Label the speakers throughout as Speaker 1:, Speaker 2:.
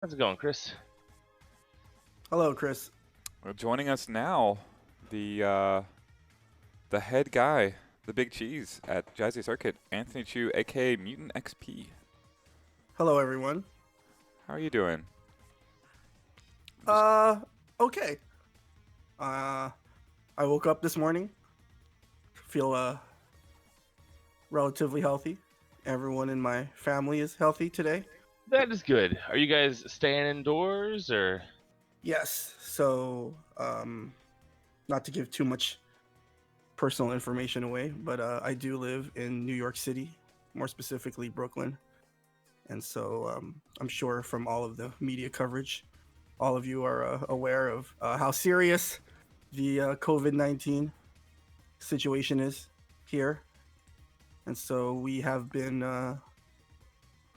Speaker 1: How's it going, Chris?
Speaker 2: Hello, Chris.
Speaker 3: Well, joining us now, the head guy, the big cheese at Jazzy Circuit, Anthony Chu, aka Mutant XP.
Speaker 2: Hello, everyone.
Speaker 3: How are you doing? Just
Speaker 2: Uh, okay. Uh, I woke up this morning, feel relatively healthy. Everyone in my family is healthy today.
Speaker 1: That is good. Are you guys staying indoors or?
Speaker 2: Yes. So, not to give too much personal information away, but I do live in New York City, more specifically Brooklyn, and so I'm sure from all of the media coverage, all of you are aware of how serious the COVID-19 situation is here, and so we have been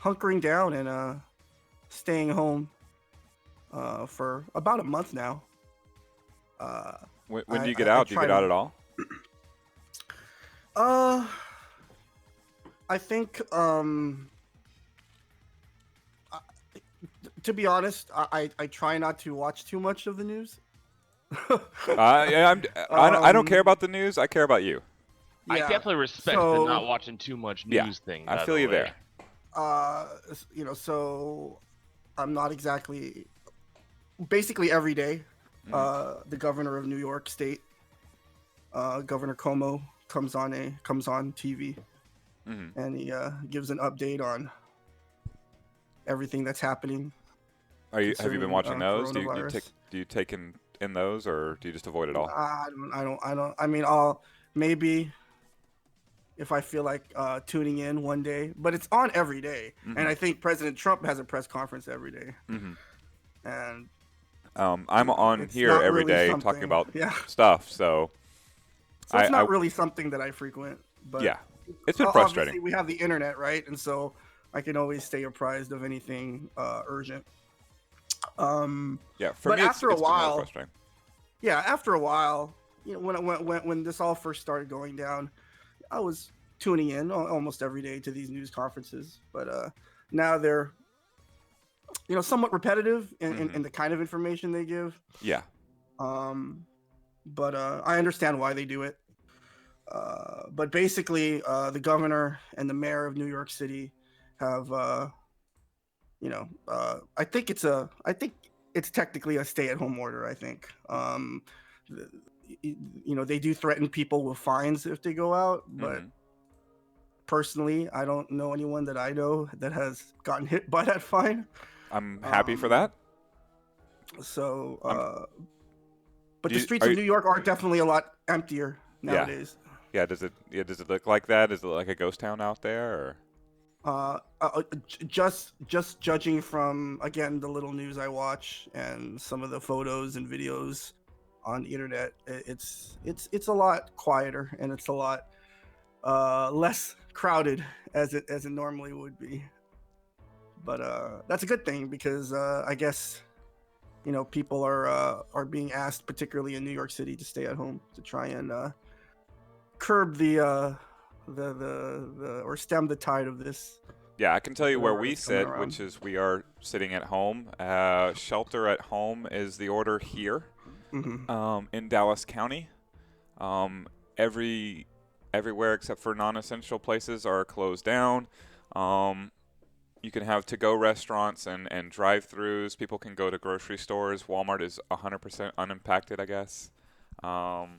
Speaker 2: hunkering down and staying home for about a month now. Uh,
Speaker 3: when do you get
Speaker 2: I
Speaker 3: out? Do you
Speaker 2: try
Speaker 3: get out
Speaker 2: to.
Speaker 3: at all?
Speaker 2: Uh, I think I- to be honest, I try not to watch too much of the news.
Speaker 3: Yeah, I don't care
Speaker 2: um,
Speaker 3: about the news. I care about you.
Speaker 1: I
Speaker 2: yeah.
Speaker 1: definitely respect the
Speaker 2: So
Speaker 1: not watching too much
Speaker 3: Yeah,
Speaker 1: news thing,
Speaker 3: I
Speaker 1: by
Speaker 3: feel
Speaker 1: the
Speaker 3: you
Speaker 1: way.
Speaker 3: there.
Speaker 2: uh, so I'm not exactly. Basically every day,
Speaker 3: Hmm.
Speaker 2: the governor of New York State, Governor Como, comes on TV
Speaker 3: Hmm.
Speaker 2: and he gives an update on everything that's happening
Speaker 3: Have you been
Speaker 2: concerning
Speaker 3: watching those?
Speaker 2: coronavirus.
Speaker 3: Do you take in those, or do you just avoid it all?
Speaker 2: I don't. I mean, I'll maybe if I feel like tuning in one day, but it's on every day. And
Speaker 3: Hmm.
Speaker 2: I think President Trump has a press conference every day,
Speaker 3: Hmm.
Speaker 2: and
Speaker 3: I'm on
Speaker 2: it's
Speaker 3: here
Speaker 2: not
Speaker 3: every
Speaker 2: really
Speaker 3: day talking
Speaker 2: something.
Speaker 3: about
Speaker 2: Yeah,
Speaker 3: stuff, so
Speaker 2: so it's
Speaker 3: I
Speaker 2: not really something that I frequent, but
Speaker 3: yeah, it's been frustrating.
Speaker 2: obviously we have the internet, right? And so I can always stay apprised of anything urgent. Um,
Speaker 3: Yeah, for
Speaker 2: but
Speaker 3: me
Speaker 2: after a
Speaker 3: it's been really
Speaker 2: while,
Speaker 3: frustrating.
Speaker 2: yeah, after a while, when this all first started going down, I was tuning in almost every day to these news conferences. But now they're somewhat repetitive
Speaker 3: Hmm.
Speaker 2: in the kind of information they give.
Speaker 3: Yeah.
Speaker 2: Um, but I understand why they do it. But basically, the governor and the mayor of New York City have, I think it's technically a stay-at-home order. I think, they do threaten people with fines if they go out, but
Speaker 3: Hmm.
Speaker 2: personally, I don't know anyone that I know that has gotten hit by that fine.
Speaker 3: I'm happy for
Speaker 2: Um,
Speaker 3: that.
Speaker 2: so,
Speaker 3: I'm.
Speaker 2: but
Speaker 3: Do
Speaker 2: the
Speaker 3: you,
Speaker 2: streets
Speaker 3: are
Speaker 2: of
Speaker 3: you,
Speaker 2: New York are definitely a lot emptier
Speaker 3: yeah,
Speaker 2: nowadays.
Speaker 3: yeah. Does it look like that? Is it like a ghost town out there? Or?
Speaker 2: Just judging from again the little news I watch and some of the photos and videos on the internet, it's a lot quieter and it's a lot less crowded as it normally would be. But that's a good thing because I guess people are being asked, particularly in New York City, to stay at home to try and curb the or stem the tide of this
Speaker 3: Yeah, I can tell you where
Speaker 2: war
Speaker 3: we
Speaker 2: that's coming
Speaker 3: sit,
Speaker 2: around.
Speaker 3: which is we are sitting at home. Shelter at home is the order here,
Speaker 2: Hmm.
Speaker 3: in Dallas County. Um, every everywhere except for non-essential places are closed down. Um, you can have to-go restaurants and drive-throughs. People can go to grocery stores. Walmart is 100% unimpacted, I guess. Um,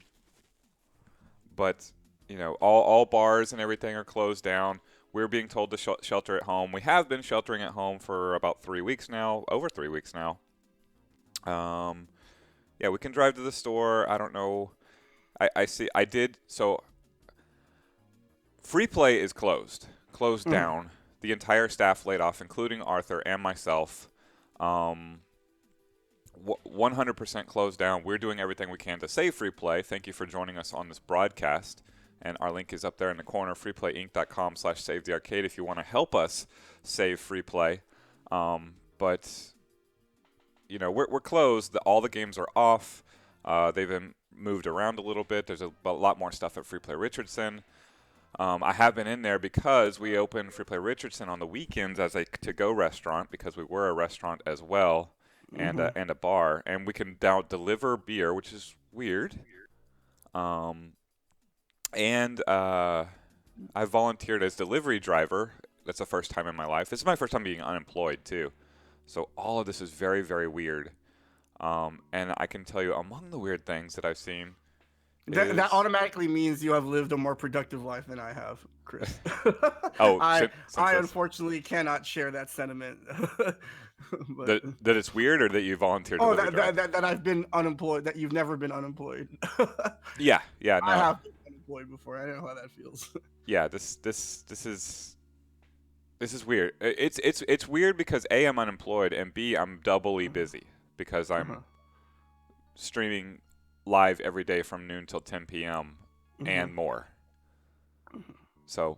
Speaker 3: but all bars and everything are closed down. We're being told to shelter at home. We have been sheltering at home for about 3 weeks now, over 3 weeks now. Um, yeah, we can drive to the store. I don't know. I see. I did. So free play is closed
Speaker 2: Hmm.
Speaker 3: down. The entire staff laid off, including Arthur and myself. Um, 100% closed down. We're doing everything we can to save free play. Thank you for joining us on this broadcast. And our link is up there in the corner, freeplayinc.com/save the arcade if you want to help us save free play. But we're closed. All the games are off. They've been moved around a little bit. There's a lot more stuff at Free Play Richardson. I have been in there because we opened Free Play Richardson on the weekends as a to-go restaurant because we were a restaurant as well and
Speaker 2: Mhm.
Speaker 3: a bar, and we can now deliver beer, which is weird. Um, and I volunteered as delivery driver. That's the first time in my life. This is my first time being unemployed too, so all of this is very, very weird. And I can tell you, among the weird things that I've seen
Speaker 2: That
Speaker 3: is
Speaker 2: automatically means you have lived a more productive life than I have, Chris.
Speaker 3: oh,
Speaker 2: I
Speaker 3: since
Speaker 2: I
Speaker 3: this.
Speaker 2: unfortunately cannot share that sentiment. But
Speaker 3: That it's weird or that you volunteer
Speaker 2: oh,
Speaker 3: delivery drive?
Speaker 2: that I've been unemployed. That you've never been unemployed.
Speaker 3: Yeah, yeah,
Speaker 2: I
Speaker 3: no.
Speaker 2: have been unemployed before. I know how that feels.
Speaker 3: Yeah, this is weird. It's weird because A, I'm unemployed, and B, I'm doubly busy because I'm
Speaker 2: Uh-huh.
Speaker 3: streaming live every day from noon till 10 p.m.
Speaker 2: Mhm.
Speaker 3: and more. So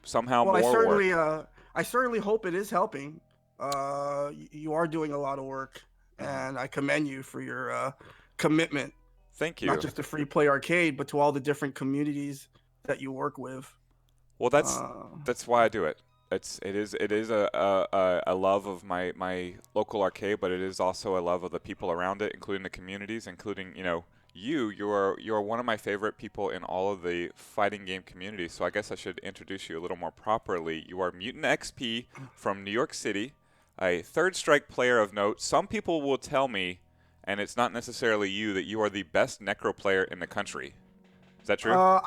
Speaker 3: somehow
Speaker 2: Well,
Speaker 3: more work.
Speaker 2: I certainly hope it is helping. You are doing a lot of work,
Speaker 3: Hmm.
Speaker 2: and I commend you for your commitment,
Speaker 3: Thank
Speaker 2: not
Speaker 3: you.
Speaker 2: just to Free Play Arcade, but to all the different communities that you work with.
Speaker 3: Well,
Speaker 2: Uh,
Speaker 3: that's why I do it. It is a love of my local arcade, but it is also a love of the people around it, including the communities, including you are one of my favorite people in all of the fighting game communities. So I guess I should introduce you a little more properly. You are Mutant XP from New York City, a third strike player of note. Some people will tell me, and it's not necessarily you, that you are the best necro player in the country. Is that true?
Speaker 2: uh,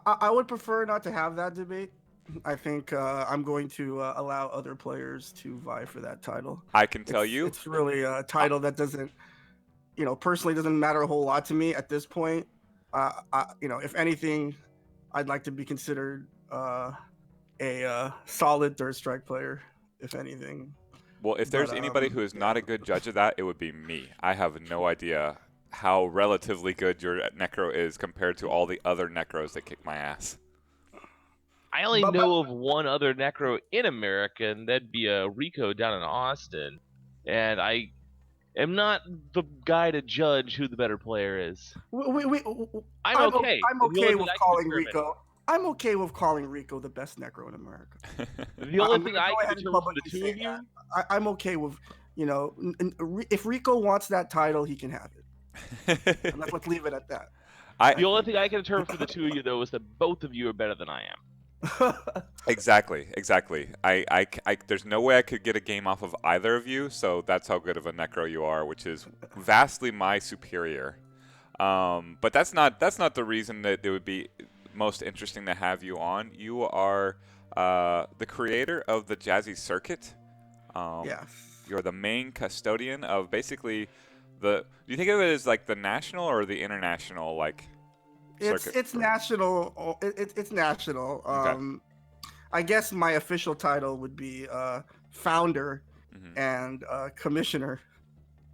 Speaker 2: I would prefer not to have that debate. I think I'm going to allow other players to vie for that title.
Speaker 3: I can tell you.
Speaker 2: It's really a title that doesn't, personally doesn't matter a whole lot to me at this point. If anything, I'd like to be considered a solid third strike player, if anything.
Speaker 3: Well, if
Speaker 2: But
Speaker 3: there's anybody who is
Speaker 2: yeah.
Speaker 3: not a good judge of that, it would be me. I have no idea how relatively good your necro is compared to all the other necros that kick my ass.
Speaker 1: I only
Speaker 2: But
Speaker 1: know of one other necro in America, and that'd be Rico down in Austin. And I am not the guy to judge who the better player is.
Speaker 2: we
Speaker 1: I'm okay.
Speaker 2: I'm
Speaker 1: The only
Speaker 2: okay
Speaker 1: thing
Speaker 2: with
Speaker 1: I can
Speaker 2: calling
Speaker 1: determine,
Speaker 2: Rico. I'm okay with calling Rico the best necro in America.
Speaker 1: the only
Speaker 2: I'm
Speaker 1: thing
Speaker 2: gonna
Speaker 1: I
Speaker 2: go
Speaker 1: can
Speaker 2: ahead and
Speaker 1: determine from the
Speaker 2: publicly
Speaker 1: two
Speaker 2: say
Speaker 1: of you,
Speaker 2: that. I'm okay with, if Rico wants that title, he can have it. And let's leave it at that.
Speaker 3: I
Speaker 2: I
Speaker 1: the only
Speaker 2: think.
Speaker 1: thing I can determine for the two of you though is that both of you are better than I am.
Speaker 3: exactly. There's no way I could get a game off of either of you, so that's how good of a necro you are, which is vastly my superior. But that's not the reason that it would be most interesting to have you on. You are the creator of the Jazzy Circuit. Um,
Speaker 2: Yeah.
Speaker 3: you're the main custodian of basically the. Do you think of it as like the national or the international like circuit?
Speaker 2: It's national. It's national.
Speaker 3: Okay.
Speaker 2: I guess my official title would be founder
Speaker 3: Hmm.
Speaker 2: and commissioner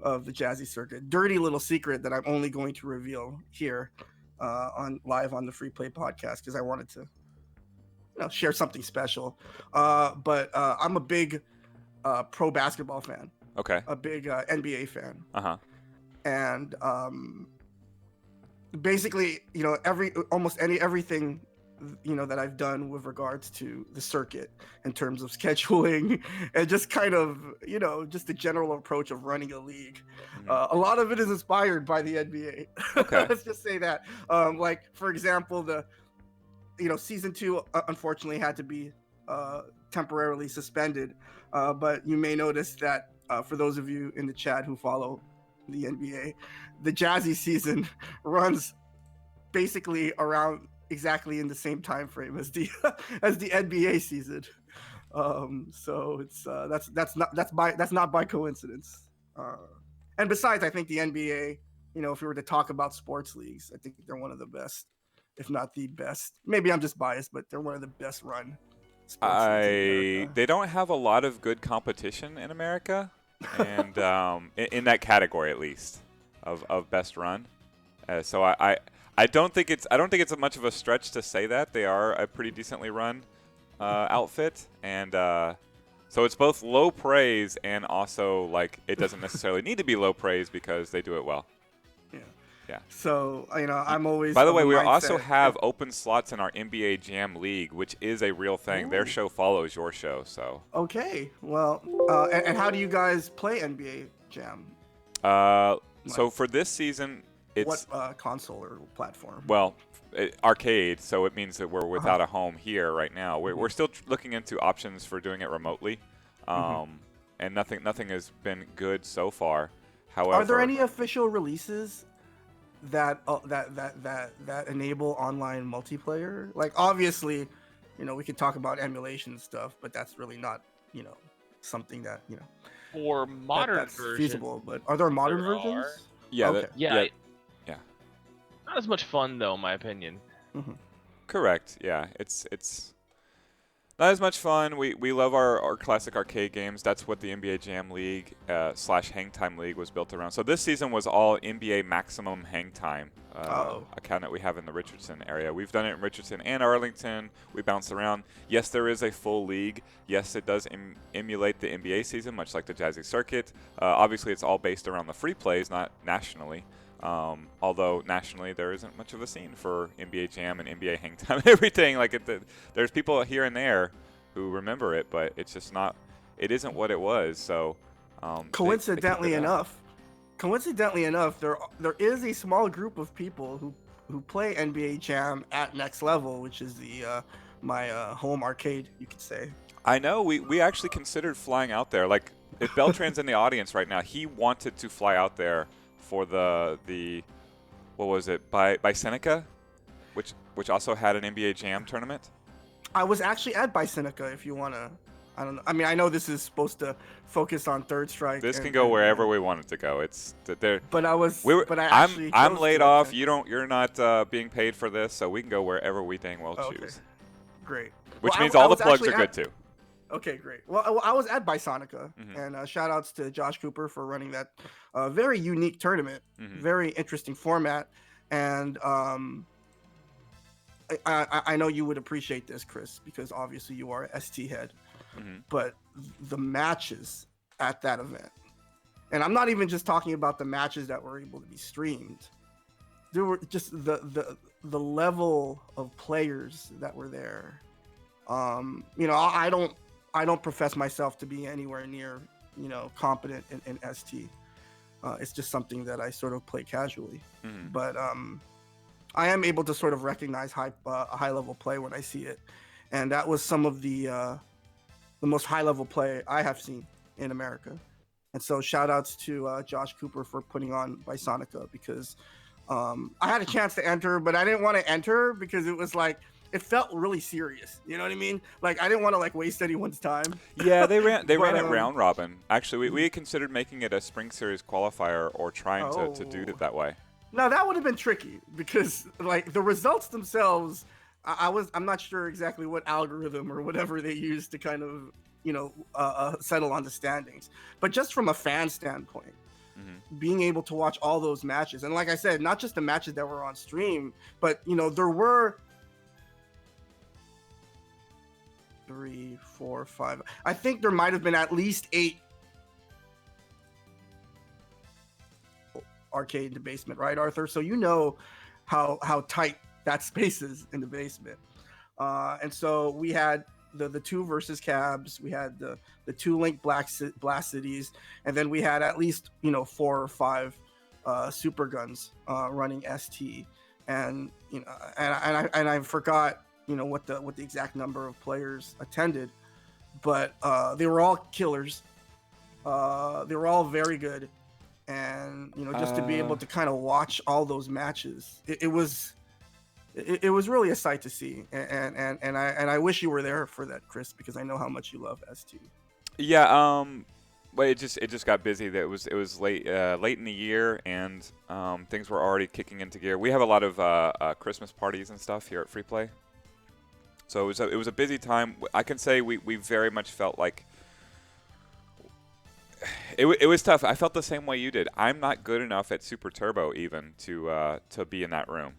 Speaker 2: of the Jazzy Circuit. Dirty little secret that I'm only going to reveal here on live on the Free Play podcast because I wanted to share something special. But I'm a big pro basketball fan,
Speaker 3: Okay.
Speaker 2: a big NBA fan,
Speaker 3: Uh huh.
Speaker 2: and basically, everything that I've done with regards to the circuit in terms of scheduling and just kind of just the general approach of running a league.
Speaker 3: Hmm.
Speaker 2: A lot of it is inspired by the NBA.
Speaker 3: Okay.
Speaker 2: Let's just say that. Like for example, the season 2 unfortunately had to be temporarily suspended, but you may notice that for those of you in the chat who follow the NBA, the Jazzy season runs basically around exactly in the same time frame as the as the NBA season. So it's that's not by coincidence. Uh, and besides, I think the NBA, if we were to talk about sports leagues, I think they're one of the best, if not the best. Maybe I'm just biased, but they're one of the best run sports leagues in America.
Speaker 3: They don't have a lot of good competition in America, and in that category at least of best run. So I don't think it's a much of a stretch to say that they are a pretty decently run outfit, and so it's both low praise and also like it doesn't necessarily need to be low praise because they do it well.
Speaker 2: Yeah.
Speaker 3: Yeah.
Speaker 2: So I'm always.
Speaker 3: By the
Speaker 2: of
Speaker 3: way, we also
Speaker 2: mindset-
Speaker 3: have open slots in our NBA Jam League, which is a real thing. Their
Speaker 2: Ooh.
Speaker 3: show follows your show, so.
Speaker 2: Okay, well, and how do you guys play NBA Jam?
Speaker 3: So for this season, it's
Speaker 2: What console or platform?
Speaker 3: arcade, so it means that we're without
Speaker 2: Uh-huh.
Speaker 3: a home here right now. We're still looking into options for doing it remotely, and nothing has been good so far. However,
Speaker 2: Are there any official releases that enable online multiplayer? Like, obviously, we could talk about emulation stuff, but that's really not something that
Speaker 1: For modern
Speaker 2: that's
Speaker 1: versions,
Speaker 2: feasible. But are there modern
Speaker 1: there
Speaker 2: versions?
Speaker 3: are. Yeah,
Speaker 2: Okay.
Speaker 1: yeah,
Speaker 3: yeah.
Speaker 1: not as much fun though, in my opinion.
Speaker 3: Correct. Yeah, it's not as much fun. We love our classic arcade games. That's what the NBA Jam League / Hang Time League was built around. So this season was all NBA Maximum Hang Time account that we have in the Richardson area. We've done it in Richardson and Arlington. We bounced around. Yes, there is a full league. Yes, it does emulate the NBA season, much like the Jazzy circuit. Obviously, it's all based around the free plays, not nationally. Although nationally there isn't much of a scene for NBA Jam and NBA Hang Time and everything. Like there's people here and there who remember it, but it's just not. It isn't what it was. So
Speaker 2: Coincidentally enough, there is a small group of people who play NBA Jam at Next Level, which is my home arcade, you could say.
Speaker 3: I know we actually considered flying out there. Like if Beltran's in the audience right now, he wanted to fly out there for the what was it by Seneca, which also had an NBA Jam tournament.
Speaker 2: I was actually at Biseneca. If you wanna, I don't know. I mean, I know this is supposed to focus on Third Strike.
Speaker 3: This can go wherever we want it to go. It's there.
Speaker 2: But
Speaker 3: I'm laid off. You're not being paid for this, so we can go wherever we dang well choose.
Speaker 2: Great.
Speaker 3: Which means all the plugs are good too.
Speaker 2: Okay, great. Well, I was at Bisonica, and shout outs to Josh Cooper for running that very unique tournament, very interesting format, and I know you would appreciate this, Chris, because obviously you are a ST head, but the matches at that event, and I'm not even just talking about the matches that were able to be streamed. There were just the level of players that were there. I don't profess myself to be anywhere near, competent in ST. It's just something that I sort of play casually. But I am able to sort of recognize high level play when I see it, and that was some of the most high level play I have seen in America. And so shout outs to Josh Cooper for putting on Bisonica, because I had a chance to enter, but I didn't want to enter because it was like, it felt really serious. You know what I mean? Like, I didn't want to waste anyone's time.
Speaker 3: Yeah, they ran it round robin. Actually, we had considered making it a spring series qualifier or trying to do it that way.
Speaker 2: Now that would have been tricky because the results themselves, I'm not sure exactly what algorithm or whatever they used to kind of settle on the standings. But just from a fan standpoint, being able to watch all those matches, and like I said, not just the matches that were on stream, but there were 3, 4, 5. I think there might have been at least 8 arcade in the basement, right, Arthur? So how tight that space is in the basement. And so we had the 2 versus cabs, we had the 2 Link Blast Cities, and then we had at least 4 or 5 super guns running ST, and and I forgot what the exact number of players attended, but they were all killers. They were all very good, and just to be able to kind of watch all those matches, it was really a sight to see, and I wish you were there for that, Chris, because I know how much you love ST.
Speaker 3: Yeah, well, it just got busy. That it was late in the year, and things were already kicking into gear. We have a lot of Christmas parties and stuff here at Free Play. So it was a busy time. I can say we very much felt like it was tough. I felt the same way you did. I'm not good enough at Super Turbo even to be in that room.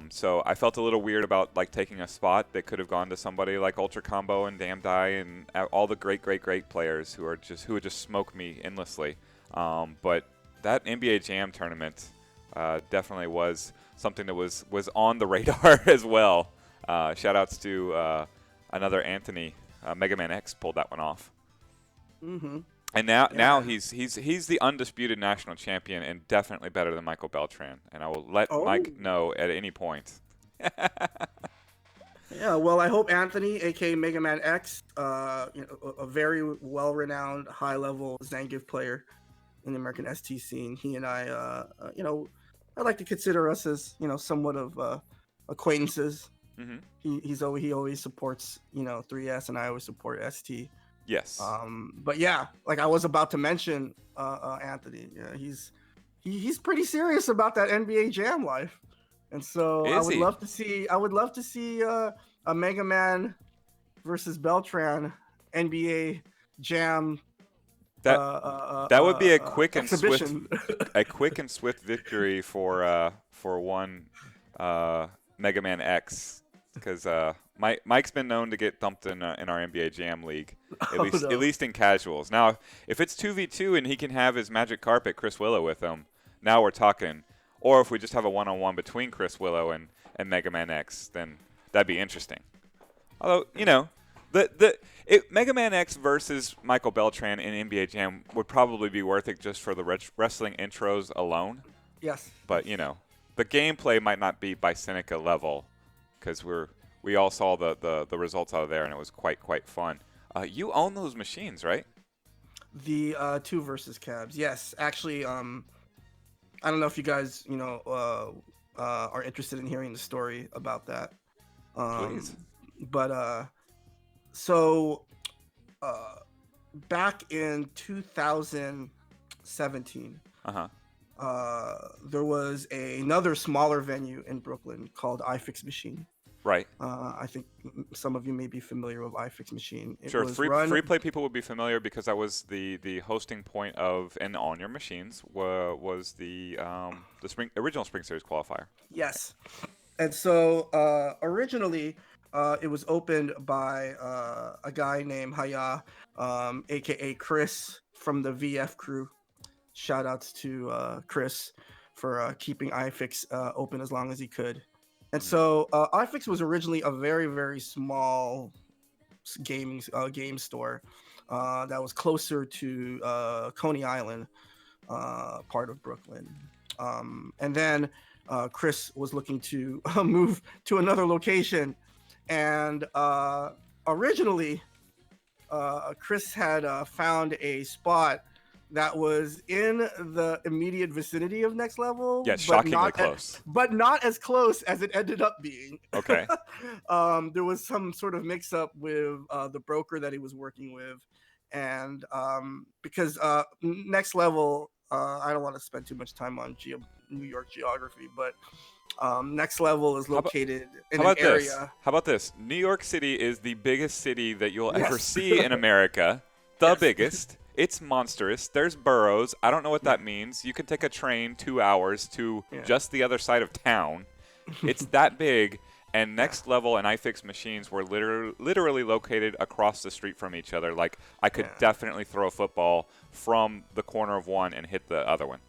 Speaker 3: So I felt a little weird about taking a spot that could have gone to somebody like Ultra Combo and Damn Die and all the great players who would just smoke me endlessly. But that NBA Jam tournament definitely was something that was on the radar as well. Shout outs to another Anthony. Mega Man X pulled that one off.
Speaker 2: Mm-hmm.
Speaker 3: And now he's the undisputed national champion and definitely better than Michael Beltran. And I will let Mike know at any point.
Speaker 2: Yeah, well, I hope Anthony, aka Mega Man X, a very well-renowned, high-level Zangief player in the American ST scene. He and I, I like to consider us as somewhat of acquaintances.
Speaker 3: Mm-hmm.
Speaker 2: He always supports 3S, and I always support ST.
Speaker 3: Yes.
Speaker 2: But yeah, like I was about to mention, Anthony, he's pretty serious about that NBA Jam life, and so I would love to see a Mega Man versus Beltran NBA Jam.
Speaker 3: That would be a quick and
Speaker 2: exhibition.
Speaker 3: swift victory for one Mega Man X, because Mike's been known to get thumped in our NBA Jam League, at least in casuals. Now, if it's 2v2 and he can have his magic carpet Chris Willow with him, now we're talking. Or if we just have a one-on-one between Chris Willow and Mega Man X, then that'd be interesting. Although, Mega Man X versus Michael Beltran in NBA Jam would probably be worth it just for the wrestling intros alone.
Speaker 2: Yes.
Speaker 3: But, the gameplay might not be by Seneca level, because we all saw the results out of there, and it was quite fun. You own those machines, right?
Speaker 2: The 2 versus cabs. Yes, actually, I don't know if you guys, are interested in hearing the story about that.
Speaker 3: Please.
Speaker 2: But so back in 2017, there was another smaller venue in Brooklyn called iFix Machine.
Speaker 3: Right.
Speaker 2: I think some of you may be familiar with iFix Machine.
Speaker 3: Sure. Free play people would be familiar because that was the hosting point of, and on your machines was the original Spring Series qualifier.
Speaker 2: Yes. And so originally it was opened by a guy named Haya, aka Chris from the VF crew. Shout outs to Chris for keeping iFix open as long as he could. And so iFix was originally a very, very small game store that was closer to Coney Island, part of Brooklyn. And then Chris was looking to move to another location. And originally, Chris had found a spot that was in the immediate vicinity of Next Level.
Speaker 3: Yeah, shockingly close.
Speaker 2: But not as close as it ended up being.
Speaker 3: Okay.
Speaker 2: There was some sort of mix-up with the broker that he was working with. And because Next Level, I don't want to spend too much time on New York geography, but Next Level is located in an area.
Speaker 3: How about this? New York City is the biggest city that you'll ever see in America. The biggest. It's monstrous. There's boroughs. I don't know what that means. You can take a train 2 hours to just the other side of town. It's that big. And Next Level and iFix Machines were literally located across the street from each other. Like, I could definitely throw a football from the corner of one and hit the other one.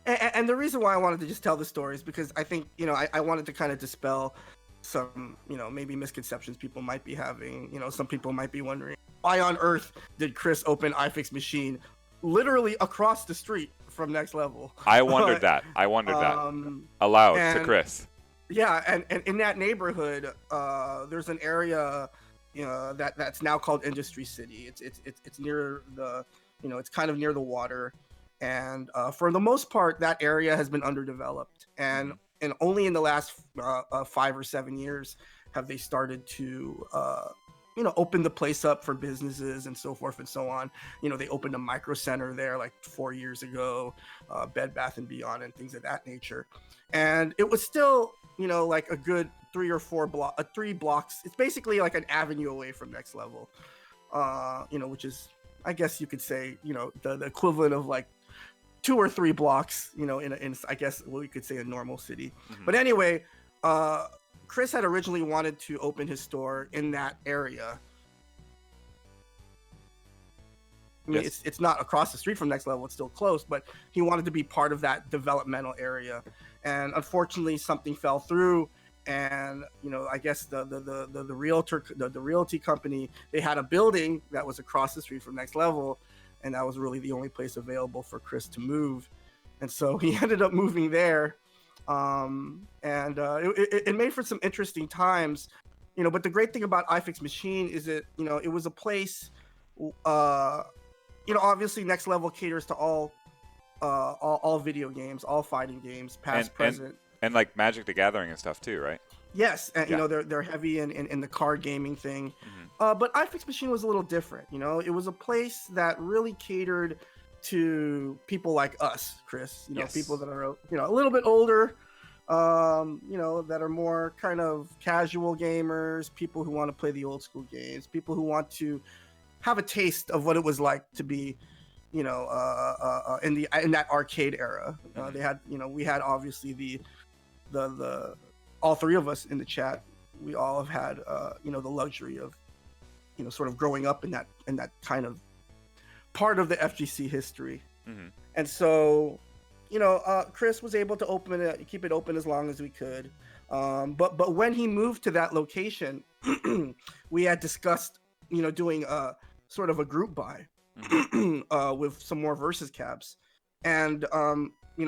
Speaker 2: And the reason why I wanted to just tell the story is because I think, I wanted to kind of dispel some, maybe misconceptions people might be having. Some people might be wondering, why on earth did Chris open iFix Machine literally across the street from Next Level?
Speaker 3: I wondered that. Aloud to Chris.
Speaker 2: Yeah, and in that neighborhood, there's an area, that's now called Industry City. It's near the, it's kind of near the water, and for the most part, that area has been underdeveloped, and only in the last 5 or 7 years have they started to, open the place up for businesses and so forth and so on. They opened a micro center there like 4 years ago, Bed Bath and Beyond and things of that nature, and it was still, like a good 3 blocks. It's basically like an avenue away from Next Level, which is, I guess you could say, the equivalent of like 2 or 3 blocks, in I guess what we could say a normal city. But anyway, Chris had originally wanted to open his store in that area. I mean,
Speaker 3: Yes.
Speaker 2: it's not across the street from Next Level; it's still close. But he wanted to be part of that developmental area, and unfortunately, something fell through. And I guess the realty company, they had a building that was across the street from Next Level, and that was really the only place available for Chris to move. And so he ended up moving there, and it made for some interesting times. But the great thing about iFix Machine is it was a place. Obviously Next Level caters to all video games, all fighting games, past, present.
Speaker 3: And like Magic the Gathering and stuff too, right?
Speaker 2: Yes, and
Speaker 3: Yeah.
Speaker 2: they're heavy in the card gaming thing.
Speaker 3: Mm-hmm.
Speaker 2: But iFix Machine was a little different. It was a place that really catered to people like us, Chris.
Speaker 3: Yes.
Speaker 2: People that are a little bit older, that are more kind of casual gamers, people who want to play the old school games, people who want to have a taste of what it was like to be, in that arcade era. They had, we had obviously the all three of us in the chat. We all have had, the luxury of, sort of growing up in that kind of part of the FGC history.
Speaker 3: Mm-hmm.
Speaker 2: And so, Chris was able to keep it open as long as we could. But when he moved to that location, we had discussed, doing sort of a group buy with some more versus cabs. And,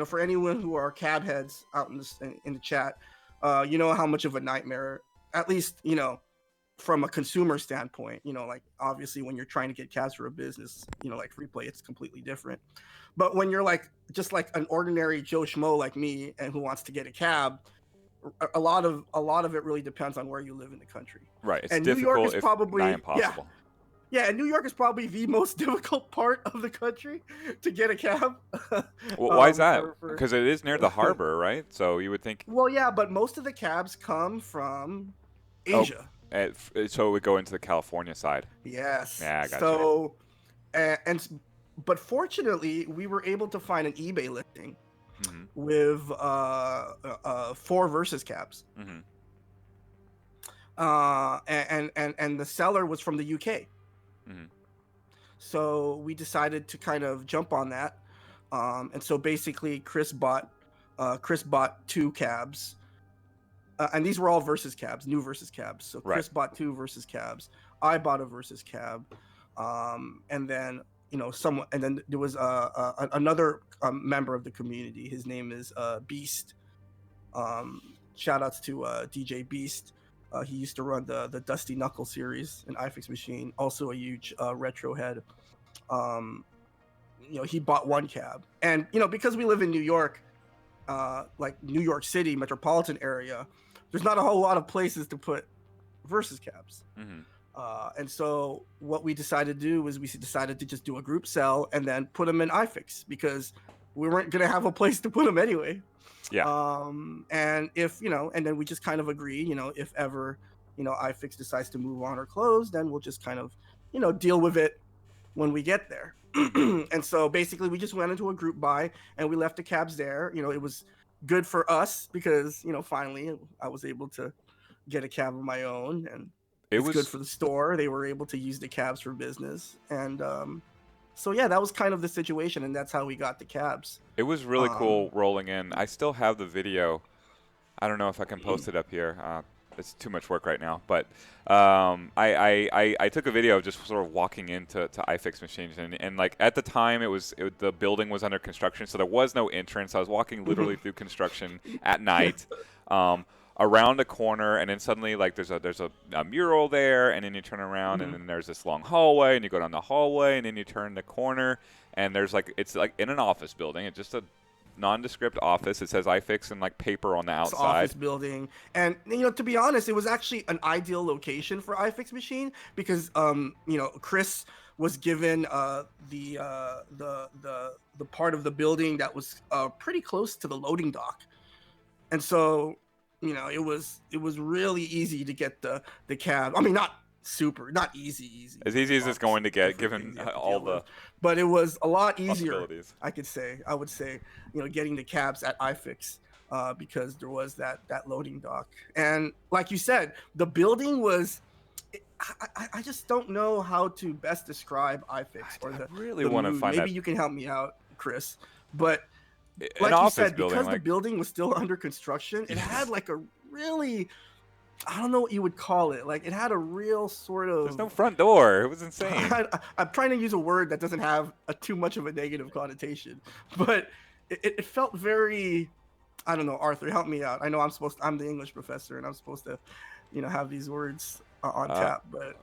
Speaker 2: for anyone who are cab heads out in the chat, how much of a nightmare, at least, from a consumer standpoint, like obviously when you're trying to get cabs for a business, like free play, it's completely different. But when you're just like an ordinary Joe Schmo like me and who wants to get a cab, a lot of it really depends on where you live in the country.
Speaker 3: Right. It's
Speaker 2: and
Speaker 3: difficult,
Speaker 2: New York is probably
Speaker 3: not impossible.
Speaker 2: Yeah, and New York is probably the most difficult part of the country to get a cab.
Speaker 3: Well, why is that?
Speaker 2: for-
Speaker 3: Because it is near the harbor, right? So you would think.
Speaker 2: Well, yeah, but most of the cabs come from Asia.
Speaker 3: So it would go into the California side.
Speaker 2: Yes.
Speaker 3: Yeah, I got
Speaker 2: so, but fortunately, we were able to find an eBay listing with 4 versus cabs.
Speaker 3: Mm-hmm.
Speaker 2: And the seller was from the UK.
Speaker 3: Mm-hmm.
Speaker 2: So we decided to kind of jump on that. And so basically, Chris bought 2 cabs. And these were all versus cabs, new versus cabs. So Chris bought 2 versus cabs. I bought a versus cab. And then, and then there was another member of the community. His name is Beast. Shout outs to DJ Beast. He used to run the Dusty Knuckle series in iFix Machine. Also a huge retro head. He bought 1 cab. And, because we live in New York, like New York City metropolitan area, there's not a whole lot of places to put versus cabs.
Speaker 3: Mm-hmm.
Speaker 2: And so what we decided to do was we decided to just do a group sell and then put them in iFix because we weren't going to have a place to put them anyway.
Speaker 3: Yeah.
Speaker 2: And if, and then we just kind of agree, if ever, iFix decides to move on or close, then we'll just kind of, deal with it when we get there. And so basically we just went into a group buy and we left the cabs there. It was good for us because, finally I was able to get a cab of my own, and it was good for the store. They were able to use the cabs for business. And, so yeah, that was kind of the situation, and that's how we got the cabs.
Speaker 3: It was really cool rolling in. I still have the video. I don't know if I can post it up here. It's too much work right now. But I took a video of just sort of walking into iFix Machines, and like at the time the building was under construction, so there was no entrance. I was walking literally through construction at night. Around a corner, and then suddenly like there's a mural there, and then you turn around, and then there's this long hallway, and you go down the hallway, and then you turn the corner, and there's it's like in an office building. It's just a nondescript office. It says iFix and like paper on the outside.
Speaker 2: Office building, and to be honest, it was actually an ideal location for iFix Machine because Chris was given the part of the building that was pretty close to the loading dock, and so. It was really easy to get the cab. I mean, not easy.
Speaker 3: As easy as it's going to get, given all the.
Speaker 2: But it was a lot easier. I would say, getting the cabs at iFix, because there was that loading dock, and like you said, the building was. I just don't know how to best describe iFix or
Speaker 3: I
Speaker 2: the
Speaker 3: really
Speaker 2: the
Speaker 3: want to
Speaker 2: mood.
Speaker 3: find
Speaker 2: Maybe
Speaker 3: that
Speaker 2: you can help me out, Chris. But
Speaker 3: an
Speaker 2: like you
Speaker 3: office
Speaker 2: said,
Speaker 3: building.
Speaker 2: because the
Speaker 3: Like,
Speaker 2: building was still under construction, it had like a really, I don't know what you would call it. Like it had a real sort
Speaker 3: there's no
Speaker 2: of.
Speaker 3: front door. It was insane.
Speaker 2: I'm trying to use a word that doesn't have too much of a negative connotation, but it felt very. I don't know, Arthur, help me out. I know I'm the English professor, and I'm supposed to, have these words on
Speaker 3: Uh,
Speaker 2: tap, but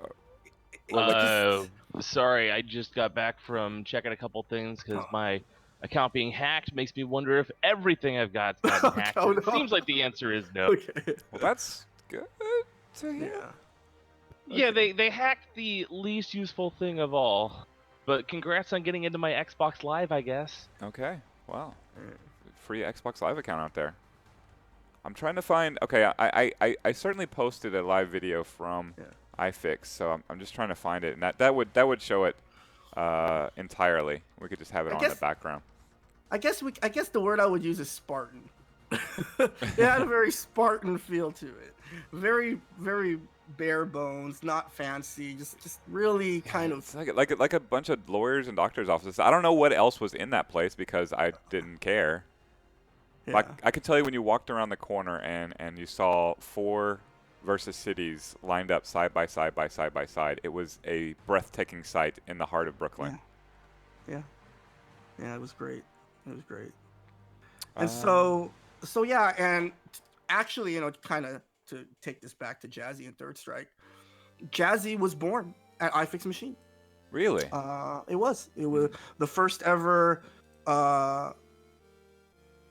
Speaker 3: well,
Speaker 2: it
Speaker 3: like,
Speaker 2: just.
Speaker 1: Sorry, I just got back from checking a couple things because
Speaker 2: Oh,
Speaker 1: my account being hacked makes me wonder if everything I've got's gotten hacked.
Speaker 2: oh
Speaker 1: And it
Speaker 2: no.
Speaker 1: seems like the answer is no.
Speaker 2: Okay.
Speaker 3: well, that's good to hear.
Speaker 2: Yeah.
Speaker 1: Yeah,
Speaker 2: Okay.
Speaker 1: they hacked the least useful thing of all. But congrats on getting into my Xbox Live, I guess.
Speaker 3: Okay. Wow.
Speaker 2: Mm.
Speaker 3: Free Xbox Live account out there. I'm trying to find. Okay, I certainly posted a live video from
Speaker 2: Yeah.
Speaker 3: iFix, so I'm just trying to find it, and that would show it entirely. We could just have it
Speaker 2: I
Speaker 3: on the
Speaker 2: guess
Speaker 3: background.
Speaker 2: I guess the word I would use is Spartan. It had a very Spartan feel to it. Very, very bare bones, not fancy, just really kind of.
Speaker 3: It's like a bunch of lawyers and doctors' offices. I don't know what else was in that place because I didn't care.
Speaker 2: Yeah.
Speaker 3: But I could tell you when you walked around the corner and you saw 4 versus cities lined up side by side by side by side. It was a breathtaking sight in the heart of Brooklyn.
Speaker 2: Yeah. Yeah, it was great. It was great.
Speaker 3: Uh,
Speaker 2: And so yeah, and actually, kind of to take this back to Jazzy and Third Strike, Jazzy was born at iFix Machine.
Speaker 3: Really?
Speaker 2: It was the first ever.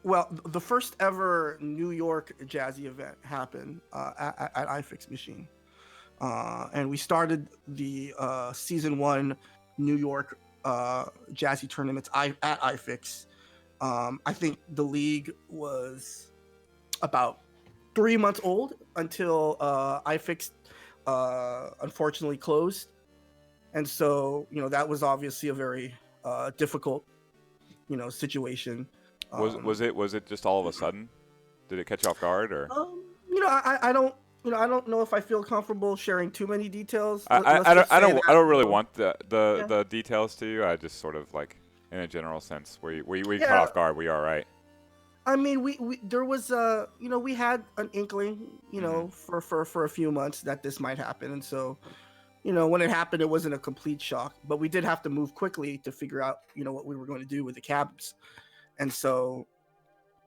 Speaker 2: Well, the first ever New York Jazzy event happened at iFix Machine, and we started the season 1 New York Jazzy tournaments at iFix. I think the league was about 3 months old until iFix unfortunately closed, and so that was obviously a very difficult situation.
Speaker 3: Was it just all of a sudden? Did it catch you off guard or?
Speaker 2: I don't I don't know if I feel comfortable sharing too many details.
Speaker 3: I don't really want the
Speaker 2: Yeah.
Speaker 3: the details to you. I just sort of like in a general sense where we caught
Speaker 2: Yeah.
Speaker 3: off guard. We all right?
Speaker 2: I mean, we there was we had an inkling, for a few months that this might happen, and so, when it happened, it wasn't a complete shock, but we did have to move quickly to figure out, what we were going to do with the cabs, and so,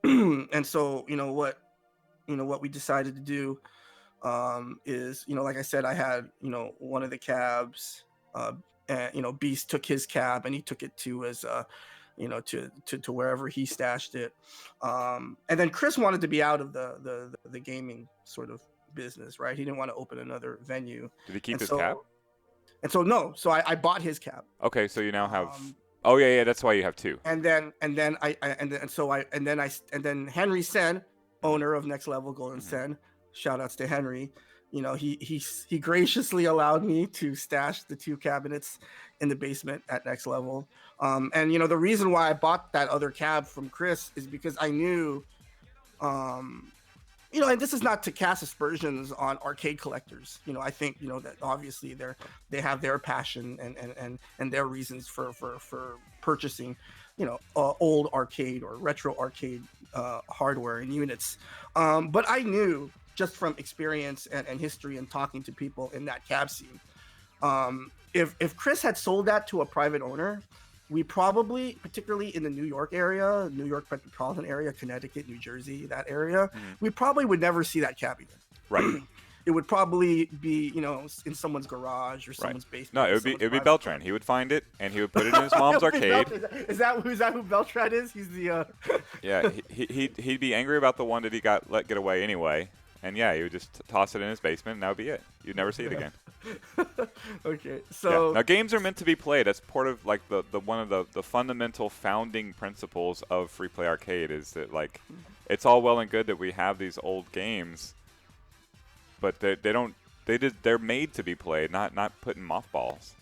Speaker 2: what we decided to do, is, like I said, I had, one of the cabs, and Beast took his cab and he took it to his to wherever he stashed it, and then Chris wanted to be out of the gaming sort of business, right? He didn't want to open another venue.
Speaker 3: Did he keep
Speaker 2: And
Speaker 3: his
Speaker 2: so,
Speaker 3: cab?
Speaker 2: And so no, so I bought his cab.
Speaker 3: Okay, so you now have.
Speaker 2: Um,
Speaker 3: Oh yeah, that's why you have 2.
Speaker 2: and then Henry Sen, owner of Next Level Golden Sen, shout outs to Henry. He graciously allowed me to stash the 2 cabinets in the basement at Next Level. And the reason why I bought that other cab from Chris is because I knew, and this is not to cast aspersions on arcade collectors. I think that obviously they have their passion and their reasons for purchasing, old arcade or retro arcade hardware and units. But I knew just from experience and history and talking to people in that cab scene, if Chris had sold that to a private owner, we probably, particularly in the New York area, New York metropolitan area, Connecticut, New Jersey, that area, we probably would never see that cab again.
Speaker 3: Right.
Speaker 2: It would probably be, in someone's garage or someone's basement.
Speaker 3: No, it would be Beltran. He would find it and he would put it in his mom's arcade.
Speaker 2: Is that who Beltran is? He's the.
Speaker 3: Yeah, he'd be angry about the one that he got let get away anyway, and yeah, he would just toss it in his basement, and that would be it. You'd never see it again.
Speaker 2: Okay, so
Speaker 3: now games are meant to be played. That's part of like the one of the fundamental founding principles of Free Play Arcade is that like it's all well and good that we have these old games, but they're made to be played, not put in mothballs.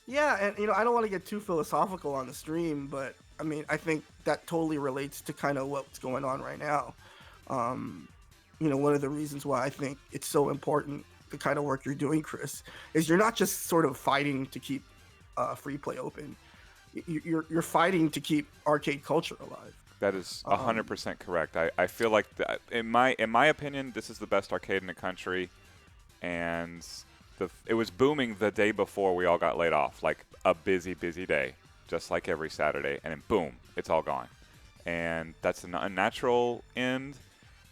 Speaker 2: Yeah, and I don't want to get too philosophical on the stream, but I mean I think that totally relates to kind of what's going on right now. One of the reasons why I think it's so important the kind of work you're doing, Chris, is you're not just sort of fighting to keep free play open. You're fighting to keep arcade culture alive.
Speaker 3: That is 100% correct. I feel like in my opinion, this is the best arcade in the country, and it was booming the day before we all got laid off, like a busy day, just like every Saturday, and then boom, it's all gone, and that's a natural end.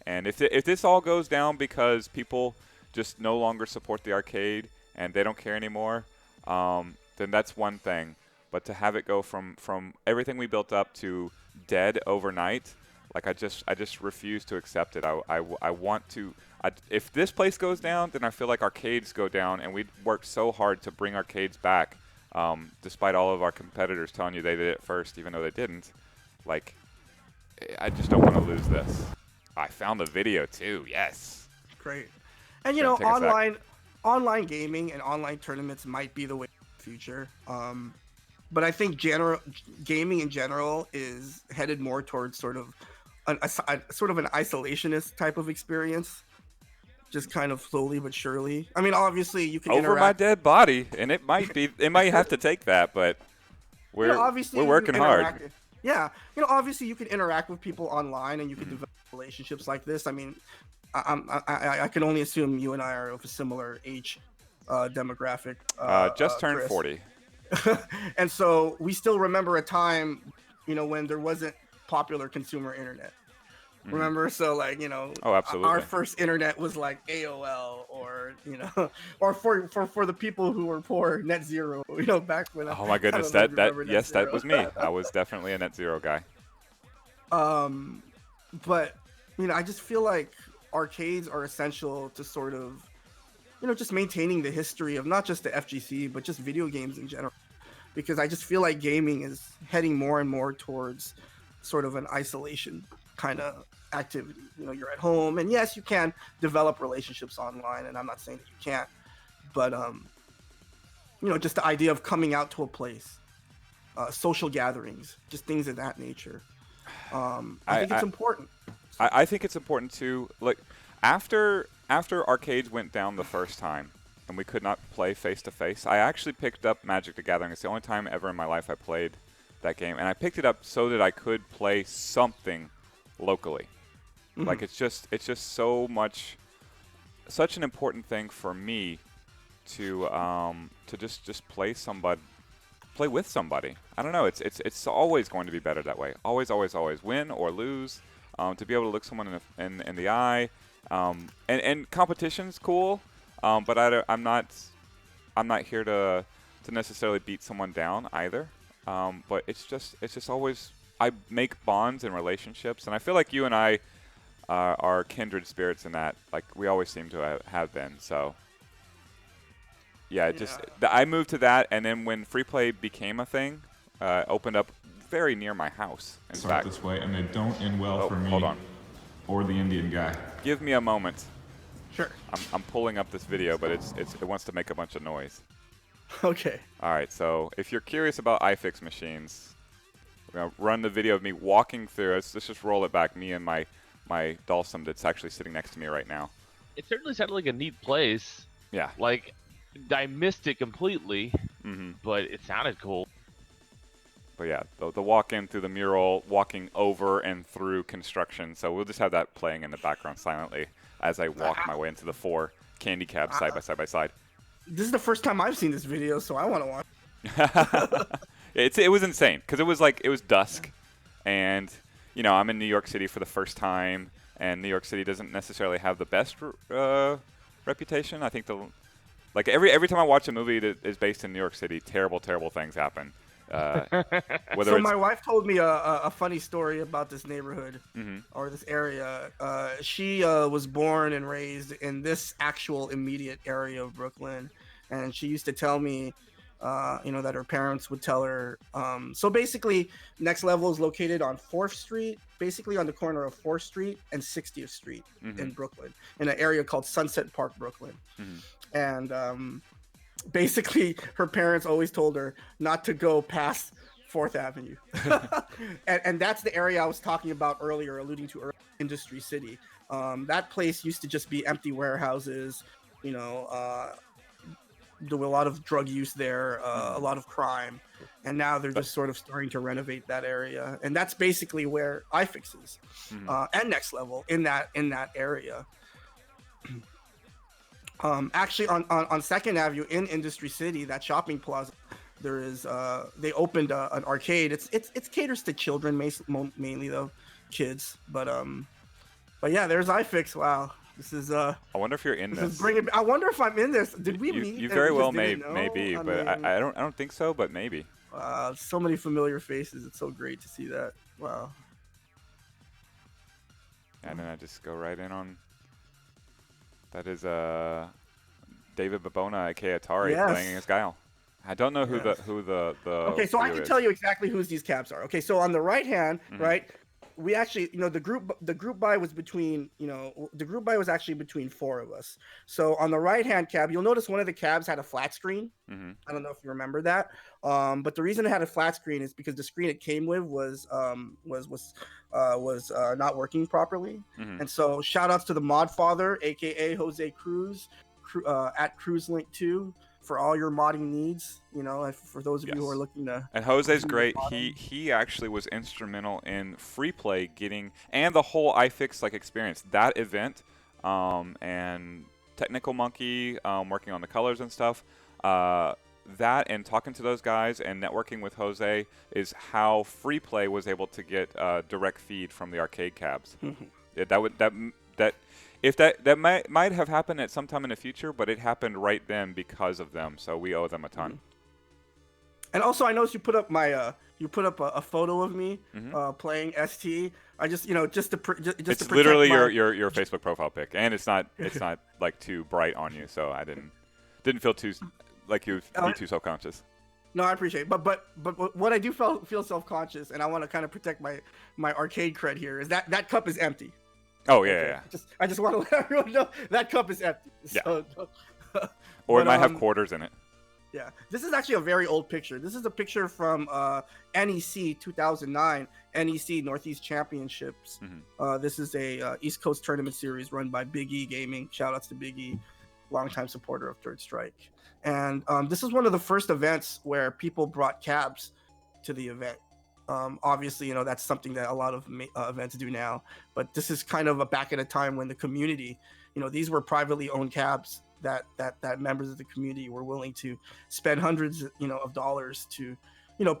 Speaker 3: And if this all goes down because people just no longer support the arcade and they don't care anymore, then that's one thing. But to have it go from everything we built up to dead overnight, like I just refuse to accept it. I want to. If this place goes down, then I feel like arcades go down, and we worked so hard to bring arcades back, despite all of our competitors telling you they did it first, even though they didn't. Like, I just don't want to lose this. I found the video too. Yes.
Speaker 2: Great. And you know, online gaming and online tournaments might be the way of the future. But I think gaming in general is headed more towards sort of an isolationist type of experience, just kind of slowly but surely. I mean, obviously you can
Speaker 3: over my dead body, and it might have to take that, but we're working hard.
Speaker 2: Yeah, you know, obviously you can interact with people online and you can develop relationships like this. I mean, I can only assume you and I are of a similar age demographic.
Speaker 3: Just turned
Speaker 2: Chris.
Speaker 3: 40.
Speaker 2: And so we still remember a time, you know, when there wasn't popular consumer internet. Remember? So like, you know,
Speaker 3: oh, absolutely.
Speaker 2: Our first internet was like AOL, or, you know, or for the people who were poor, Net Zero, you know, back when.
Speaker 3: Oh my goodness, that was me. I was definitely a Net Zero guy.
Speaker 2: But, you know, I just feel like arcades are essential to sort of, you know, just maintaining the history of not just the FGC, but just video games in general. Because I just feel like gaming is heading more and more towards sort of an isolation kind of activity. You know, you're at home, and yes, you can develop relationships online, and I'm not saying that you can't, but you know, just the idea of coming out to a place, social gatherings, just things of that nature. I think it's important.
Speaker 3: I think it's important too. Like after arcades went down the first time and we could not play face to face, I actually picked up Magic the Gathering. It's the only time ever in my life I played that game, and I picked it up so that I could play something locally. Like it's just such an important thing for me to just play with somebody. I don't know. It's always going to be better that way. Always, win or lose. To be able to look someone in the eye, and competition's cool. But I'm not here to necessarily beat someone down either. But it's just always, I make bonds and relationships, and I feel like you and I are kindred spirits in that. Like we always seem to have been. So yeah, I moved to that, and then when free play became a thing, opened up very near my house.
Speaker 4: Start this way, and they don't end well for me.
Speaker 3: Hold on.
Speaker 4: Or the Indian guy.
Speaker 3: Give me a moment.
Speaker 2: Sure.
Speaker 3: I'm pulling up this video, but it wants to make a bunch of noise.
Speaker 2: Okay.
Speaker 3: All right, so if you're curious about iFix machines, we're going to run the video of me walking through. Let's just roll it back, me and my Dulcim that's actually sitting next to me right now.
Speaker 1: It certainly sounded like a neat place.
Speaker 3: Yeah.
Speaker 1: Like, I missed it completely, but it sounded cool.
Speaker 3: But yeah, the walk-in through the mural, walking over and through construction. So we'll just have that playing in the background silently as I walk my way into the 4 candy cabs side by side.
Speaker 2: This is the first time I've seen this video, so I want to watch.
Speaker 3: It was insane because it was dusk, and you know I'm in New York City for the first time, and New York City doesn't necessarily have the best reputation. I think every time I watch a movie that is based in New York City, terrible things happen.
Speaker 2: So my wife told me a funny story about this neighborhood or this area. She was born and raised in this actual immediate area of Brooklyn, and she used to tell me, you know, that her parents would tell her. So basically, Next Level is located on 4th Street, basically on the corner of 4th Street and 60th Street in Brooklyn, in an area called Sunset Park, Brooklyn. And basically, her parents always told her not to go past 4th Avenue. and that's the area I was talking about earlier, alluding to Industry City. That place used to just be empty warehouses, You know, there were a lot of drug use there, a lot of crime, and now they're just sort of starting to renovate that area, and that's basically where iFix is, and Next Level in that area. Actually, on Second Avenue in Industry City, that shopping plaza, there is they opened an arcade. It's caters to children mainly though, kids. But yeah, there's iFix. Wow, this is
Speaker 3: I wonder if you're in
Speaker 2: this
Speaker 3: this.
Speaker 2: is bringing. I wonder if I'm in this. Did we meet?
Speaker 3: You
Speaker 2: and
Speaker 3: very
Speaker 2: we
Speaker 3: well
Speaker 2: just
Speaker 3: may
Speaker 2: didn't know?
Speaker 3: be, but
Speaker 2: mean,
Speaker 3: I don't think so, but maybe.
Speaker 2: So many familiar faces. It's so great to see that. Wow.
Speaker 3: And then I just go right in on. That is David Babona, aka Atari,
Speaker 2: Yes.
Speaker 3: playing against Guile. I don't know who
Speaker 2: Yes.
Speaker 3: the
Speaker 2: Okay, so I can tell you exactly whose these caps are. Okay, so on the right hand, right, we actually, the group buy was between, the group buy was actually between 4 of us. So on the right hand cab, you'll notice one of the cabs had a flat screen. I don't know if you remember that. But the reason it had a flat screen is because the screen it came with was not working properly. And so shout outs to the mod father, aka Jose Cruz, at CruzLink2. For all your modding needs, for those of you who are looking to.
Speaker 3: And Jose's great. He actually was instrumental in free play getting and the whole iFix experience. That event, and Technical Monkey working on the colors and stuff. That and talking to those guys and networking with Jose is how free play was able to get direct feed from the arcade cabs. That might have happened at some time in the future, but it happened right then because of them. So we owe them a ton.
Speaker 2: And also, I noticed you put up a photo of me playing ST. I just just to
Speaker 3: it's literally your Facebook profile pic, and it's not too bright on you, so I didn't feel too like you be too self-conscious.
Speaker 2: No, I appreciate it. But what I do feel self-conscious, and I want to kind of protect my arcade cred here, is that cup is empty.
Speaker 3: Oh, yeah.
Speaker 2: I just want to let everyone know that cup is empty. So,
Speaker 3: or it might have quarters in it.
Speaker 2: Yeah. This is actually a very old picture. This is a picture from NEC 2009, NEC Northeast Championships. This is a East Coast tournament series run by Big E Gaming. Shout outs to Big E, longtime supporter of Third Strike. And this is one of the first events where people brought cabs to the event. Obviously, that's something that a lot of events do now, but this is kind of back at a time when the community, these were privately owned cabs that members of the community were willing to spend hundreds, of dollars to,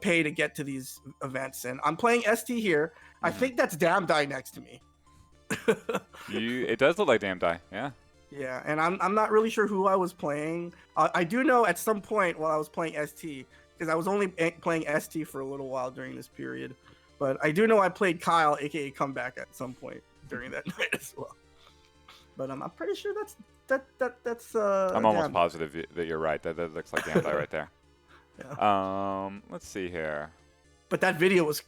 Speaker 2: pay to get to these events. And I'm playing ST here. I think that's Damn Die next to me.
Speaker 3: It does look like Damn Die, yeah.
Speaker 2: Yeah, and I'm not really sure who I was playing. I do know at some point while I was playing ST, because I was only playing ST for a little while during this period. But I do know I played Kyle, aka Comeback, at some point during that night as well. But I'm pretty sure that's
Speaker 3: I'm almost positive that you're right. That looks like Damn Die right there.
Speaker 2: Yeah.
Speaker 3: Let's see here.
Speaker 2: But that video was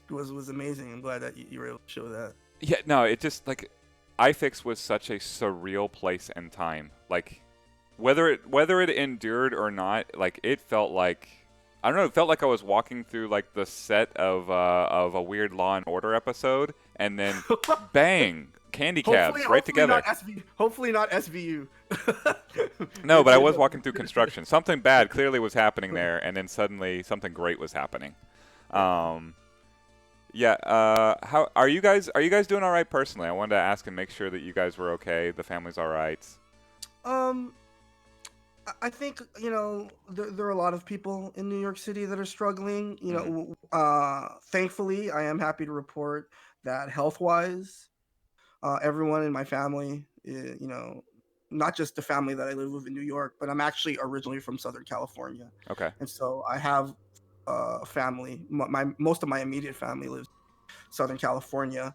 Speaker 2: amazing. I'm glad that you were able to show that.
Speaker 3: Yeah, no, it just iFix was such a surreal place and time. Whether it endured or not, it felt like I don't know. It felt like I was walking through the set of a weird Law and Order episode, and then bang, candy cabs right together.
Speaker 2: Hopefully not SVU.
Speaker 3: No, but I was walking through construction. Something bad clearly was happening there, and then suddenly something great was happening. Yeah. How are you guys? Are you guys doing all right personally? I wanted to ask and make sure that you guys were okay. The family's all right.
Speaker 2: I think there are a lot of people in New York City that are struggling. Thankfully, I am happy to report that health-wise, everyone in my family, not just the family that I live with in New York, but I'm actually originally from Southern California.
Speaker 3: Okay.
Speaker 2: And so I have family. Most of my immediate family lives in Southern California.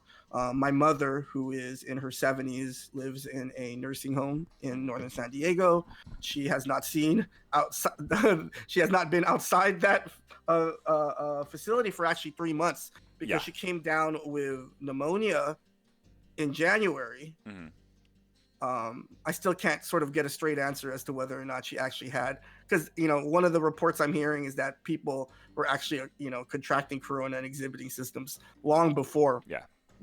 Speaker 2: My mother, who is in her 70s, lives in a nursing home in northern San Diego. She has not seen outside. She has not been outside that facility for actually 3 months because she came down with pneumonia in January. I still can't sort of get a straight answer as to whether or not she actually had, because one of the reports I'm hearing is that people were actually contracting corona and exhibiting symptoms long before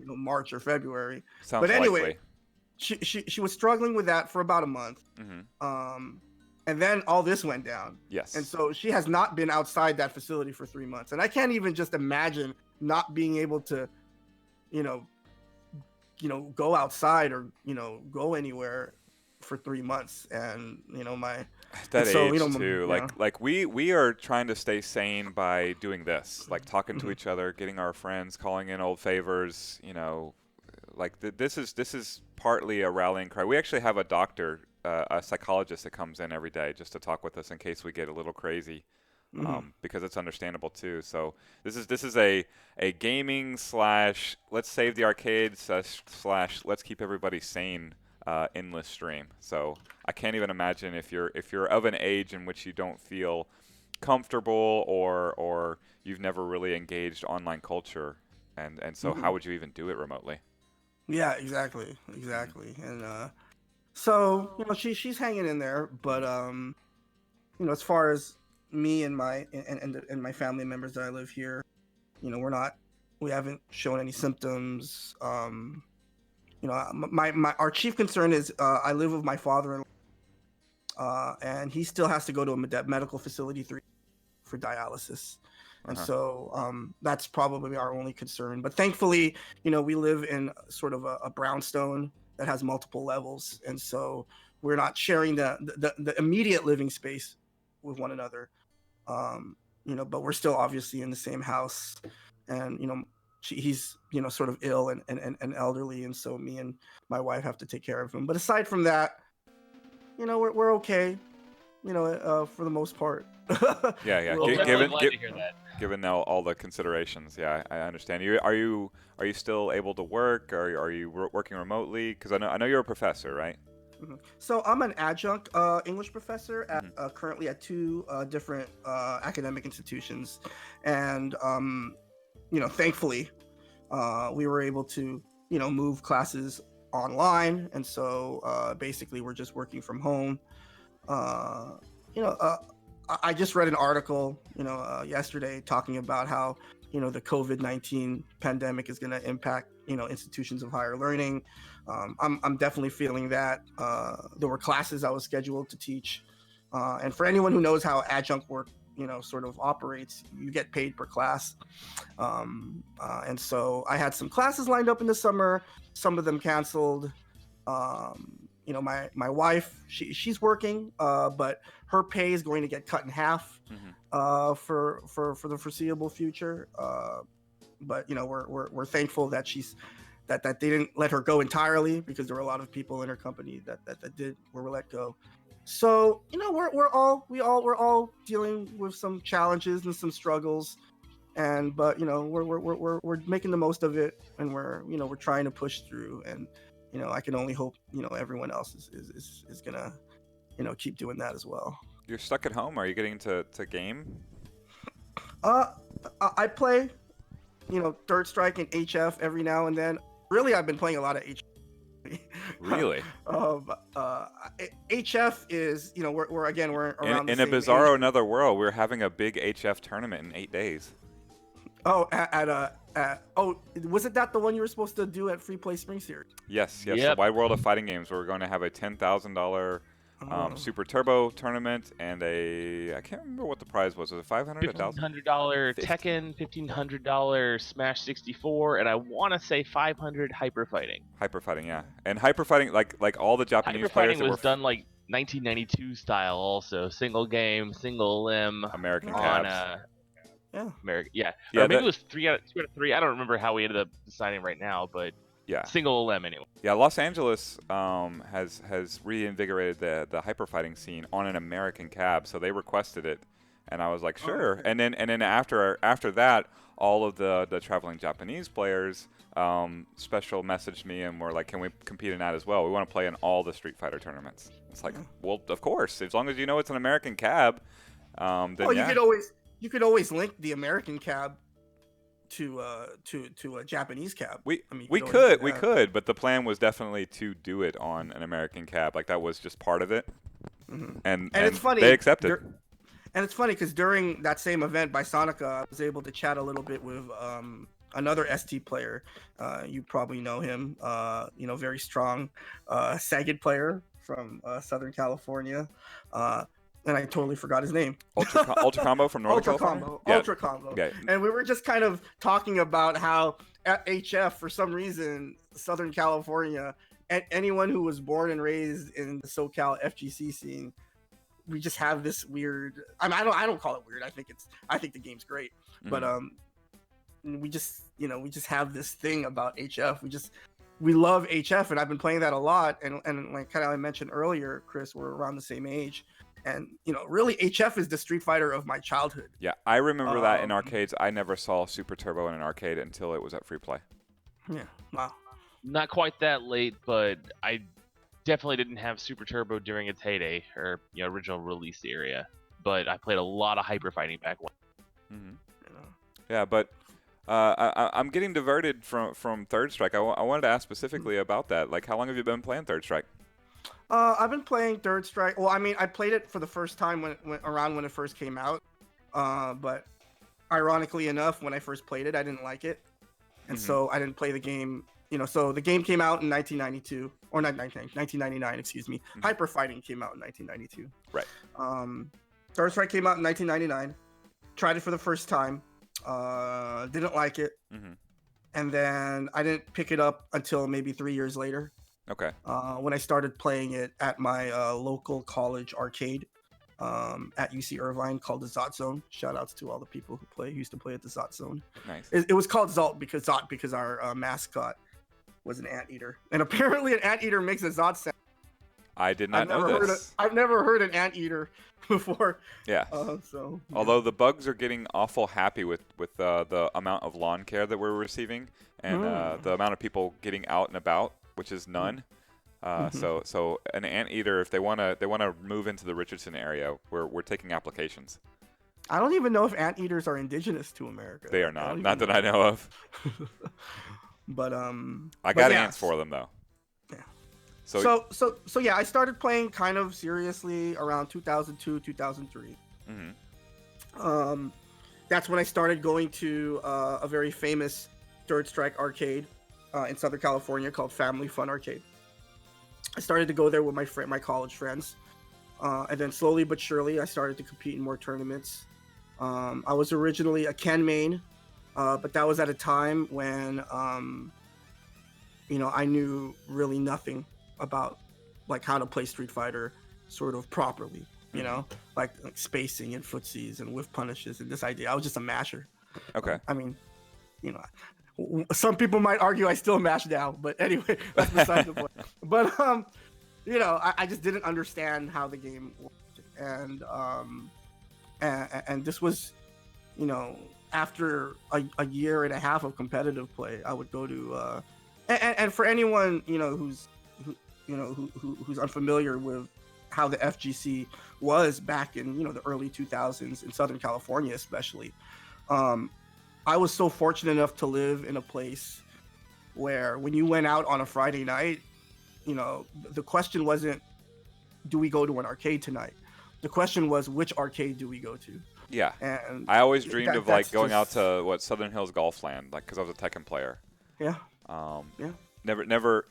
Speaker 2: March or February.
Speaker 3: Sounds
Speaker 2: but anyway,
Speaker 3: likely.
Speaker 2: she was struggling with that for about a month. And then all this went down.
Speaker 3: Yes.
Speaker 2: And so she has not been outside that facility for 3 months. And I can't even just imagine not being able to, go outside or, go anywhere for 3 months. And,
Speaker 3: that
Speaker 2: so,
Speaker 3: age too. Like we are trying to stay sane by doing this, like talking to each other, getting our friends, calling in old favors, like this is partly a rallying cry. We actually have a doctor, a psychologist that comes in every day just to talk with us in case we get a little crazy, because it's understandable too. So this is a gaming / let's save the arcades / let's keep everybody sane endless stream. So I can't even imagine if you're of an age in which you don't feel comfortable or you've never really engaged online culture, and so how would you even do it remotely?
Speaker 2: Yeah, exactly. And so she's hanging in there, but as far as me and my and my family members that I live here, we haven't shown any symptoms. Our chief concern is I live with my father-in-law, and he still has to go to a medical facility for dialysis. And so that's probably our only concern. But thankfully, we live in sort of a brownstone that has multiple levels. And so we're not sharing the immediate living space with one another. But we're still obviously in the same house. And, he's, sort of ill and elderly. And so me and my wife have to take care of him. But aside from that, we're okay, for the most part.
Speaker 3: Yeah.
Speaker 1: Well, definitely glad to hear that.
Speaker 3: Given now all the considerations, yeah, I understand. Are you still able to work? Are you working remotely? Because I know you're a professor, right?
Speaker 2: So I'm an adjunct English professor at currently at 2 different academic institutions, and thankfully we were able to move classes online, and so basically we're just working from home. I just read an article, yesterday talking about how, the COVID-19 pandemic is going to impact, institutions of higher learning. I'm definitely feeling that. There were classes I was scheduled to teach. And for anyone who knows how adjunct work, sort of operates, you get paid per class. And so I had some classes lined up in the summer, some of them canceled. My wife, she's working, but her pay is going to get cut in half for the foreseeable future. But we're thankful that that they didn't let her go entirely, because there were a lot of people in her company that were let go. So we're all dealing with some challenges and some struggles, but we're making the most of it, and we're trying to push through. And I can only hope everyone else is gonna keep doing that as well.
Speaker 3: You're stuck at home. Are you getting to game?
Speaker 2: I play Third Strike and HF every now and then. Really, I've been playing a lot of HF.
Speaker 3: Really?
Speaker 2: HF is we're around
Speaker 3: in
Speaker 2: the
Speaker 3: a
Speaker 2: same
Speaker 3: bizarro
Speaker 2: age.
Speaker 3: Another world. We're having a big HF tournament in 8 days.
Speaker 2: Oh, was it that the one you were supposed to do at Free Play Spring Series?
Speaker 3: Yes.
Speaker 1: Yep.
Speaker 3: The Wide World of Fighting Games. We're going to have a $10,000 Super Turbo tournament, and I can't remember what the prize was. Was it $500?
Speaker 1: $1,500 Tekken, $1,500 Smash 64, and I want to say $500 Hyper Fighting.
Speaker 3: Hyper Fighting, yeah. And Hyper Fighting, like all the Japanese
Speaker 1: Hyper
Speaker 3: players
Speaker 1: Fighting was done like 1992 style, also single game, single limb,
Speaker 3: American
Speaker 1: on
Speaker 3: cabs.
Speaker 1: American, yeah.
Speaker 3: Yeah,
Speaker 1: Or maybe it was 2 out of 3. I don't remember how we ended up deciding right now, but
Speaker 3: yeah,
Speaker 1: single limb anyway.
Speaker 3: Yeah, Los Angeles has reinvigorated the hyper fighting scene on an American cab, so they requested it, and I was like, sure.
Speaker 2: Okay.
Speaker 3: And then after that, all of the traveling Japanese players special messaged me and were like, can we compete in that as well? We want to play in all the Street Fighter tournaments. It's like, well, of course, as long as it's an American cab. Then
Speaker 2: you could always link the American cab to a Japanese cab.
Speaker 3: We
Speaker 2: could
Speaker 3: could, but the plan was definitely to do it on an American cab. Like that was just part of it. And
Speaker 2: it's funny,
Speaker 3: they accepted.
Speaker 2: And it's funny because during that same event by Sonica, I was able to chat a little bit with another ST player. You probably know him. Very strong Sagged player from Southern California. And I totally forgot his name.
Speaker 3: Ultra Combo from Northern California?
Speaker 2: Ultra Combo.
Speaker 3: Yeah.
Speaker 2: And we were just kind of talking about how at HF, for some reason, Southern California, and anyone who was born and raised in the SoCal FGC scene, we just have this weird. I don't call it weird. I think the game's great, but we just have this thing about HF. We love HF, and I've been playing that a lot. And like kind of I mentioned earlier, Chris, we're around the same age. And really, HF is the Street Fighter of my childhood.
Speaker 3: Yeah, I remember that in arcades. I never saw Super Turbo in an arcade until it was at Free Play.
Speaker 2: Yeah, wow.
Speaker 1: Not quite that late, but I definitely didn't have Super Turbo during its heyday or original release area. But I played a lot of Hyper Fighting back when.
Speaker 3: Mm-hmm. Yeah, but I'm getting diverted from Third Strike. I wanted to ask specifically about that. Like, how long have you been playing Third Strike?
Speaker 2: I've been playing Third Strike. Well, I mean, I played it for the first time when it first came out. But ironically enough, when I first played it, I didn't like it, and so I didn't play the game. So the game came out in 1992, or not 1999, excuse me. Hyper Fighting came out in 1992.
Speaker 3: Right.
Speaker 2: Third Strike came out in 1999. Tried it for the first time. Didn't like it. And then I didn't pick it up until maybe 3 years later.
Speaker 3: Okay.
Speaker 2: When I started playing it at my local college arcade at UC Irvine called the Zot Zone. Shout outs to all the people who used to play at the Zot Zone.
Speaker 3: Nice.
Speaker 2: It was called Zot because our mascot was an anteater, and apparently an anteater makes a Zot sound.
Speaker 3: I did not know this.
Speaker 2: I've never heard an anteater before.
Speaker 3: Yeah.
Speaker 2: So. Yeah.
Speaker 3: Although the bugs are getting awful happy with the amount of lawn care that we're receiving and the amount of people getting out and about, which is none. So an anteater, if they wanna move into the Richardson area, we're taking applications.
Speaker 2: I don't even know if anteaters are indigenous to America.
Speaker 3: They are not that I know of.
Speaker 2: But
Speaker 3: I got ants for them though.
Speaker 2: Yeah.
Speaker 3: So
Speaker 2: yeah, I started playing kind of seriously around 2002, 2003. That's when I started going to a very famous Third Strike arcade in Southern California called Family Fun Arcade. I started to go there with my college friends, and then slowly but surely I started to compete in more tournaments. I was originally a Ken main, but that was at a time when I knew really nothing about like how to play Street Fighter sort of properly, like spacing and footsies and whiff punishes and this idea. I was just a masher.
Speaker 3: Okay.
Speaker 2: I mean, some people might argue I still mash now, but anyway, that's beside the point. But I just didn't understand how the game worked, and this was, after a year and a half of competitive play, I would go to, and for anyone who's unfamiliar with how the FGC was back in the early 2000s in Southern California, especially. I was so fortunate enough to live in a place where when you went out on a Friday night, the question wasn't, do we go to an arcade tonight? The question was, which arcade do we go to?
Speaker 3: Yeah.
Speaker 2: And
Speaker 3: I always dreamed of like going out to Southern Hills Golfland, like because I was a Tekken player.
Speaker 2: Yeah.
Speaker 3: Yeah. Never.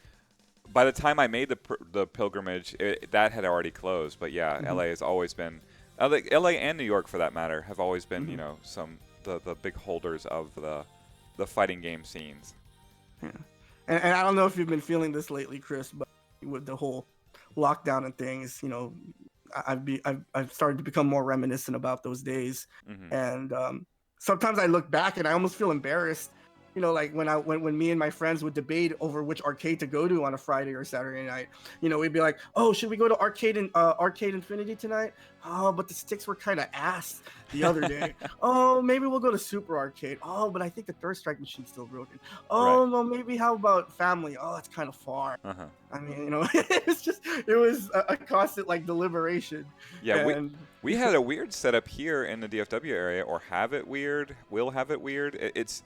Speaker 3: By the time I made the pilgrimage, that had already closed. But yeah, LA has always been, LA and New York for that matter, have always been some the big holders of the fighting game scenes.
Speaker 2: Yeah. And I don't know if you've been feeling this lately, Chris, but with the whole lockdown and things, I've started to become more reminiscent about those days. And sometimes I look back and I almost feel embarrassed. Like when me and my friends would debate over which arcade to go to on a Friday or Saturday night, we'd be like, oh, should we go to Arcade Infinity tonight? Oh, but the sticks were kind of ass the other day. Oh, maybe we'll go to Super Arcade. Oh, but I think the Third Strike machine's still broken. Oh, well, maybe how about Family? Oh, that's kind of far. I mean, it was a constant like deliberation.
Speaker 3: Yeah,
Speaker 2: and
Speaker 3: we had a weird setup here in the DFW area, or have it weird. Will have it weird. It's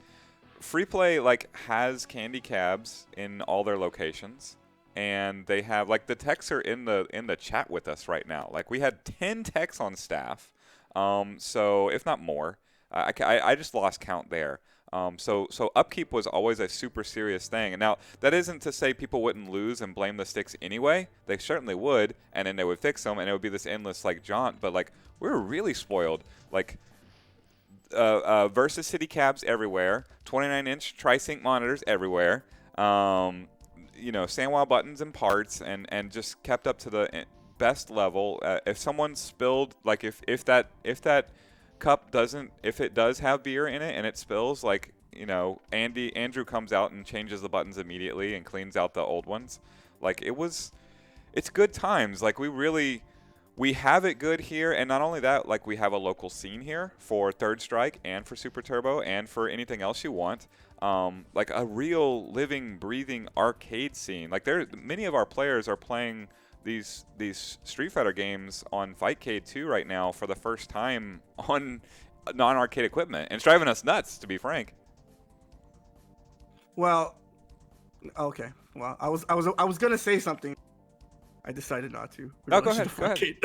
Speaker 3: Free Play has candy cabs in all their locations, and they have the techs are in the chat with us right now. Like we had 10 techs on staff, so if not more. I just lost count there. So upkeep was always a super serious thing. And now that isn't to say people wouldn't lose and blame the sticks anyway. They certainly would, and then they would fix them, and it would be this endless like jaunt. But like we were really spoiled. Like versus city cabs everywhere, 29-inch tri-sync monitors everywhere. You know, SandWow buttons and parts, and just kept up to the best level. If someone spilled, like if that cup doesn't, if it does have beer in it and it spills, like, you know, Andrew comes out and changes the buttons immediately and cleans out the old ones. Like it's good times. Like we have it good here, and not only that, like we have a local scene here for Third Strike and for Super Turbo and for anything else you want. Like a real living, breathing arcade scene. Like many of our players are playing these Street Fighter games on Fightcade 2 right now for the first time on non-arcade equipment, and it's driving us nuts, to be frank.
Speaker 2: Well, okay. Well, I was gonna say something. I decided not to.
Speaker 3: No, go ahead. Go ahead.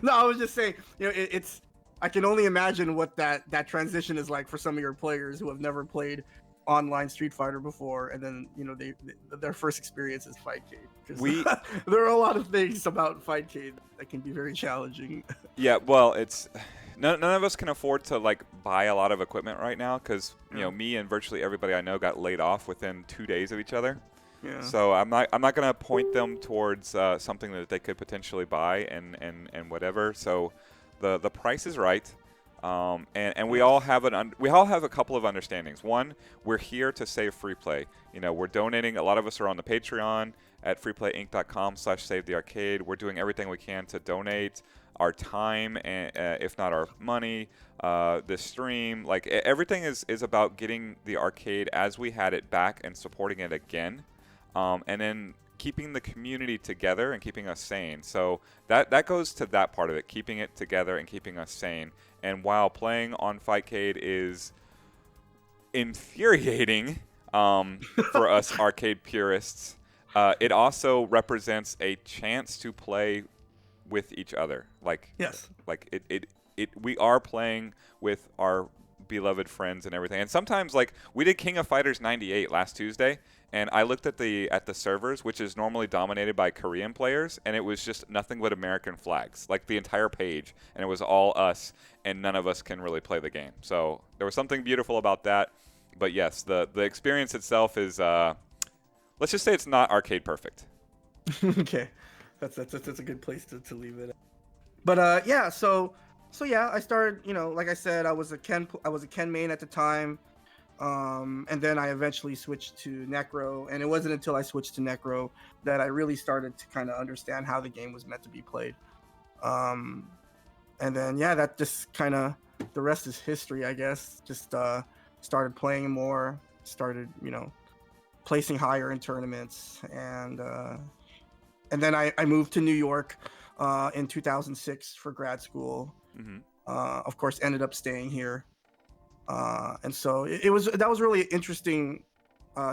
Speaker 2: No, I was just saying, you know, it's. I can only imagine what that transition is like for some of your players who have never played online Street Fighter before, and then, you know, their first experience is Fightcade. There are a lot of things about Fightcade that can be very challenging.
Speaker 3: Yeah, well, it's none of us can afford to like buy a lot of equipment right now because, you know, me and virtually everybody I know got laid off within 2 days of each other. Yeah. So I'm not gonna point them towards something that they could potentially buy and whatever. So the price is right. And we all have a couple of understandings. One, we're here to save free play. You know, we're donating. A lot of us are on the Patreon at freeplayinc.com/savethearcade. We're doing everything we can to donate our time and if not our money, this stream. Like everything is about getting the arcade as we had it back and supporting it again, and then keeping the community together and keeping us sane. So that goes to that part of it, keeping it together and keeping us sane. And while playing on Fightcade is infuriating for us arcade purists, it also represents a chance to play with each other. Like, yes, like we are playing with our beloved friends and everything. And sometimes, like, we did King of Fighters 98 last Tuesday, and I looked at the servers, which is normally dominated by Korean players, and it was just nothing but American flags, like the entire page, and it was all us, and none of us can really play the game. So there was something beautiful about that. But yes, the experience itself is, let's just say it's not arcade perfect.
Speaker 2: Okay, that's a good place to leave it. But yeah, so yeah, I started, you know, like I said, I was a Ken main at the time. And then I eventually switched to Necro, and it wasn't until I switched to Necro that I really started to kind of understand how the game was meant to be played. And then, yeah, that just kind of, the rest is history, I guess. Just started playing more, started, you know, placing higher in tournaments, and then I moved to New York in 2006 for grad school. Mm-hmm. Of course, ended up staying here. And so that was really an interesting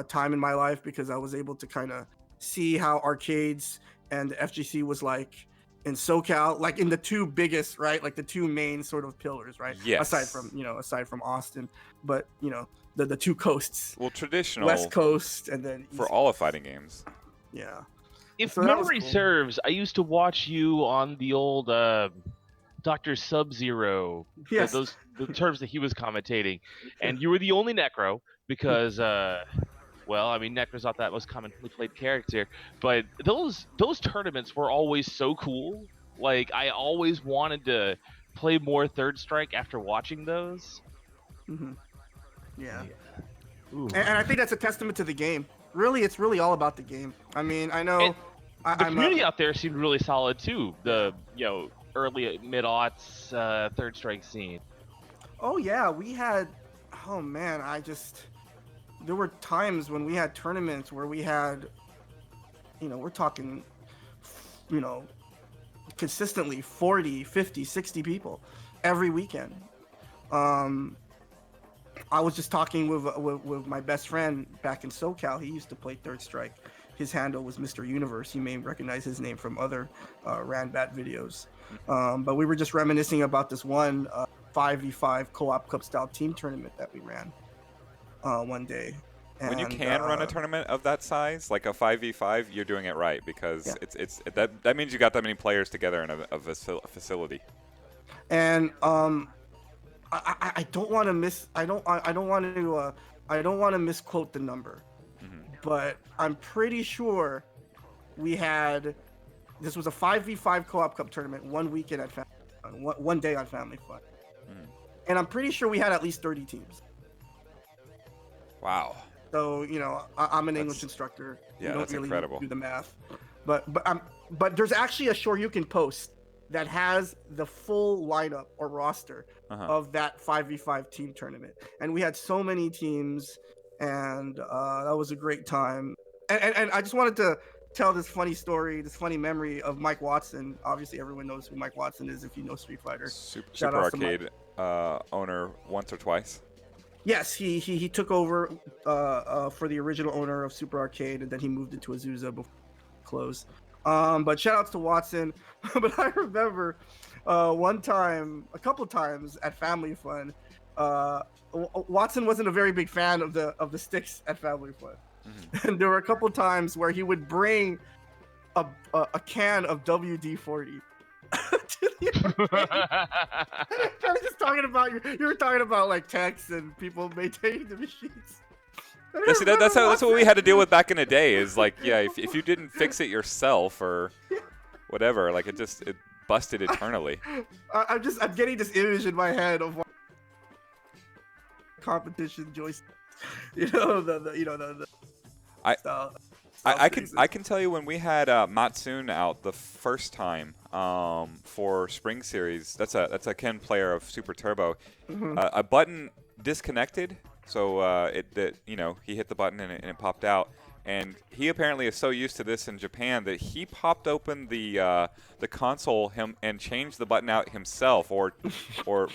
Speaker 2: time in my life, because I was able to kind of see how arcades and the FGC was like in SoCal, like in the two biggest, right? Like the two main sort of pillars, right?
Speaker 3: Yes.
Speaker 2: Aside from Austin, but, you know, the two coasts.
Speaker 3: Well, traditional
Speaker 2: West Coast and then East
Speaker 3: for all of fighting games.
Speaker 2: Yeah.
Speaker 1: If
Speaker 2: So
Speaker 1: memory
Speaker 2: cool.
Speaker 1: serves, I used to watch you on the old Dr. Sub-Zero,
Speaker 2: Yes.
Speaker 1: the terms that he was commentating, and you were the only Necro because, well, I mean, Necro's not that most commonly played character, but those tournaments were always so cool. Like, I always wanted to play more Third Strike after watching those.
Speaker 2: Mm-hmm. Yeah. And I think that's a testament to the game. Really, it's really all about the game. I mean, I know
Speaker 1: the community out there seemed really solid too. The, you know, early mid-aughts Third Strike scene.
Speaker 2: Oh yeah, we had, oh man, there were times when we had tournaments where we had, you know, we're talking, you know, consistently 40, 50, 60 people every weekend. I was just talking with my best friend back in SoCal. He used to play Third Strike. His handle was Mr. Universe. You may recognize his name from other Ranbat videos. But we were just reminiscing about this one 5v5 co-op cup style team tournament that we ran. one day.
Speaker 3: When you
Speaker 2: And,
Speaker 3: can run a tournament of that size, like a 5v5, you're doing it right because
Speaker 2: Yeah.
Speaker 3: that means you got that many players together in a facility.
Speaker 2: And I don't want to misquote the number, but I'm pretty sure we had, this was a 5v5 co-op cup tournament one weekend at Family Fun, one day on Family Fun, and I'm pretty sure we had at least 30 teams.
Speaker 3: Wow.
Speaker 2: So I'm an English instructor.
Speaker 3: Yeah,
Speaker 2: we don't
Speaker 3: that's
Speaker 2: really
Speaker 3: incredible.
Speaker 2: do the math, but there's actually a Shoryuken post that has the full lineup or roster of that 5v5 team tournament, and we had so many teams, and that was a great time. And I just wanted to tell this funny story, this funny memory of Mike Watson. Obviously, everyone knows who Mike Watson is if you know Street Fighter.
Speaker 3: Super Arcade owner once or twice.
Speaker 2: Yes, he took over for the original owner of Super Arcade, and then he moved into Azusa before it closed. But shout outs to Watson. But I remember one time, a couple times at Family Fun, Watson wasn't a very big fan of the sticks at Family Fun. And there were a couple times where he would bring a can of WD-40 to the I was just talking about you were talking about like techs and people maintaining the machines.
Speaker 3: See, that's what we had to deal with back in the day. Is like, yeah, if you didn't fix it yourself or whatever, like it busted eternally.
Speaker 2: I'm getting this image in my head of competition joystick. The
Speaker 3: I can tell you when we had Matsun out the first time for Spring Series. That's a Ken player of Super Turbo. A button disconnected, so he hit the button and it popped out. And he apparently is so used to this in Japan that he popped open the console and changed the button out himself, or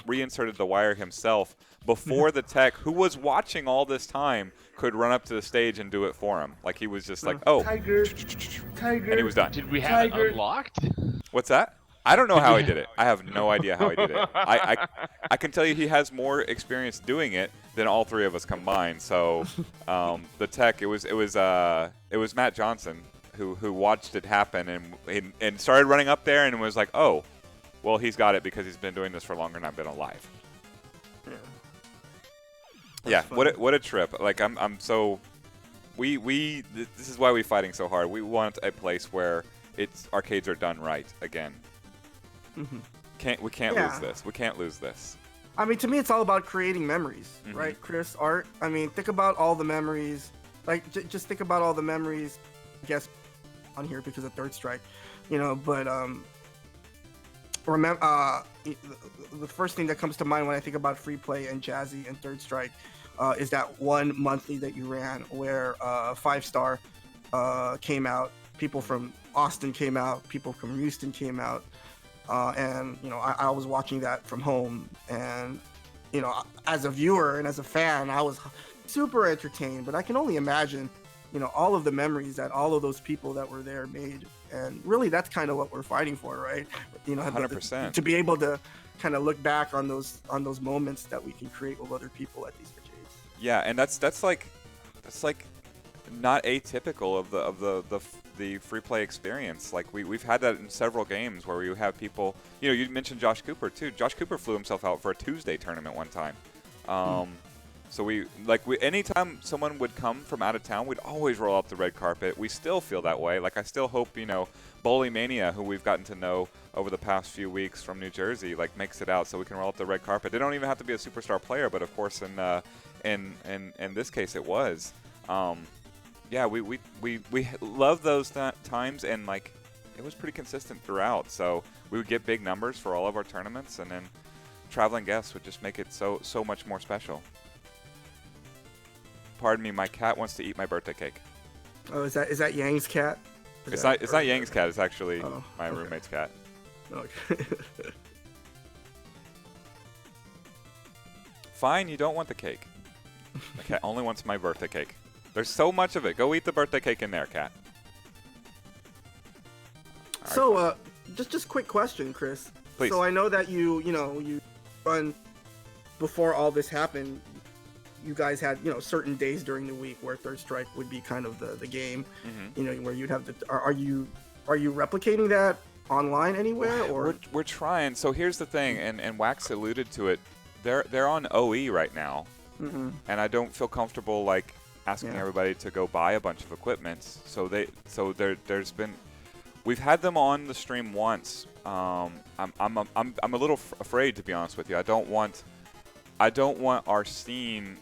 Speaker 3: reinserted the wire himself before the tech, who was watching all this time, could run up to the stage and do it for him. Like he was just like, oh,
Speaker 2: Tiger,
Speaker 3: and he was done.
Speaker 1: Did we have it unlocked?
Speaker 3: What's that? I don't know how he did it. I have no idea how he did it. I can tell you he has more experience doing it than all three of us combined. So the tech, it was Matt Johnson who watched it happen and started running up there and was like, oh, well, he's got it because he's been doing this for longer than I've been alive. Yeah, what a trip. Like I'm so this is why we're fighting so hard. We want a place where arcades are done right again. We can't lose this. We can't lose this.
Speaker 2: I mean, to me, it's all about creating memories, right, Chris? Art. I mean, think about all the memories. Like, just think about all the memories. I guess on here because of Third Strike, But remember, the first thing that comes to mind when I think about Free Play and Jazzy and Third Strike is that one monthly that you ran where 5-star came out. People from Austin came out. People from Houston came out. And I was watching that from home, and as a viewer and as a fan, I was super entertained. But I can only imagine, all of the memories that all of those people that were there made, and really that's kind of what we're fighting for, right?
Speaker 3: 100%.
Speaker 2: To be able to kind of look back on those moments that we can create with other people at these arcades.
Speaker 3: Yeah, and that's like not atypical of the free play experience. Like we've had that in several games where you have people. You mentioned Josh Cooper too. Josh Cooper flew himself out for a Tuesday tournament one time. So anytime someone would come from out of town, we'd always roll out the red carpet. We still feel that way. Like I still hope Bowling Mania, who we've gotten to know over the past few weeks from New Jersey, like makes it out so we can roll out the red carpet. They don't even have to be a superstar player, but of course in this case it was. Yeah, we love those times, and like it was pretty consistent throughout. So we would get big numbers for all of our tournaments, and then traveling guests would just make it so much more special. Pardon me, my cat wants to eat my birthday cake.
Speaker 2: Oh, is that Yang's cat?
Speaker 3: It's not Yang's cat. It's actually my roommate's cat.
Speaker 2: Okay.
Speaker 3: Fine, you don't want the cake. The cat only wants my birthday cake. There's so much of it. Go eat the birthday cake in there, cat. Right.
Speaker 2: So, just quick question, Chris.
Speaker 3: Please.
Speaker 2: So I know that you run before all this happened. you guys had, certain days during the week where Third Strike would be kind of the game, where you'd have are you replicating that online anywhere, or
Speaker 3: we're trying. So here's the thing, and Wax alluded to it. They're on OE right now, and I don't feel comfortable like asking everybody to go buy a bunch of equipment. So there's been, we've had them on the stream once. I'm a little afraid, to be honest with you. I don't want our scene,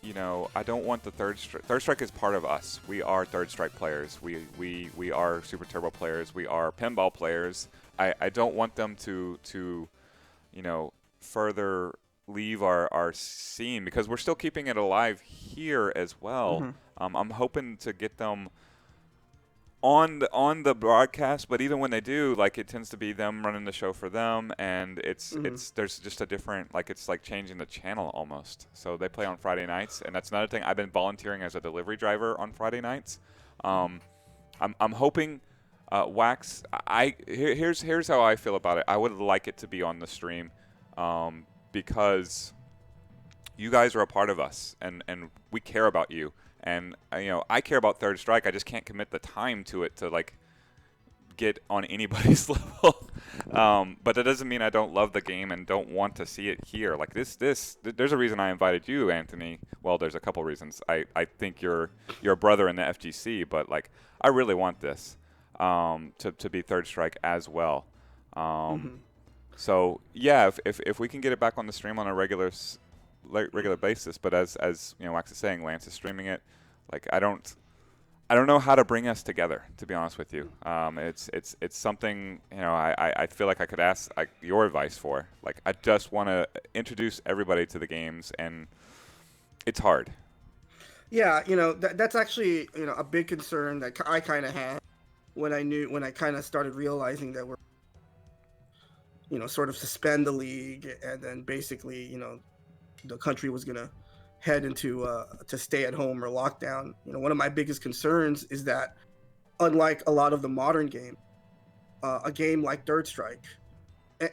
Speaker 3: I don't want the Third Strike is part of us. We are Third Strike players. We are Super Turbo players. We are pinball players. I don't want them to further leave our scene, because we're still keeping it alive here as well. I'm hoping to get them on the broadcast, but even when they do, like, it tends to be them running the show for them, and it's there's just a different, like, it's like changing the channel almost. So they play on Friday nights, and that's another thing. I've been volunteering as a delivery driver on Friday nights. I'm hoping Wax. Here's how I feel about it. I would like it to be on the stream, because you guys are a part of us, and we care about you. And, I care about Third Strike. I just can't commit the time to it to, like, get on anybody's level. But that doesn't mean I don't love the game and don't want to see it here. Like, there's a reason I invited you, Anthony. Well, there's a couple reasons. I think you're a brother in the FGC, but, like, I really want this to be Third Strike as well. So, yeah, if we can get it back on the stream on a regular basis, but as Wax is saying, Lance is streaming it. Like, I don't know how to bring us together, to be honest with you. It's something, I feel like I could ask your advice for. Like, I just want to introduce everybody to the games, and it's hard.
Speaker 2: Yeah, that's actually, a big concern that I kind of had when I kind of started realizing that we're, sort of suspend the league, and then basically, the country was gonna head into to stay at home or lockdown. One of my biggest concerns is that, unlike a lot of the modern games, a game like Third Strike,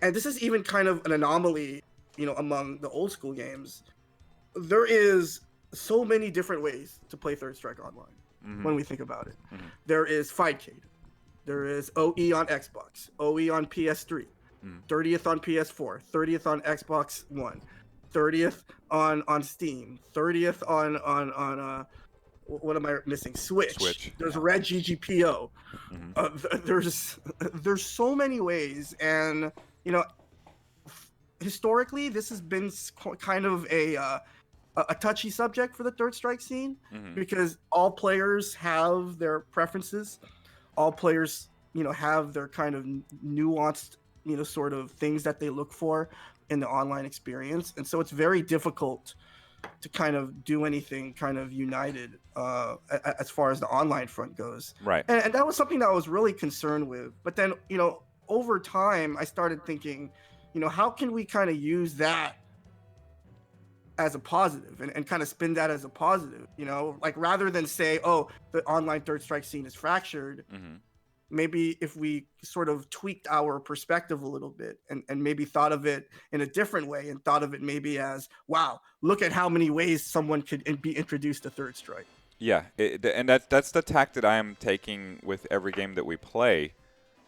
Speaker 2: and this is even kind of an anomaly, among the old school games, there is so many different ways to play Third Strike online. When we think about it, there is Fightcade, there is OE on Xbox, OE on PS3, 30th on PS4, 30th on Xbox One, 30th on Steam, 30th on what am I missing? Switch. There's Red GGPO. There's so many ways, and historically this has been kind of a touchy subject for the Third Strike scene, because all players have their preferences, all players have their kind of nuanced sort of things that they look for in the online experience, and so it's very difficult to kind of do anything kind of united as far as the online front goes.
Speaker 3: Right.
Speaker 2: And that was something that I was really concerned with. But then, over time, I started thinking, how can we kind of use that as a positive and kind of spin that as a positive, like, rather than say, oh, the online Third Strike scene is fractured. Maybe if we sort of tweaked our perspective a little bit and maybe thought of it in a different way, and thought of it maybe as, wow, look at how many ways someone could be introduced to Third Strike.
Speaker 3: Yeah, and that's the tack that I am taking with every game that we play,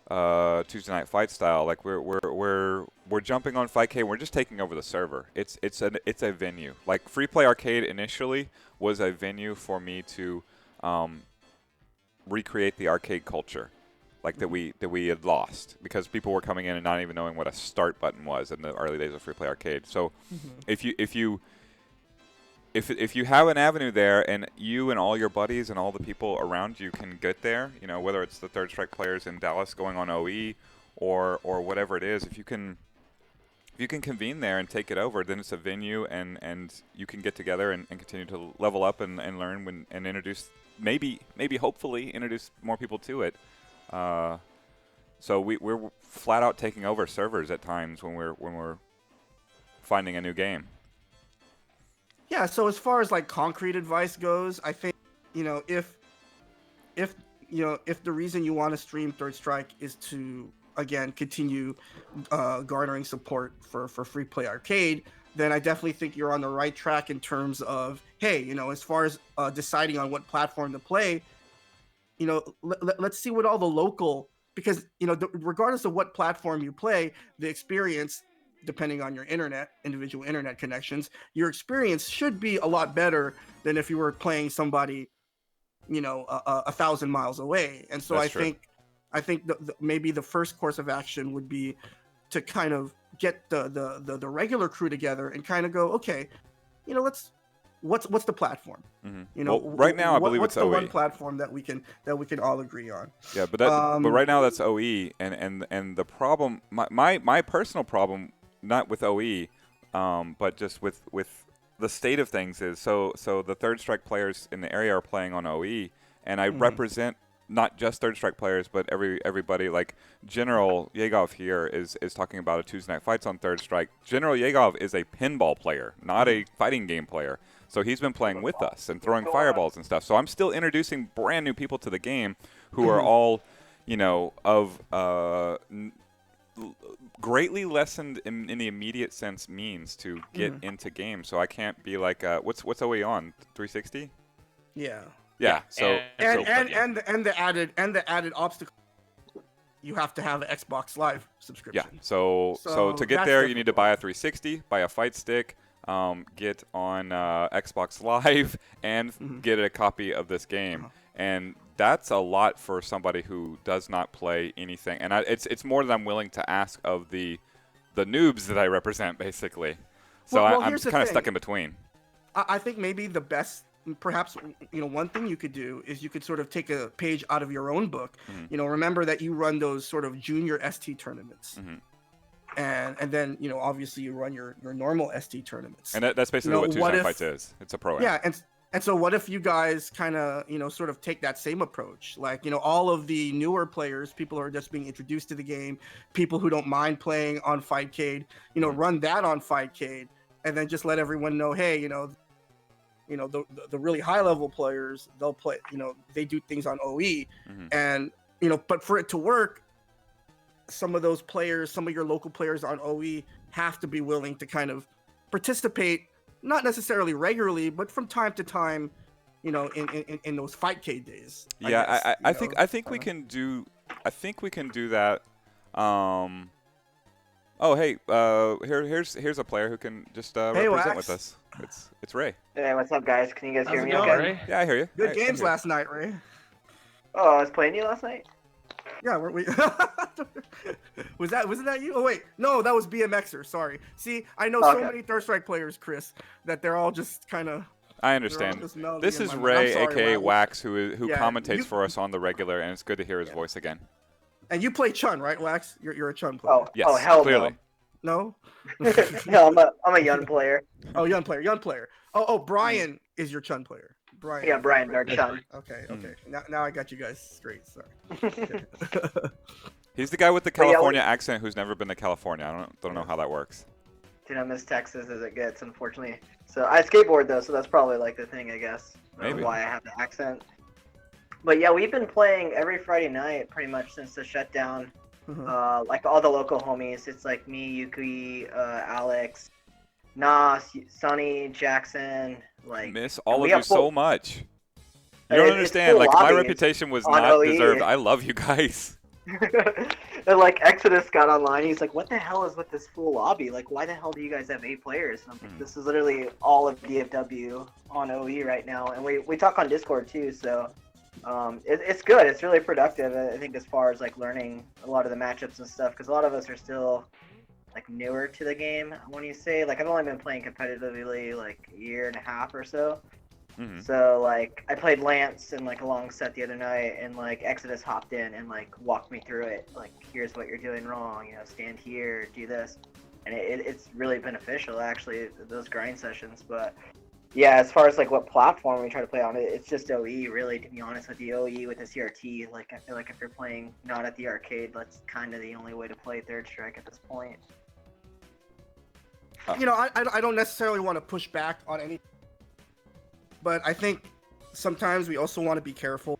Speaker 3: Tuesday Night Fight style. Like, we're jumping on Fightcade. We're just taking over the server. It's a venue. Like, Free Play Arcade initially was a venue for me to recreate the arcade culture, like that we had lost, because people were coming in and not even knowing what a start button was in the early days of Free Play Arcade. So if you have an avenue there, and you and all your buddies and all the people around you can get there, whether it's the Third Strike players in Dallas going on OE or whatever it is, if you can convene there and take it over, then it's a venue, and you can get together and continue to level up and learn and introduce, maybe hopefully introduce more people to it. So we're flat out taking over servers at times when we're finding a new game.
Speaker 2: Yeah. So as far as like concrete advice goes, I think if the reason you want to stream Third Strike is to, again, continue garnering support for Free Play Arcade, then I definitely think you're on the right track in terms of, hey, as far as deciding on what platform to play, let's see what all the local, because regardless of what platform you play, the experience, depending on your individual internet connections, your experience should be a lot better than if you were playing somebody 1,000 miles away. And so
Speaker 3: That's true.
Speaker 2: I think maybe the first course of action would be to kind of get the regular crew together and kind of go, okay, what's the platform?
Speaker 3: Well, right now I believe
Speaker 2: what's
Speaker 3: it's
Speaker 2: the
Speaker 3: OE.
Speaker 2: one platform that we can all agree on?
Speaker 3: Yeah, but right now that's OE, and the problem, my personal problem, not with OE, but just with the state of things is so the Third Strike players in the area are playing on OE, and I represent not just Third Strike players, but everybody. Like General Yegov here is talking about a Tuesday Night Fights on Third Strike. General Yegov is a pinball player, not a fighting game player. So he's been playing with us and throwing fireballs and stuff. So I'm still introducing brand new people to the game who are all, of greatly lessened in the immediate sense means to get into games. So I can't be like, what's OE on 360?
Speaker 2: Yeah.
Speaker 3: Yeah. So
Speaker 2: and the added obstacle, you have to have an Xbox Live subscription.
Speaker 3: Yeah. So to get there, you need to buy a 360, buy a fight stick, get on Xbox Live, and get a copy of this game. And that's a lot for somebody who does not play anything. And it's more than I'm willing to ask of the noobs that I represent, basically. So I'm kind of stuck in between.
Speaker 2: I think maybe the best, perhaps, one thing you could do is you could sort of take a page out of your own book. Remember that you run those sort of junior ST tournaments. And then, obviously you run your normal ST tournaments.
Speaker 3: And that's basically what Tuesday Night Fights is. It's a pro-am.
Speaker 2: Yeah, and so what if you guys kind of, sort of take that same approach? Like, all of the newer players, people who are just being introduced to the game, people who don't mind playing on Fightcade, run that on Fightcade, and then just let everyone know, hey, the really high level players, they'll play, they do things on OE. And, but for it to work, some of those players, some of your local players on OE have to be willing to kind of participate, not necessarily regularly, but from time to time, in those Fightcade days.
Speaker 3: I think we can do that. Oh, hey, here's a player who can just represent with us. It's Ray.
Speaker 5: Hey, what's up, guys? Can you guys hear me
Speaker 2: How's it
Speaker 5: okay?
Speaker 2: going,
Speaker 1: Ray?
Speaker 3: Yeah, I hear you.
Speaker 2: Good games last night, Ray.
Speaker 5: Oh, I was playing you last night?
Speaker 2: Yeah, weren't we? Wasn't that you? Oh wait, no, that was BMXer. Sorry. See, I know so many Third Strike players, Chris, that they're all just kind of.
Speaker 3: I understand. This is Ray, aka Wax, who commentates for us on the regular, and it's good to hear his voice again.
Speaker 2: And you play Chun, right, Wax? You're a Chun player.
Speaker 3: Yes,
Speaker 5: hell
Speaker 3: clearly.
Speaker 2: No.
Speaker 5: No, I'm a young player.
Speaker 2: Oh, young player. Oh, Brian is your Chun player. Brian.
Speaker 5: Yeah, Brian Dark Chun.
Speaker 2: Okay. Now I got you guys straight. Sorry.
Speaker 3: He's the guy with the California accent who's never been to California. I don't know how that works.
Speaker 5: Dude, I'm as Texas as it gets, unfortunately. So I skateboard though, so that's probably like the thing, I guess.
Speaker 3: Maybe.
Speaker 5: Why I have the accent. But yeah, we've been playing every Friday night pretty much since the shutdown. Like all the local homies. It's like me, Yuki, Alex, Nas, Sonny, Jackson. Like
Speaker 3: miss all of you so much. You don't understand. Like my reputation was not
Speaker 5: OE.
Speaker 3: deserved. I love you guys.
Speaker 5: And like Exodus got online. He's like, "What the hell is with this full lobby? Like, why the hell do you guys have 8 players?" And I'm like, this is literally all of DFW on OE right now, and we talk on Discord too. So it's good. It's really productive. I think as far as like learning a lot of the matchups and stuff, because a lot of us are still like newer to the game. When you say like I've only been playing competitively like a year and a half or so. So like I played Lance in like a long set the other night, and like Exodus hopped in and like walked me through it. Like, here's what you're doing wrong. Stand here, do this, and it's really beneficial actually, those grind sessions. But yeah, as far as like what platform we try to play on, it's just OE really, to be honest with you. OE with the CRT. Like I feel like if you're playing not at the arcade, that's kind of the only way to play Third Strike at this point.
Speaker 2: I don't necessarily want to push back on any. But I think sometimes we also want to be careful,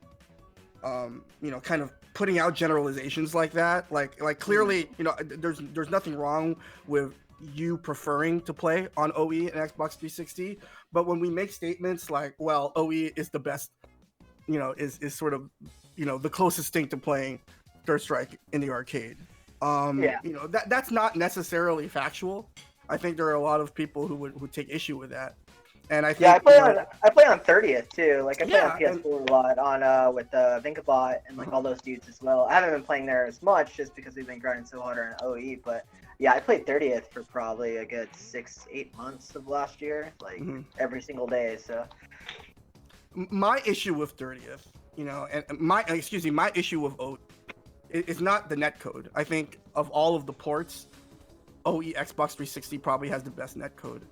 Speaker 2: kind of putting out generalizations like that. Like clearly, there's nothing wrong with you preferring to play on OE and Xbox 360. But when we make statements like, well, OE is the best, is sort of, the closest thing to playing Third Strike in the arcade.
Speaker 5: Yeah.
Speaker 2: That's not necessarily factual. I think there are a lot of people who would take issue with that. And I think
Speaker 5: Yeah, I play on 30th too. Like I play on
Speaker 2: Yeah,
Speaker 5: PS4 a lot on with Vinkabot and like all those dudes as well. I haven't been playing there as much just because we've been grinding so hard on OE. But yeah, I played 30th for probably a good 6-8 months of last year, like every single day. So
Speaker 2: my issue with 30th, and my issue with OE is not the netcode. I think of all of the ports, OE Xbox 360 probably has the best netcode.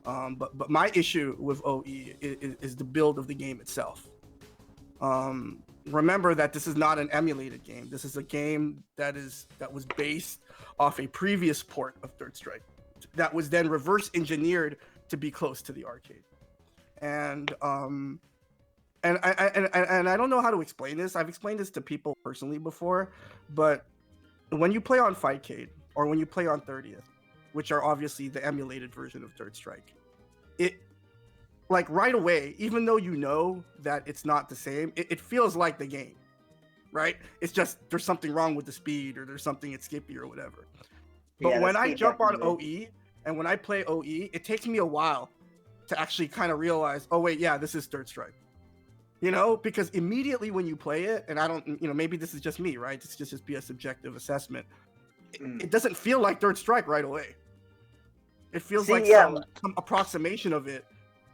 Speaker 2: But my issue with OE is the build of the game itself. Remember that this is not an emulated game. This is a game that was based off a previous port of Third Strike that was then reverse engineered to be close to the arcade. And I don't know how to explain this. I've explained this to people personally before, but when you play on Fightcade or when you play on 30th, which are obviously the emulated version of Third Strike, it, like, right away, even though you know that it's not the same, it feels like the game, right? It's just there's something wrong with the speed, or there's something it's skippy or whatever. But
Speaker 5: yeah,
Speaker 2: when I
Speaker 5: speed
Speaker 2: jump on
Speaker 5: definitely.
Speaker 2: OE and when I play OE, it takes me a while to actually kind of realize, oh wait, yeah, this is Third Strike. Because immediately when you play it, and I don't, maybe this is just me, right? This could just be a subjective assessment. It doesn't feel like Third Strike right away. It feels like some approximation of it,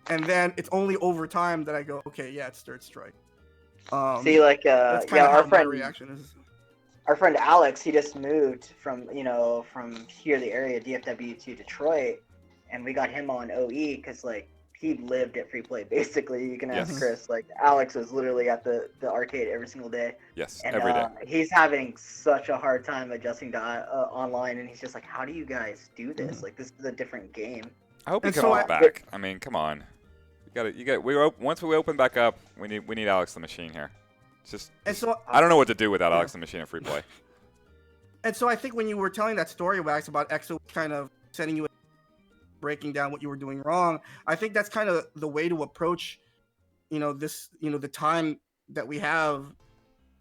Speaker 2: and then it's only over time that I go, okay, yeah, it's Third Strike. That's kind of how my reaction is.
Speaker 5: Our friend Alex, he just moved from here, the area, DFW, to Detroit, and we got him on OE because like he lived at Free Play basically. You can ask Chris. Like Alex was literally at the arcade every single day.
Speaker 3: Yes,
Speaker 5: and,
Speaker 3: every day.
Speaker 5: He's having such a hard time adjusting to online, and he's just like, "How do you guys do this? Like this is a different game."
Speaker 3: I hope he comes back. I mean, come on. You got. Once we open back up, we need Alex the Machine here. It's just I don't know what to do without Alex the Machine at Free Play.
Speaker 2: And so I think when you were telling that story, Wax, about EXO kind of sending you, breaking down what you were doing wrong, I think that's kind of the way to approach, this, the time that we have,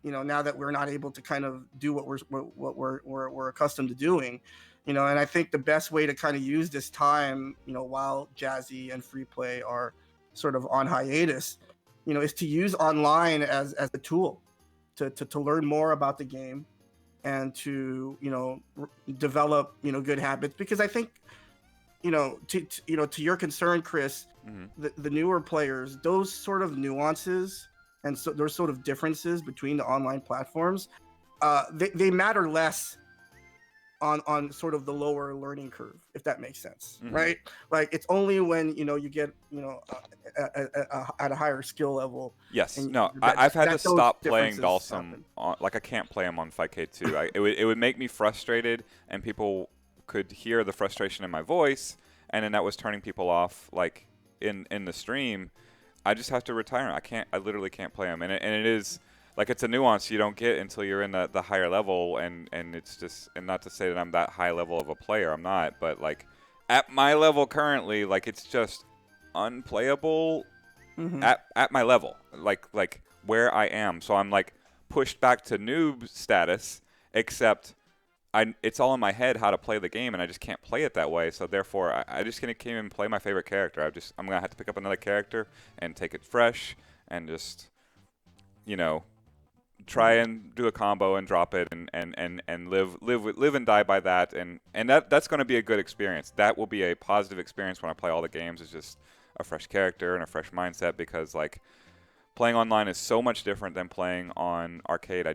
Speaker 2: now that we're not able to kind of do what we're accustomed to doing, and I think the best way to kind of use this time, while Jazzy and Free Play are sort of on hiatus, is to use online as a tool to learn more about the game and to, develop, good habits. Because I think, to your concern, Chris, the newer players, those sort of nuances and so those sort of differences between the online platforms, they matter less on sort of the lower learning curve, if that makes sense, right? Like it's only when you get at a higher skill level.
Speaker 3: Yes. No, I've had to stop playing Dalsum. Like I can't play him on 5K2. It would make me frustrated, and people could hear the frustration in my voice, and then that was turning people off. Like in the stream, I just have to retire. I literally can't play him, and it is. Like, it's a nuance you don't get until you're in the higher level, and it's just, and not to say that I'm that high level of a player, I'm not, but, like, at my level currently, like, it's just unplayable at my level, like, where I am. So I'm, like, pushed back to noob status, except it's all in my head how to play the game, and I just can't play it that way, so therefore I just can't even play my favorite character. I'm going to have to pick up another character and take it fresh and just, try and do a combo and drop it and live and die by that, and that's going to be a good experience. That will be a positive experience when I play all the games. It's just a fresh character and a fresh mindset, because like playing online is so much different than playing on arcade.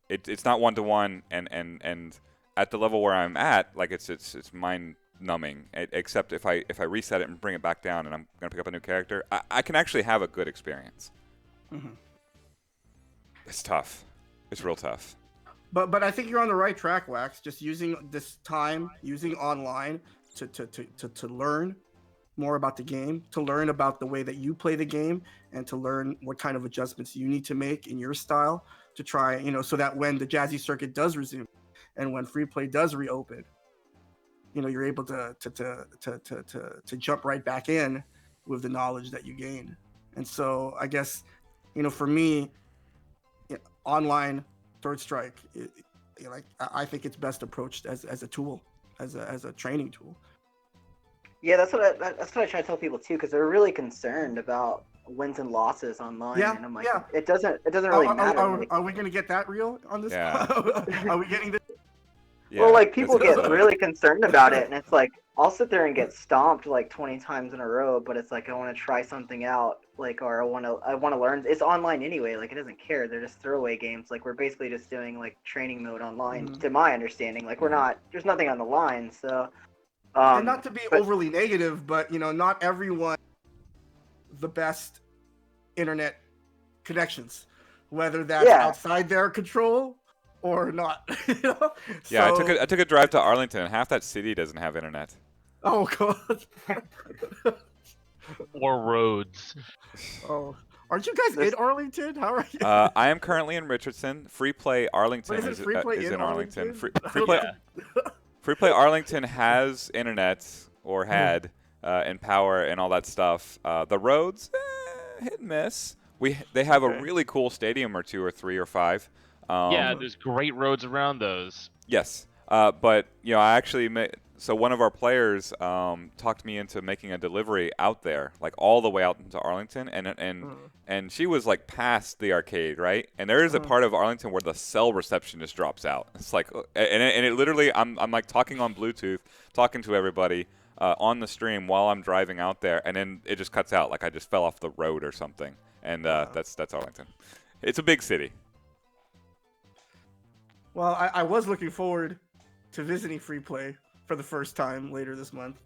Speaker 3: It's not one-to-one, and at the level where I'm at, like it's mind numbing, except if I reset it and bring it back down and I'm going to pick up a new character, I can actually have a good experience. It's tough. It's real tough.
Speaker 2: But I think you're on the right track, Wax. Just using this time, using online to learn more about the game, to learn about the way that you play the game, and to learn what kind of adjustments you need to make in your style to try, so that when the Jazzy circuit does resume and when Free Play does reopen, you're able to jump right back in with the knowledge that you gain. And so I guess, for me, online Third Strike, I think it's best approached as a tool, as a training tool.
Speaker 5: Yeah, that's what I try to tell people too, because they're really concerned about wins and losses online,
Speaker 2: Yeah,
Speaker 5: and I'm like,
Speaker 2: yeah.
Speaker 5: it doesn't really matter.
Speaker 2: Are we gonna get that real on this?
Speaker 3: Yeah.
Speaker 2: Are we getting this?
Speaker 3: Yeah,
Speaker 5: Well, like people
Speaker 3: that's-
Speaker 5: get really concerned about it, and it's like I'll sit there and get stomped like 20 times in a row, but it's like I want to try something out, like, or I want to learn. It's online anyway, like it doesn't care. They're just throwaway games. Like we're basically just doing like training mode online, to my understanding. Like we're not. There's nothing on the line, so.
Speaker 2: And not to be overly negative, but not everyone the best internet connections, whether that's outside their control or not.
Speaker 3: Yeah,
Speaker 2: So,
Speaker 3: I took a drive to Arlington, and half that city doesn't have internet.
Speaker 2: Oh god.
Speaker 1: Or roads.
Speaker 2: Oh, aren't you guys in Arlington? How are you?
Speaker 3: I am currently in Richardson. Free Play Arlington
Speaker 2: Wait, is it Free Play
Speaker 3: is in Arlington.
Speaker 2: Arlington?
Speaker 3: Free Play Arlington has internet, or had, and power and all that stuff. The roads, hit and miss. They have a really cool stadium or 2 or 3 or 5.
Speaker 1: Yeah, there's great roads around those.
Speaker 3: Yes, but I actually so one of our players talked me into making a delivery out there, like all the way out into Arlington, and she was like past the arcade, right? And there is a part of Arlington where the cell reception just drops out. It's like, and it literally, I'm like talking on Bluetooth, talking to everybody on the stream while I'm driving out there, and then it just cuts out, like I just fell off the road or something. And that's Arlington. It's a big city.
Speaker 2: Well, I was looking forward to visiting Free Play for the first time later this month.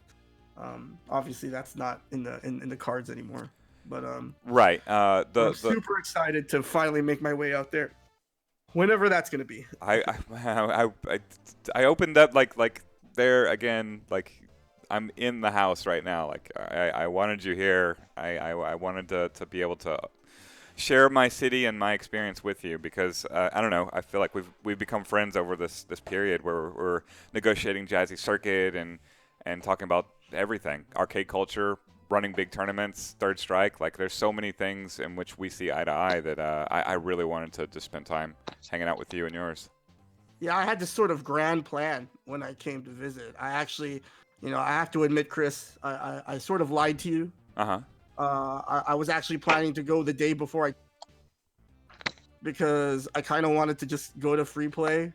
Speaker 2: Obviously, that's not in the cards anymore. But
Speaker 3: right.
Speaker 2: I'm super excited to finally make my way out there, whenever that's gonna be.
Speaker 3: I opened up like there again, like I'm in the house right now. Like I wanted you here. I wanted to be able to share my city and my experience with you, because I don't know, I feel like we've become friends over this period where we're negotiating Jazzy Circuit and talking about everything, arcade culture, running big tournaments, Third Strike. Like there's so many things in which we see eye to eye that I really wanted to just spend time hanging out with you and yours.
Speaker 2: Yeah, I had this sort of grand plan when I came to visit. I actually, I have to admit, Chris, I sort of lied to you. I was actually planning to go the day before because I kind of wanted to just go to Free Play,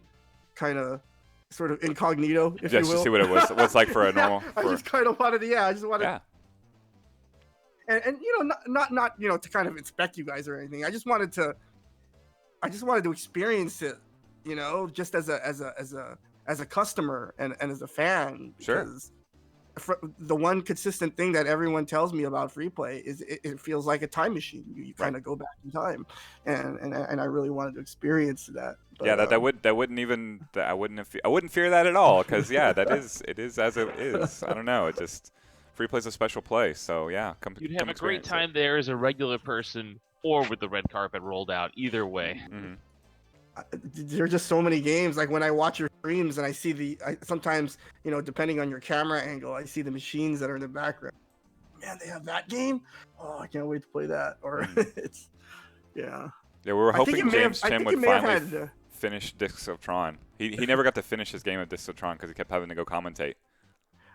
Speaker 2: kind of sort of incognito, if you will.
Speaker 3: Just to see what it was like for a normal.
Speaker 2: I just kind of wanted to, I just wanted.
Speaker 3: Yeah.
Speaker 2: And not to kind of inspect you guys or anything. I just wanted to experience it, just as a customer and as a fan.
Speaker 3: Sure.
Speaker 2: Because the one consistent thing that everyone tells me about Free Play is it feels like a time machine. You kind of go back in time, and I really wanted to experience that. But,
Speaker 3: yeah, I wouldn't fear that at all, because it is as it is. I don't know, it just Free Play's a special place, so yeah,
Speaker 1: You'd have a great time there as a regular person or with the red carpet rolled out. Either way.
Speaker 3: Mm-hmm.
Speaker 2: There are just so many games. Like when I watch your streams and I see sometimes, depending on your camera angle, I see the machines that are in the background. Man, they have that game. Oh, I can't wait to play that. Or it's, yeah.
Speaker 3: Yeah, we were hoping James Chen would finally
Speaker 2: had,
Speaker 3: finish Discs of Tron. He never got to finish his game of Discs of Tron because he kept having to go commentate.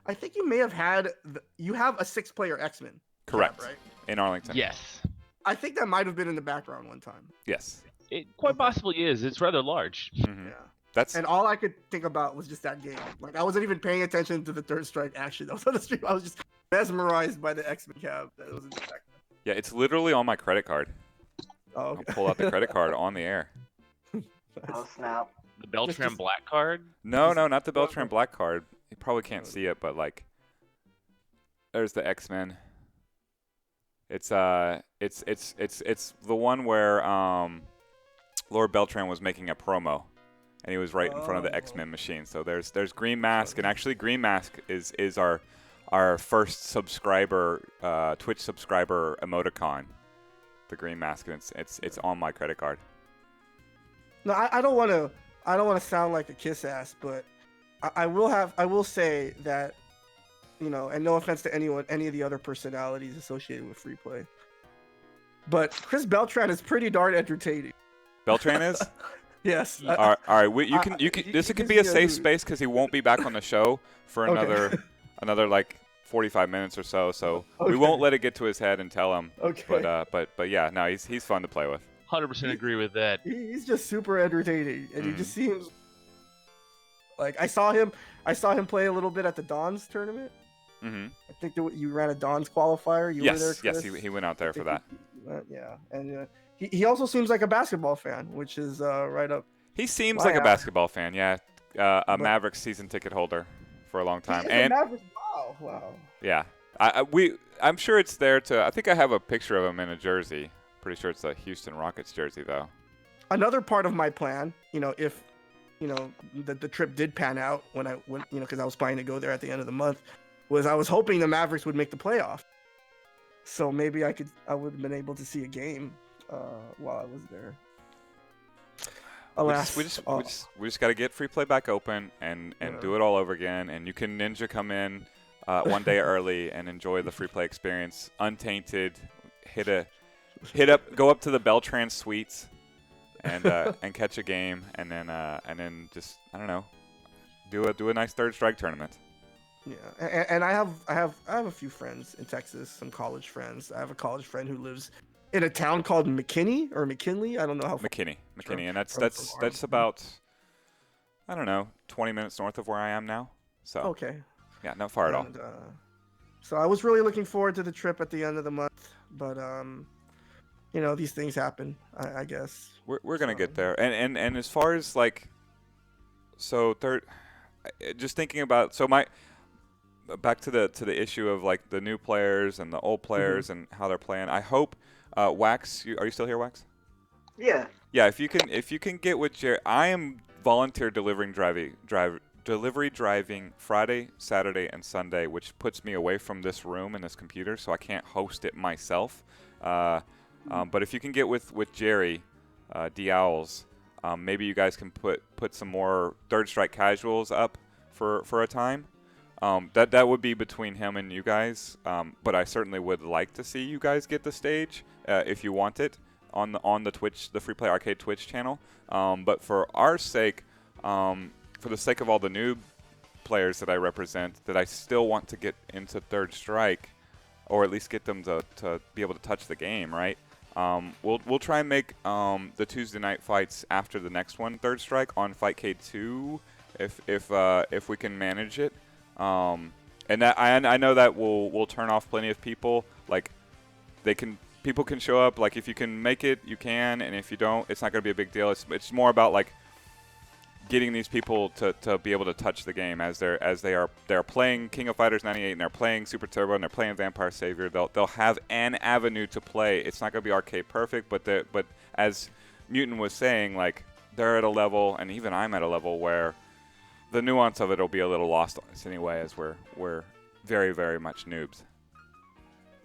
Speaker 2: I think you may have had you have a 6-player X-Men.
Speaker 3: Correct.
Speaker 2: Tab, right?
Speaker 3: In Arlington.
Speaker 1: Yes.
Speaker 2: I think that might have been in the background one time.
Speaker 3: Yes.
Speaker 1: It quite possibly is. It's rather large.
Speaker 3: Mm-hmm.
Speaker 2: Yeah. And all I could think about was just that game. Like I wasn't even paying attention to the Third Strike action that was on the stream. I was just mesmerized by the X-Men cab that was in the background.
Speaker 3: Yeah, it's literally on my credit card.
Speaker 2: Oh, okay.
Speaker 3: I'll pull out the credit card on the air.
Speaker 5: Oh snap!
Speaker 1: The Beltran Black card?
Speaker 3: No, not the Beltran Black card. You probably can't see it, but like, there's the X-Men. It's the one where Lord Beltran was making a promo, and he was right in front of the X-Men machine. So there's Green Mask, and actually Green Mask is our first subscriber, Twitch subscriber emoticon. The Green Mask, and it's on my credit card.
Speaker 2: No, I don't want to sound like a kiss ass, but I will say that, and no offense to any of the other personalities associated with free play, but Chris Beltran is pretty darn entertaining.
Speaker 3: Beltran is.
Speaker 2: Yes.
Speaker 3: All right. You can. This could be a safe space because he won't be back on the show for
Speaker 2: Okay.
Speaker 3: another like 45 minutes or so. So we
Speaker 2: Okay.
Speaker 3: won't let it get to his head and tell him.
Speaker 2: Okay.
Speaker 3: But yeah, no, he's fun to play with.
Speaker 1: 100% agree with that.
Speaker 2: He's just super entertaining, and he
Speaker 3: Mm.
Speaker 2: just seems like I saw him play a little bit at the Dons tournament.
Speaker 3: Mm-hmm.
Speaker 2: I think you ran a Dons qualifier. You were there,
Speaker 3: Yes,
Speaker 2: Chris?
Speaker 3: he went out there for that.
Speaker 2: Yeah, and he also seems like a basketball fan, which is right up.
Speaker 3: He seems
Speaker 2: my
Speaker 3: like a
Speaker 2: alley.
Speaker 3: basketball fan. Yeah, a
Speaker 2: But-
Speaker 3: Mavericks season ticket holder for a long time.
Speaker 2: He is a
Speaker 3: And
Speaker 2: Maverick. Wow.
Speaker 3: yeah, I'm sure it's there to. I think I have a picture of him in a jersey. Pretty sure it's a Houston Rockets jersey though.
Speaker 2: Another part of my plan, if the trip did pan out when because I was planning to go there at the end of the month, was I was hoping the Mavericks would make the playoff. So maybe I would have been able to see a game while I was there. Alas,
Speaker 3: We just got to get free play back open and do it all over again. And you can Ninja come in one day early and enjoy the free play experience untainted. Go up to the Beltran Suites and and catch a game, and then just I don't know, do a nice third strike tournament.
Speaker 2: Yeah, and I have a few friends in Texas, some college friends. I have a college friend who lives in a town called McKinley. I don't know how far.
Speaker 3: McKinney, and that's
Speaker 2: from
Speaker 3: about I don't know 20 minutes north of where I am now. So
Speaker 2: Okay.
Speaker 3: yeah, not far at all.
Speaker 2: And, so I was really looking forward to the trip at the end of the month, but these things happen. I guess
Speaker 3: We're gonna get there, and as far as like, so third, just thinking about back to the issue of like the new players and the old players and how they're playing. I hope Wax, are you still here, Wax?
Speaker 5: Yeah.
Speaker 3: Yeah, if you can get with Jerry, I am volunteer delivery driving Friday, Saturday, and Sunday, which puts me away from this room and this computer, so I can't host it myself. But if you can get with Jerry, D Owls, maybe you guys can put some more third strike casuals up for a time. That would be between him and you guys. But I certainly would like to see you guys get the stage if you want it on the Twitch, the Free Play Arcade Twitch channel. But for our sake, for the sake of all the new players that I represent, that I still want to get into third strike, or at least get them to be able to touch the game, right? We'll try and make the Tuesday night fights after the neest one third strike on Fightcade 2 if we can manage it. And that I know that will turn off plenty of people. Like people can show up. Like if you can make it, you can, and if you don't, it's not going to be a big deal. It's more about like getting these people to be able to touch the game as they're playing King of Fighters 98 and they're playing Super Turbo and they're playing Vampire Savior. They'll have an avenue to play. It's not going to be arcade perfect, but as Mutant was saying, like they're at a level, and even I'm at a level where the nuance of it will be a little lost on us anyway, as we're very, very much noobs.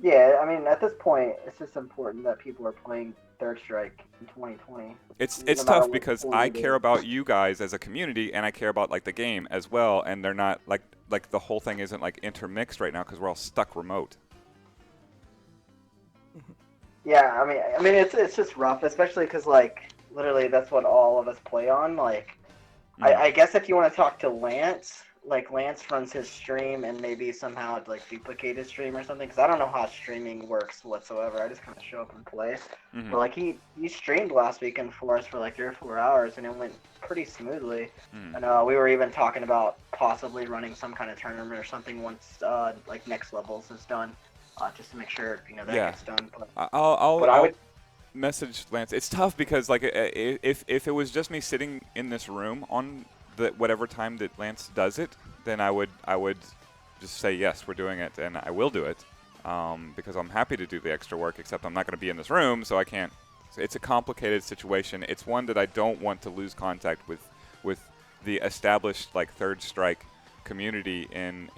Speaker 5: Yeah, I mean, at this point, it's just important that people are playing Third Strike in 2020.
Speaker 3: It's
Speaker 5: No matter
Speaker 3: tough
Speaker 5: what
Speaker 3: because
Speaker 5: pool
Speaker 3: I
Speaker 5: it
Speaker 3: care
Speaker 5: is.
Speaker 3: about you guys as a community, and I care about like the game as well, and they're not like the whole thing isn't like intermixed right now because we're all stuck remote.
Speaker 5: Yeah, I mean, it's just rough, especially because like literally that's what all of us play on. Like, I guess if you want to talk to Lance, like Lance runs his stream and maybe somehow like duplicate his stream or something. Because I don't know how streaming works whatsoever. I just kind of show up and play.
Speaker 3: Mhm.
Speaker 5: But like he streamed last weekend for us for like 3 or 4 hours and it went pretty smoothly.
Speaker 3: Mhm.
Speaker 5: And we were even talking about possibly running some kind of tournament or something once like next levels is done, just to make sure that
Speaker 3: Yeah.
Speaker 5: gets done. But
Speaker 3: I'll message Lance. It's tough because like if it was just me sitting in this room on whatever time that Lance does it, then I would just say yes, we're doing it, and I will do it because I'm happy to do the extra work. Except I'm not going to be in this room, so I can't. It's a complicated situation. It's one that I don't want to lose contact with the established like third strike community in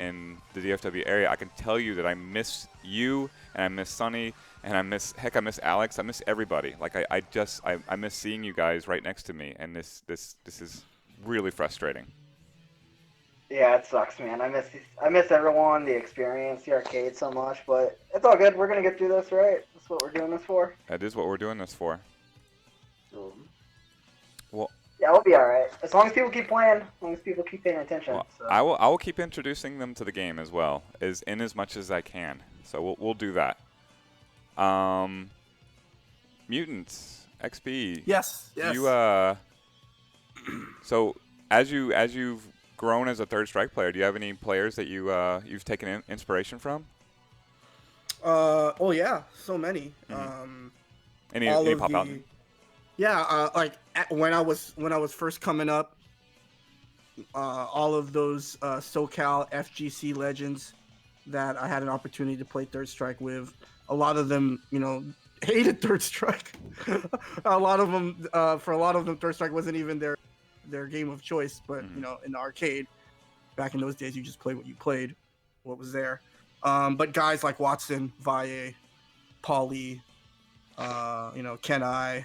Speaker 3: the DFW area. I can tell you that I miss you, and I miss Sonny, and I miss Alex. I miss everybody. Like I miss seeing you guys right next to me, and this is really frustrating.
Speaker 5: Yeah, it sucks, man. I miss everyone, the experience, the arcade so much, but it's all good. We're gonna get through this, right? That's what we're doing this for.
Speaker 3: That is what we're doing this for.
Speaker 5: So,
Speaker 3: Well,
Speaker 5: yeah, we'll be all right as long as people keep playing, as long as people keep paying attention.
Speaker 3: well,
Speaker 5: So.
Speaker 3: I will keep introducing them to the game as well, as much as I can. So we'll do that. Mutants XP.
Speaker 2: Yes.
Speaker 3: You so as you've grown as a Third Strike player, do you have any players that you've taken inspiration from?
Speaker 2: Oh yeah, so many.
Speaker 3: Any pop out?
Speaker 2: Yeah, like when I was first coming up, all of those SoCal FGC legends that I had an opportunity to play Third Strike with, a lot of them, hated Third Strike. For a lot of them, Third Strike wasn't even their game of choice. But in the arcade, back in those days, you just played what you played, what was there. But guys like Watson, Valle, Paulie, Kenai,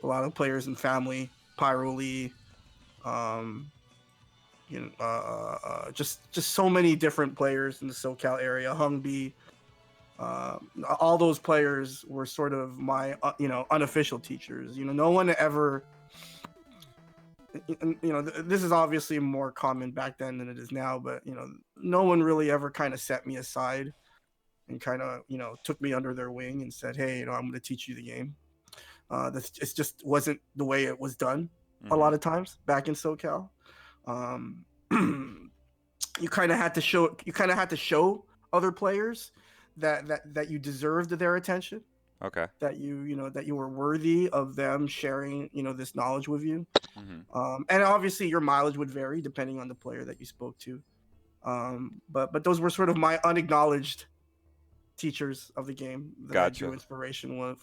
Speaker 2: a lot of players in family, Pyro Lee, just so many different players in the SoCal area, Hung B. All those players were sort of my, unofficial teachers. No one ever, this is obviously more common back then than it is now, but, no one really ever kind of set me aside and kind of, took me under their wing and said, hey, I'm going to teach you the game. It just wasn't the way it was done a lot of times back in SoCal. You kind of had to show other players that you deserved their attention.
Speaker 3: Okay.
Speaker 2: That you were worthy of them sharing, this knowledge with you. And obviously your mileage would vary depending on the player that you spoke to. But those were sort of my unacknowledged teachers of the game that I drew inspiration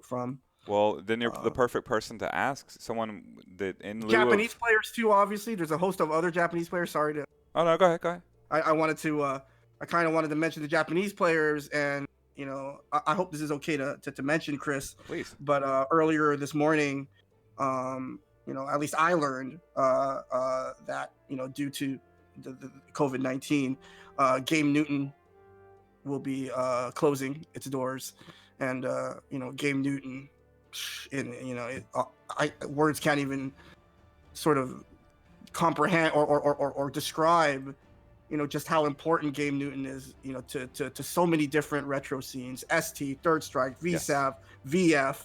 Speaker 2: from.
Speaker 3: Well, then you're the perfect person to ask. Someone that in lieu
Speaker 2: Japanese
Speaker 3: of
Speaker 2: players too, obviously. There's a host of other Japanese players. Sorry to.
Speaker 3: Oh no, go ahead.
Speaker 2: I wanted to. I kind of wanted to mention the Japanese players, and I hope this is okay to mention, Chris.
Speaker 3: Please.
Speaker 2: But earlier this morning, at least I learned that due to the COVID-19, Game Newton will be closing its doors, and Game Newton. Words can't even sort of comprehend or describe, just how important Game Newton is, to so many different retro scenes, ST, Third Strike, VSAV, VF,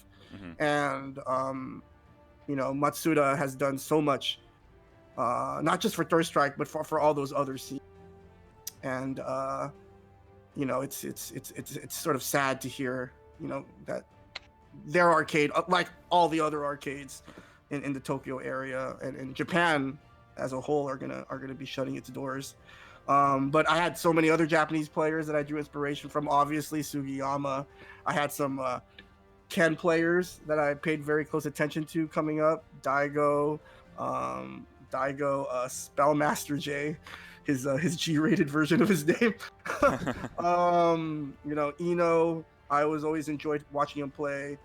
Speaker 2: and Matsuda has done so much, not just for Third Strike, but for all those other scenes, and it's sort of sad to hear, that their arcade, like all the other arcades in the Tokyo area and in Japan as a whole, are gonna be shutting its doors. But I had so many other Japanese players that I drew inspiration from. Obviously Sugiyama. I had some Ken players that I paid very close attention to coming up. Daigo, Spellmaster J, his G-rated version of his name. Eno. I always enjoyed watching him play.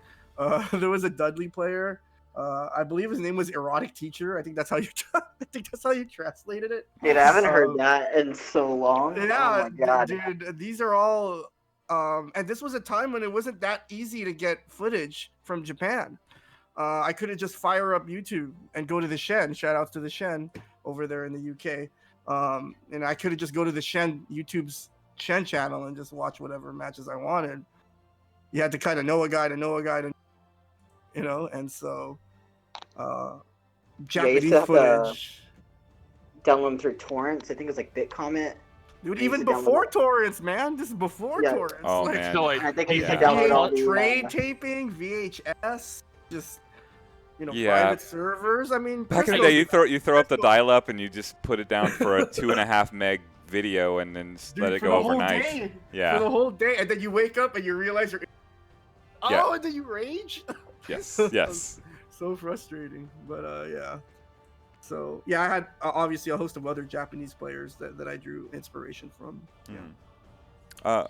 Speaker 2: There was a Dudley player. I believe his name was Erotic Teacher. I think that's how you translated it.
Speaker 5: Dude, I haven't heard that in so long.
Speaker 2: Yeah,
Speaker 5: oh my God.
Speaker 2: dude, these are all. And this was a time when it wasn't that easy to get footage from Japan. I couldn't just fire up YouTube and go to the Shen. Shout outs to the Shen over there in the UK. And I could have just go to the YouTube's Shen channel and just watch whatever matches I wanted. You had to kind of know a guy to, and so Japanese footage.
Speaker 5: Download them through torrents. I think it was like BitComet.
Speaker 2: Dude, even before torrents, man. This is before torrents.
Speaker 3: Oh,
Speaker 2: like,
Speaker 3: man.
Speaker 1: So, like,
Speaker 5: I think you
Speaker 3: Yeah.
Speaker 5: could download all the
Speaker 2: trade taping, VHS, just
Speaker 3: Yeah.
Speaker 2: private servers. I mean,
Speaker 3: Back in the day, you throw up the dial-up and you just put it down for a 2.5 meg video and then let it go overnight.
Speaker 2: Day,
Speaker 3: Yeah.
Speaker 2: for the whole day, and then you wake up and you realize you're.
Speaker 3: Yeah.
Speaker 2: Oh, and then you rage.
Speaker 3: Yes. Yes.
Speaker 2: So frustrating, but yeah. So yeah, I had obviously a host of other Japanese players that I drew inspiration from. Yeah.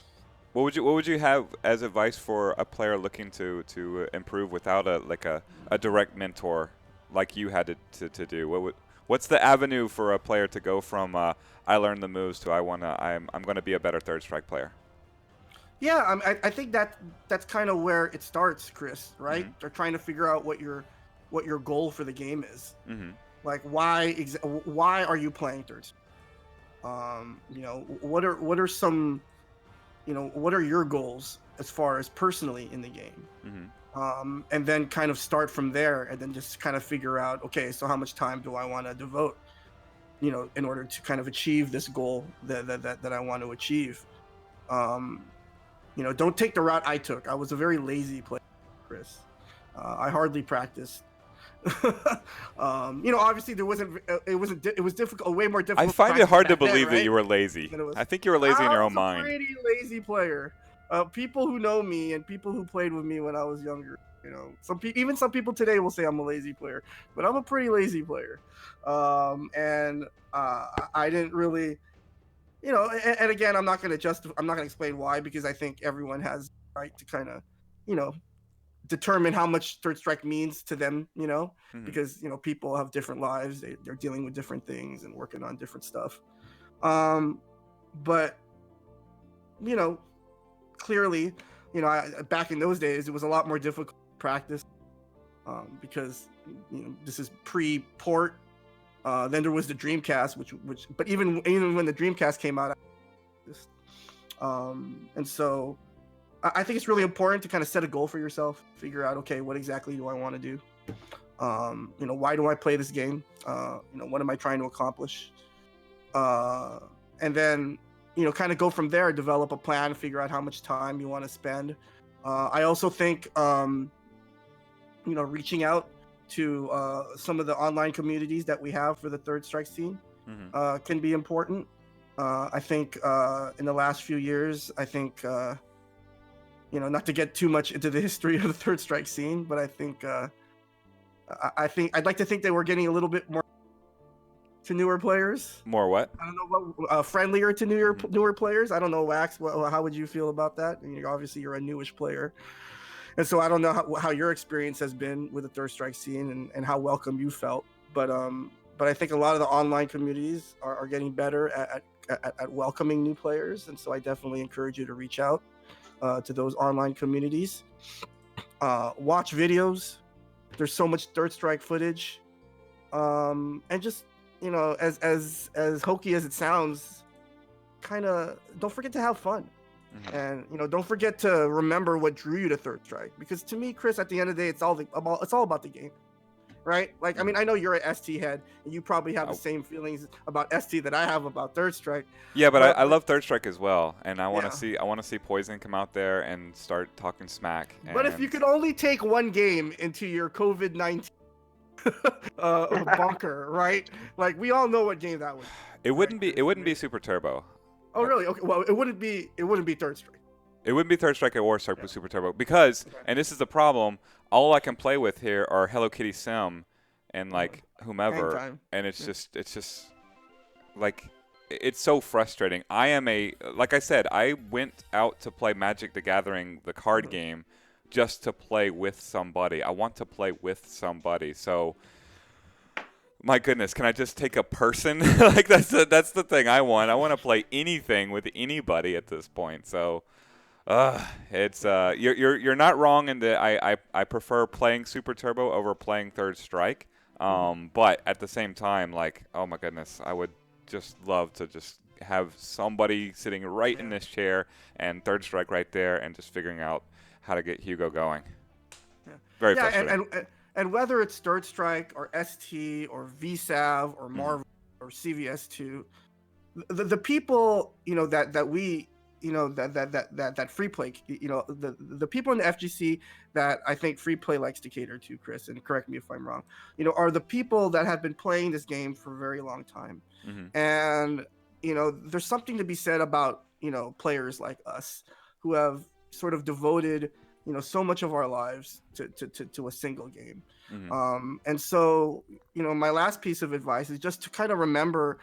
Speaker 3: What would you have as advice for a player looking to improve without a direct mentor like you had to do? What's the avenue for a player to go from I learned the moves to I'm going to be a better third strike player?
Speaker 2: Yeah, I think that's kind of where it starts, Chris. Right?
Speaker 3: Mhm.
Speaker 2: They're trying to figure out what your goal for the game is.
Speaker 3: Mhm.
Speaker 2: Like why are you playing third? You know, what are some, you know, what are your goals as far as personally in the game?
Speaker 3: Mhm.
Speaker 2: And then kind of start from there, and then just kind of figure out, okay, so how much time do I want to devote, you know, in order to kind of achieve this goal that I want to achieve. Um, you know, don't take the route I took. I was a very lazy player, Chris. I hardly practiced. You know, obviously it was difficult, way more difficult.
Speaker 3: I find it hard to
Speaker 2: back then,
Speaker 3: believe that
Speaker 2: right?
Speaker 3: you were lazy.
Speaker 2: Than it was.
Speaker 3: I think you were lazy in
Speaker 2: I
Speaker 3: your
Speaker 2: was
Speaker 3: own
Speaker 2: a
Speaker 3: mind.
Speaker 2: pretty lazy player. People who know me and people who played with me when I was younger, you know, even some people today will say I'm a lazy player, but I'm a pretty lazy player. And I didn't really, you know, and again, I'm not going to explain why, because I think everyone has the right to kind of, you know, determine how much third strike means to them, you know,
Speaker 3: Mhm.
Speaker 2: because, you know, people have different lives, they're dealing with different things and working on different stuff. But, you know, clearly, you know, back in those days, it was a lot more difficult to practice, because, you know, this is pre-port. Then there was the Dreamcast, but even when the Dreamcast came out, and so I think it's really important to kind of set a goal for yourself, figure out, okay, what exactly do I want to do? You know, why do I play this game? You know, what am I trying to accomplish? And then, you know, kind of go from there, develop a plan, figure out how much time you want to spend. I also think, you know, reaching out to some of the online communities that we have for the third strike scene
Speaker 3: Mhm.
Speaker 2: can be important. I think in the last few years, I think, you know, not to get too much into the history of the third strike scene, but I think I'd like to think that we're getting a little bit more to newer players.
Speaker 3: More what?
Speaker 2: I don't know what friendlier to newer players. I don't know, Wax. How would you feel about that? I mean, obviously, you're a newish player, and so I don't know how your experience has been with the third strike scene, and how welcome you felt. But I think a lot of the online communities are getting better at welcoming new players, and so I definitely encourage you to reach out to those online communities. Watch videos. There's so much third strike footage, and just, you know, as hokey as it sounds, kind of don't forget to have fun.
Speaker 3: Mhm.
Speaker 2: And, you know, don't forget to remember what drew you to third strike, because to me, Chris, at the end of the day, it's all about the game, right? Like, I mean, I know you're an ST head, and you probably have the same feelings about ST that I have about third strike.
Speaker 3: Yeah, but
Speaker 2: But
Speaker 3: I love third strike as well, and I want to
Speaker 2: yeah.
Speaker 3: see Poison come out there and start talking smack.
Speaker 2: But if you could only take one game into your COVID-19 bunker, right? Like, we all know what game that was.
Speaker 3: it wouldn't
Speaker 2: right?
Speaker 3: be Super Turbo.
Speaker 2: Oh, really? Okay. Well, it wouldn't be third strike.
Speaker 3: It wouldn't be Third Strike or Super Turbo because, and this is the problem, all I can play with here are Hello Kitty Sim and like whomever,
Speaker 2: Hang time.
Speaker 3: and it's just like it's so frustrating. Like I said, I went out to play Magic the Gathering, the card game, just to play with somebody. I want to play with somebody. So, my goodness, can I just take a person? Like that's the thing I want. I want to play anything with anybody at this point. So, it's you're not wrong in that I prefer playing Super Turbo over playing Third Strike. But at the same time, like, oh my goodness, I would just love to just have somebody sitting right in this chair and Third Strike right there and just figuring out how to get Hugo going.
Speaker 2: Yeah.
Speaker 3: Very
Speaker 2: Yeah,
Speaker 3: frustrating.
Speaker 2: and whether it's third strike or ST or VSAV or Marvel or CVS2, the people, you know, that we, you know, that free play, you know, the people in the FGC that I think free play likes to cater to, Chris, and correct me if I'm wrong, you know, are the people that have been playing this game for a very long time. And, you know, there's something to be said about, you know, players like us who have sort of devoted, you know, so much of our lives to a single game. And so, you know, my last piece of advice is just to kind of remember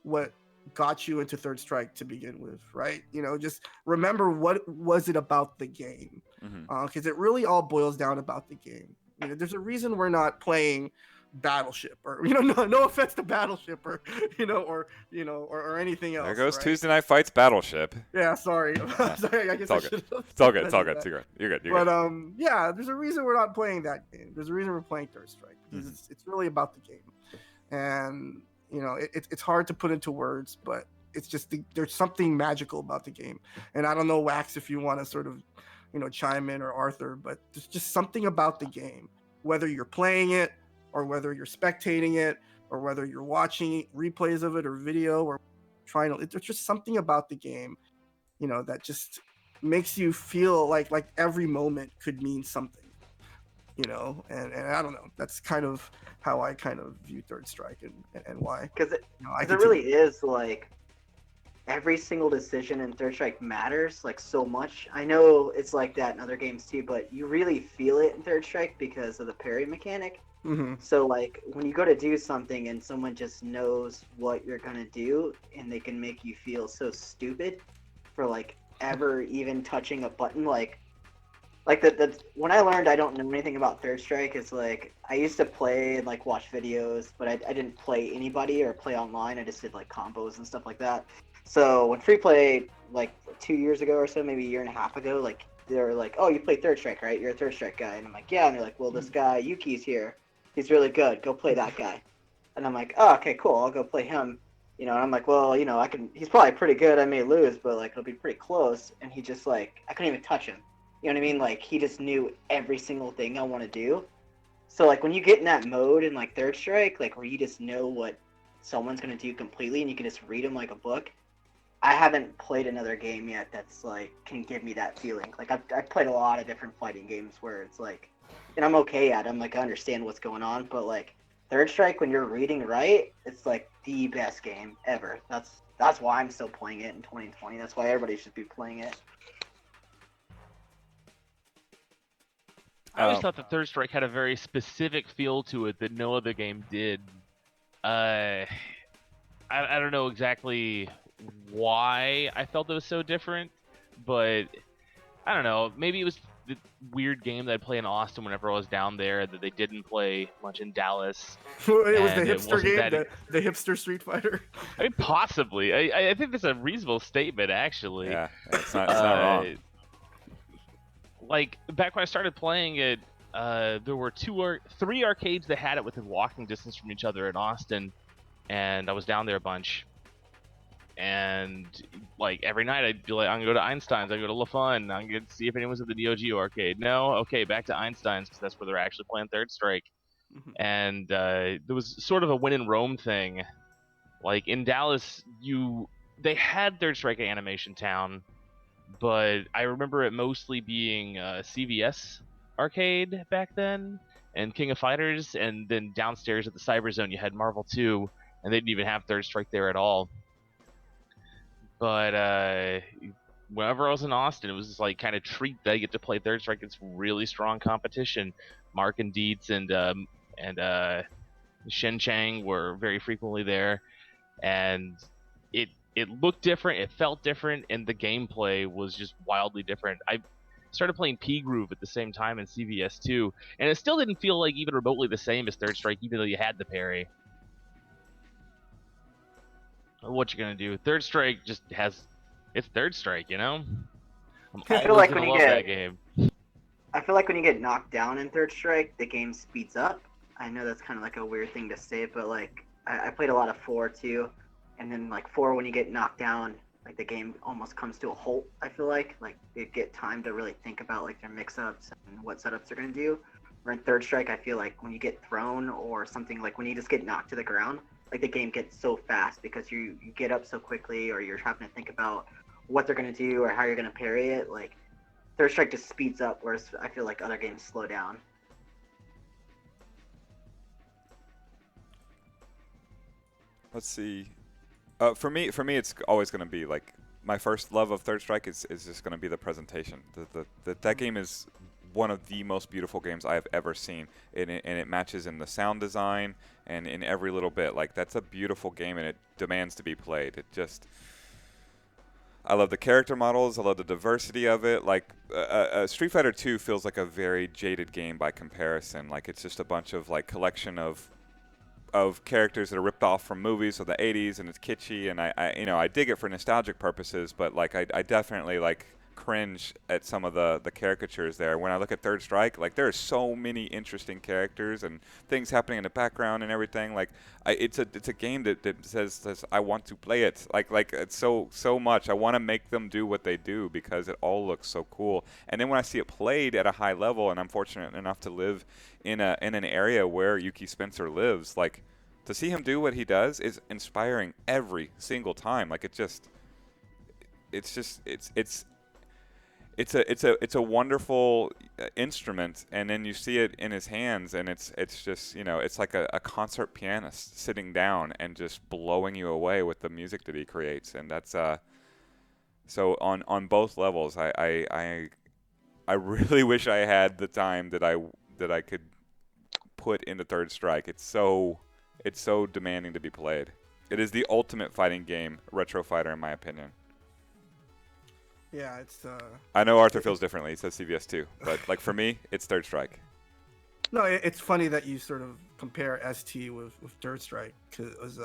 Speaker 2: what got you into third strike to begin with, right? You know, just remember what was it about the game, because it really all boils down about the game. You know, there's a reason we're not playing Battleship, or no offense to Battleship, or or anything else.
Speaker 3: There goes
Speaker 2: right?
Speaker 3: Tuesday Night Fights Battleship.
Speaker 2: Yeah, sorry. Sorry, I guess
Speaker 3: It's all
Speaker 2: I
Speaker 3: good.
Speaker 2: should have.
Speaker 3: It's all good. It's all good. You're good. You're good. You're
Speaker 2: But
Speaker 3: good.
Speaker 2: yeah, there's a reason we're not playing that game. There's a reason we're playing Third Strike, because it's really about the game, and it's hard to put into words, but it's just there's something magical about the game, and I don't know, Wax, if you want to sort of chime in, or Arthur, but there's just something about the game, whether you're playing it or whether you're spectating it or whether you're watching replays of it or video or trying to. There's just something about the game, that just makes you feel like every moment could mean something, and I don't know. That's kind of how I kind of view Third Strike, and why.
Speaker 5: Because it
Speaker 2: I
Speaker 5: really is like every single decision in Third Strike matters like so much. I know it's like that in other games too, but you really feel it in Third Strike because of the parry mechanic.
Speaker 2: Mm-hmm.
Speaker 5: So like when you go to do something and someone just knows what you're gonna do, and they can make you feel so stupid for like ever even touching a button, like the when I learned I don't know anything about Third Strike is like I used to play and like watch videos, but I didn't play anybody or play online. I just did like combos and stuff like that. So when Free Play, like 2 years ago or so, maybe a year and a half ago, like they were like, "Oh, you play Third Strike, right? You're a Third Strike guy." And I'm like, "Yeah." And they're like, "Well, this guy Yuki's here. He's really good. Go play that guy." And I'm like, "Oh, okay, cool. I'll go play him." And I'm like, "Well, I can. He's probably pretty good. I may lose, but like it'll be pretty close." And he just like I couldn't even touch him. You know what I mean? Like he just knew every single thing I want to do. So like when you get in that mode in like Third Strike, like where you just know what someone's gonna do completely, and you can just read them like a book. I haven't played another game yet that's like can give me that feeling. Like I've played a lot of different fighting games where it's like, and I'm okay at them. Like I understand what's going on, but like Third Strike, when you're reading right, it's like the best game ever. That's why I'm still playing it in 2020. That's why everybody should be playing it.
Speaker 1: I always thought that Third Strike had a very specific feel to it that no other game did. I don't know exactly why I felt it was so different, but I don't know. Maybe it was the weird game that I play in Austin whenever I was down there that they didn't play much in Dallas.
Speaker 2: It was the
Speaker 1: and it
Speaker 2: hipster
Speaker 1: wasn't
Speaker 2: game,
Speaker 1: that-
Speaker 2: the hipster Street Fighter.
Speaker 1: I mean, possibly. I think that's a reasonable statement, actually.
Speaker 3: Yeah, it's not wrong.
Speaker 1: Like back when I started playing it, there were three arcades that had it within walking distance from each other in Austin, and I was down there a bunch. And like every night, I'd be like, "I'm gonna go to Einstein's. I go to La Fun. I'm gonna see if anyone's at the Neo Geo arcade." No, okay, back to Einstein's because that's where they're actually playing Third Strike.
Speaker 2: Mhm.
Speaker 1: And there was sort of a win in Rome thing. Like in Dallas, they had Third Strike at Animation Town, but I remember it mostly being CVS arcade back then and King of Fighters, and then downstairs at the Cyber Zone you had Marvel 2, and they didn't even have Third Strike there at all. But whenever I was in Austin, it was just like kind of treat that I get to play Third Strike. It's really strong competition. Mark and Dietz and Shen Chang were very frequently there, and it looked different, it felt different, and the gameplay was just wildly different. I started playing P Groove at the same time in CVS 2, and it still didn't feel like even remotely the same as Third Strike, even though you had the parry. What you gonna do? Third Strike just it's Third Strike, I'm
Speaker 5: I feel
Speaker 1: always
Speaker 5: like
Speaker 1: gonna
Speaker 5: when you
Speaker 1: love
Speaker 5: get-
Speaker 1: that game.
Speaker 5: I feel like when you get knocked down in Third Strike, the game speeds up. I know that's kind of like a weird thing to say, but like I played a lot of 4 too, and then like 4, when you get knocked down, like the game almost comes to a halt. I feel like they get time to really think about like their mix-ups and what setups they're gonna do. Where in Third Strike, I feel like when you get thrown or something, like when you just get knocked to the ground, like the game gets so fast because you get up so quickly, or you're having to think about what they're gonna do or how you're gonna parry it. Like Third Strike just speeds up, whereas I feel like other games slow down.
Speaker 3: Let's see. For me, it's always going to be like my first love of Third Strike is just going to be the presentation. That game is one of the most beautiful games I have ever seen, and it matches in the sound design and in every little bit. Like that's a beautiful game, and it demands to be played. I love the character models. I love the diversity of it. Like Street Fighter 2 feels like a very jaded game by comparison. Like it's just a bunch of like collection of of characters that are ripped off from movies of the 80s, and it's kitschy, and I dig it for nostalgic purposes, but like I definitely like cringe at some of the caricatures there. When I look at Third Strike, like there are so many interesting characters and things happening in the background and everything. Like it's a game that says I want to play it. Like it's so much. I want to make them do what they do because it all looks so cool. And then when I see it played at a high level, and I'm fortunate enough to live in an area where Yuki Spencer lives, like to see him do what he does is inspiring every single time. Like it's a wonderful instrument, and then you see it in his hands, and it's just it's like a concert pianist sitting down and just blowing you away with the music that he creates, and that's so on both levels. I really wish I had the time that I could put into Third Strike. It's so demanding to be played. It is the ultimate fighting game, retro fighter, in my opinion.
Speaker 2: Yeah, it's.
Speaker 3: I know Arthur feels differently. He says CVS too, but like for me, it's Third Strike.
Speaker 2: No, it's funny that you sort of compare ST with Third Strike because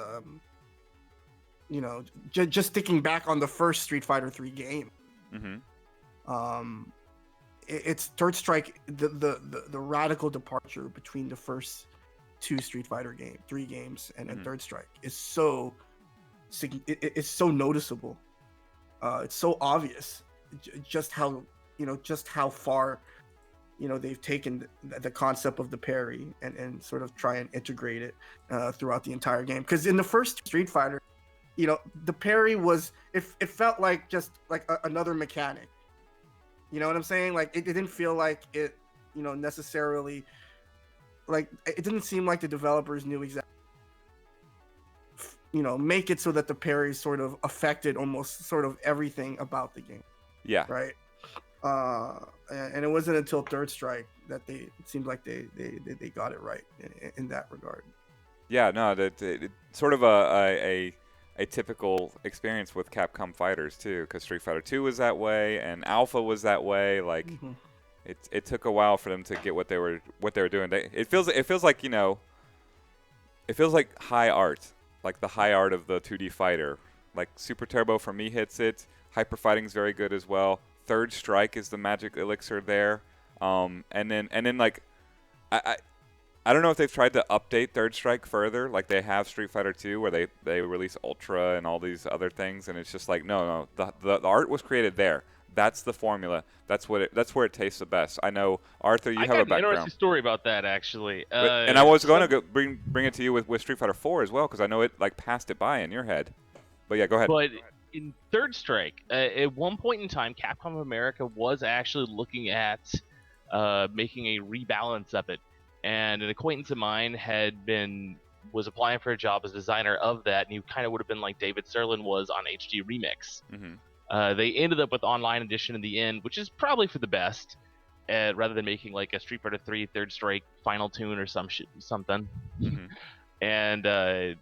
Speaker 2: just sticking back on the first Street Fighter 3 game.
Speaker 3: Mm-hmm.
Speaker 2: It's Third Strike, the radical departure between the first two Street Fighter 3 games and Third Strike is so it's so noticeable. It's so obvious just how far they've taken the concept of the parry and sort of try and integrate it throughout the entire game. Because in the first Street Fighter, the parry was it felt like just like another mechanic. You know what I'm saying? Like it didn't feel like it necessarily, like it didn't seem like the developers knew exactly make it so that the parry sort of affected almost sort of everything about the game.
Speaker 3: Yeah.
Speaker 2: Right. And it wasn't until Third Strike that it seemed like they got it right in that regard.
Speaker 3: Yeah. No. It's sort of a typical experience with Capcom fighters too, because Street Fighter 2 was that way, and Alpha was that way. Like, it took a while for them to get what they were doing. It feels like it feels like high art. Like the high art of the 2D fighter. Like Super Turbo for me hits it. Hyper Fighting's very good as well. Third Strike is the magic elixir there. And then like I don't know if they've tried to update Third Strike further, like they have Street Fighter 2 where they release Ultra and all these other things, and it's just like no, the art was created there. That's the formula. That's where it tastes the best. I know, Arthur, you have a background.
Speaker 1: I got an interesting story about that, actually.
Speaker 3: And I was going to bring it to you with Street Fighter 4 as well, because I know it like passed it by in your head. But yeah, go ahead.
Speaker 1: But in Third Strike, at one point in time, Capcom America was actually looking at making a rebalance of it. And an acquaintance of mine was applying for a job as designer of that, and he kind of would have been like David Serlin was on HD Remix.
Speaker 3: Mm-hmm.
Speaker 1: They ended up with Online Edition in the end, which is probably for the best, rather than making like a Street Fighter 3 Third Strike Final Tune or something.
Speaker 3: Mm-hmm.
Speaker 1: And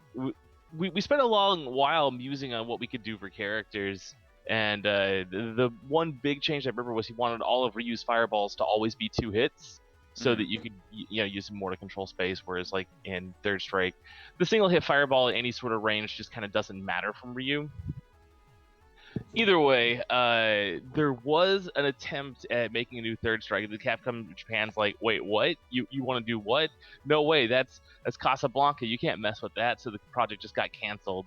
Speaker 1: we spent a long while musing on what we could do for characters. And the one big change I remember was he wanted all of Ryu's fireballs to always be 2 hits, so that you could use them more to control space. Whereas like in Third Strike, the single hit fireball at any sort of range just kind of doesn't matter from Ryu. Either way, there was an attempt at making a new Third Strike. The Capcom Japan's like, wait, what? You want to do what? No way, that's Casablanca. You can't mess with that. So the project just got canceled.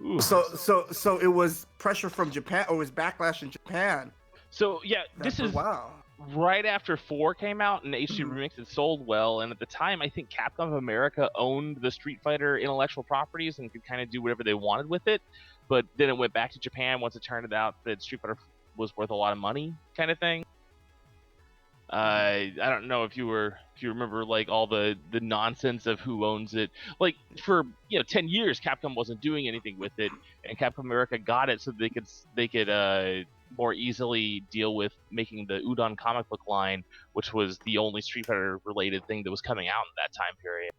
Speaker 1: Ooh.
Speaker 2: So it was pressure from Japan, or it was backlash in Japan.
Speaker 1: So yeah, this is right after 4 came out, and HD Remix had sold well, and at the time I think Capcom of America owned the Street Fighter intellectual properties and could kind of do whatever they wanted with it, but then it went back to Japan once it turned out that Street Fighter was worth a lot of money, kind of thing. I don't know if you remember like all the nonsense of who owns it. Like for 10 years Capcom wasn't doing anything with it, and Capcom America got it so they could more easily deal with making the Udon comic book line, which was the only Street Fighter related thing that was coming out in that time period.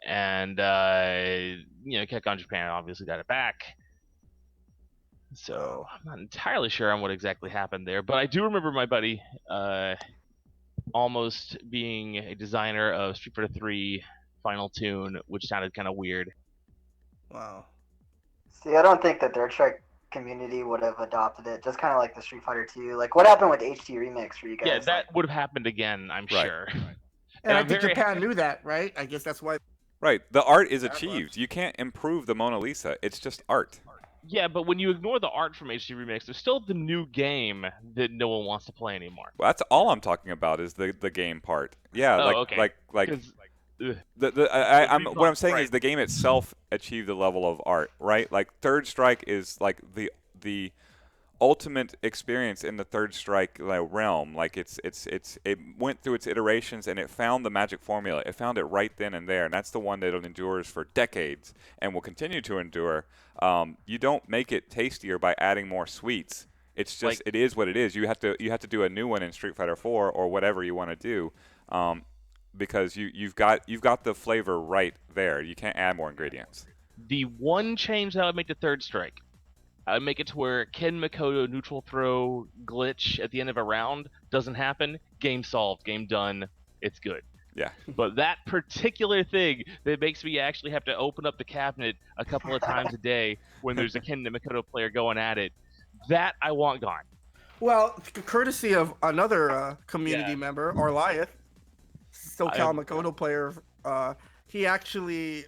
Speaker 1: And Capcom Japan obviously got it back. So I'm not entirely sure on what exactly happened there, but I do remember my buddy almost being a designer of Street Fighter 3 Final Tune, which sounded kind of weird.
Speaker 2: Wow.
Speaker 5: See, I don't think the Third Strike community would have adopted it. Just kind of like the Street Fighter 2. Like, what happened with HD Remix for you guys?
Speaker 1: Yeah, that
Speaker 5: Like,
Speaker 1: would have happened again, I'm
Speaker 3: Right.
Speaker 1: sure.
Speaker 2: And I
Speaker 1: I'm
Speaker 2: think
Speaker 1: very
Speaker 2: Japan knew that, right? I guess that's why.
Speaker 3: Right. The art is
Speaker 2: That
Speaker 3: achieved.
Speaker 2: much.
Speaker 3: You can't improve the Mona Lisa. It's just art.
Speaker 1: Yeah, but when you ignore the art from HD Remix, there's still the new game that no one wants to play anymore.
Speaker 3: Well, that's all I'm talking about is the game part. Yeah,
Speaker 1: Oh, okay.
Speaker 3: like
Speaker 1: 'Cause, ugh,
Speaker 3: what I'm saying
Speaker 1: right.
Speaker 3: is the game itself achieved the level of art, right? Like Third Strike is like the ultimate experience in the Third Strike realm. Like it went through its iterations and it found the magic formula. It found it right then and there, and that's the one that endures for decades and will continue to endure. You don't make it tastier by adding more sweets. It's just it is what it is. You have to do a new one in Street Fighter 4 or whatever you want to do, because you've got the flavor right there. You can't add more ingredients.
Speaker 1: the one change that I would make to Third Strike, I would make it to where Ken Makoto neutral throw glitch at the end of a round doesn't happen. Game solved. Game done. It's good.
Speaker 3: Yeah.
Speaker 1: But that particular thing that makes me actually have to open up the cabinet a couple of times a day when there's a Ken Makoto player going at it, that I want gone.
Speaker 2: Well, courtesy of another community
Speaker 1: Yeah.
Speaker 2: member, Orliath, SoCal Makoto player, he actually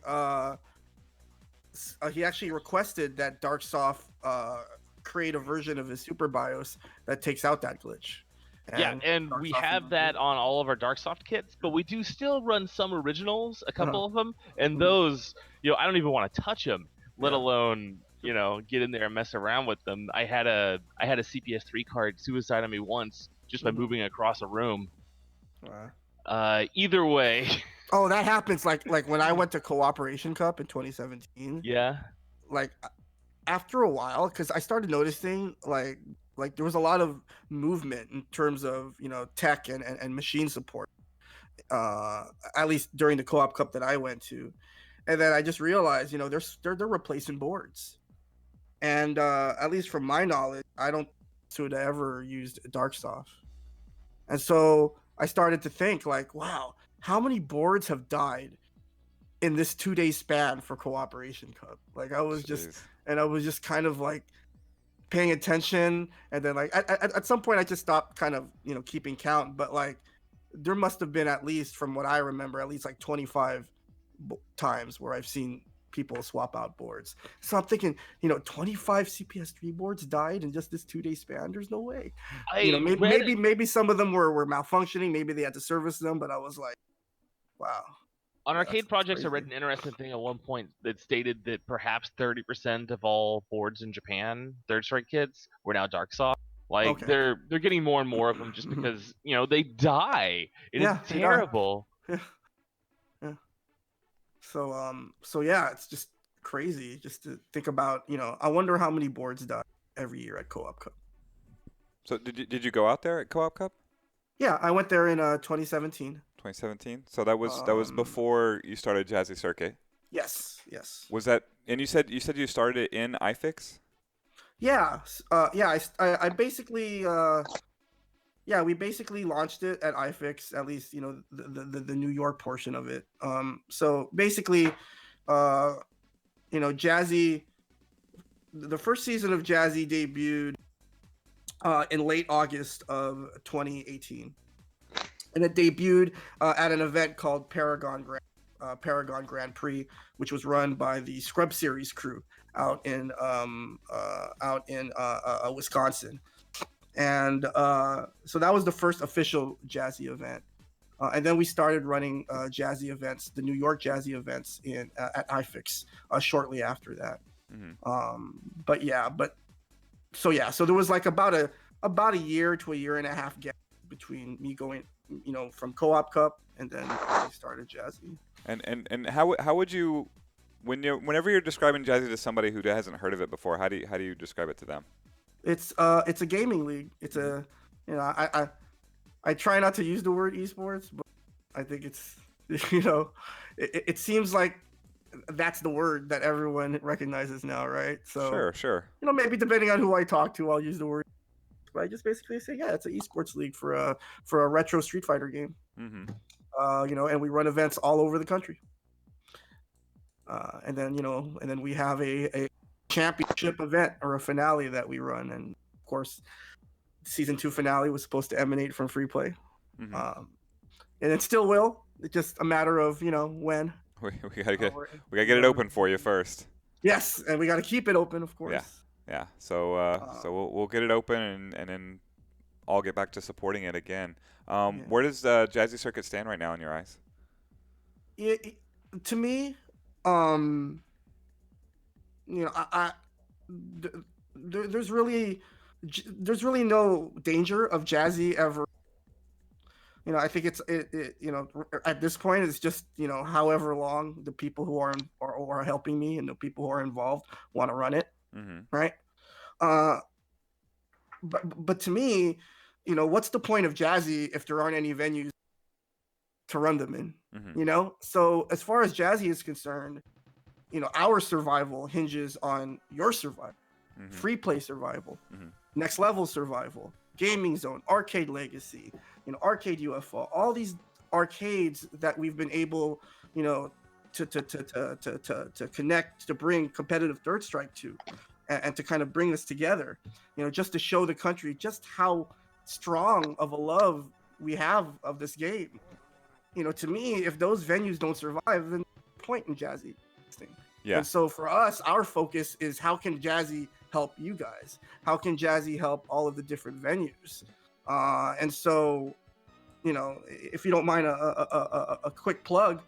Speaker 2: requested that Darksoft create a version of his Super BIOS that takes out that glitch.
Speaker 1: Yeah, and we
Speaker 2: Darksoft
Speaker 1: have that on all of our Darksoft kits, but we do still run some originals, a couple of them, and those, I don't even want to touch them, let alone, get in there and mess around with them. I had a CPS3 card suicide on me once just by moving across a room. Either way.
Speaker 2: Oh, that happens. Like when I went to Cooperation Cup in 2017.
Speaker 1: Yeah.
Speaker 2: Like after a while, because I started noticing like there was a lot of movement in terms of tech and machine support. At least during the Co-op Cup that I went to, and then I just realized they're replacing boards, and at least from my knowledge, I don't have ever used Darksoft, and so I started to think like, wow, how many boards have died in this 2-day span for Cooperation Cup? Like I was just kind of like paying attention, and then like at some point I just stopped kind of keeping count, but like there must have been, at least from what I remember, at least like 25 times where I've seen people swap out boards. So I'm thinking 25 CPS3 boards died in just this 2-day span. There's no way. Maybe some of them were malfunctioning, maybe they had to service them, but I was like, wow.
Speaker 1: On Arcade Projects, I read an interesting thing at one point that stated that perhaps 30% of all boards in Japan, Third Strike kits, were now Darksoft. Like they're getting more and more of them just because they die. It is terrible.
Speaker 2: Yeah. So yeah, it's just crazy just to think about. I wonder how many boards die every year at Co-op Cup.
Speaker 3: So did you go out there at Co-op Cup?
Speaker 2: Yeah, I went there in 2017.
Speaker 3: 2017. So that was before you started Jazzy Circuit.
Speaker 2: Yes.
Speaker 3: Was that? And you said you started it in iFix?
Speaker 2: Yeah. I basically we basically launched it at iFix, at least the New York portion of it. So basically, Jazzy, the first season of Jazzy debuted in late August of 2018. And it debuted at an event called Paragon Grand Prix, which was run by the Scrub Series crew out in Wisconsin. And so that was the first official Jazzy event. And then we started running Jazzy events, the New York Jazzy events at iFix shortly after that. Mm-hmm. So there was like about a year to a year and a half gap between me going from Co-op Cup and then I started Jazzy.
Speaker 3: And how would you, whenever you're describing Jazzy to somebody who hasn't heard of it before, how do you describe it to them?
Speaker 2: It's a gaming league. It's a I try not to use the word esports, but I think it's it seems like that's the word that everyone recognizes now, right? So
Speaker 3: sure.
Speaker 2: Maybe depending on who I talk to, I'll use the word. but I just basically say, yeah, it's an esports league for a retro Street Fighter game.
Speaker 3: Mm-hmm.
Speaker 2: And we run events all over the country. And then we have a championship event or a finale that we run, and of course, season 2 finale was supposed to emanate from free play,
Speaker 3: Mm-hmm.
Speaker 2: and it still will. It's just a matter of when.
Speaker 3: We gotta get it open for you first.
Speaker 2: Yes, and we got to keep it open, of course.
Speaker 3: Yeah. So we'll get it open and then I'll get back to supporting it again. Where does Jazzy Circuit stand right now in your eyes?
Speaker 2: To me, there's really no danger of Jazzy ever. I think at this point it's just however long the people who are helping me and the people who are involved want to run it, right? But to me, what's the point of Jazzy if there aren't any venues to run them in? So as far as Jazzy is concerned, our survival hinges on your survival, free play survival, next level survival, gaming zone, arcade legacy, arcade UFO, all these arcades that we've been able, to connect, to bring competitive Third Strike to, and to kind of bring us together, just to show the country just how strong of a love we have of this game. To me, if those venues don't survive, then point in Jazzy.
Speaker 3: Yeah.
Speaker 2: And so for us, our focus is how can Jazzy help you guys? How can Jazzy help all of the different venues? And so, if you don't mind a quick plug,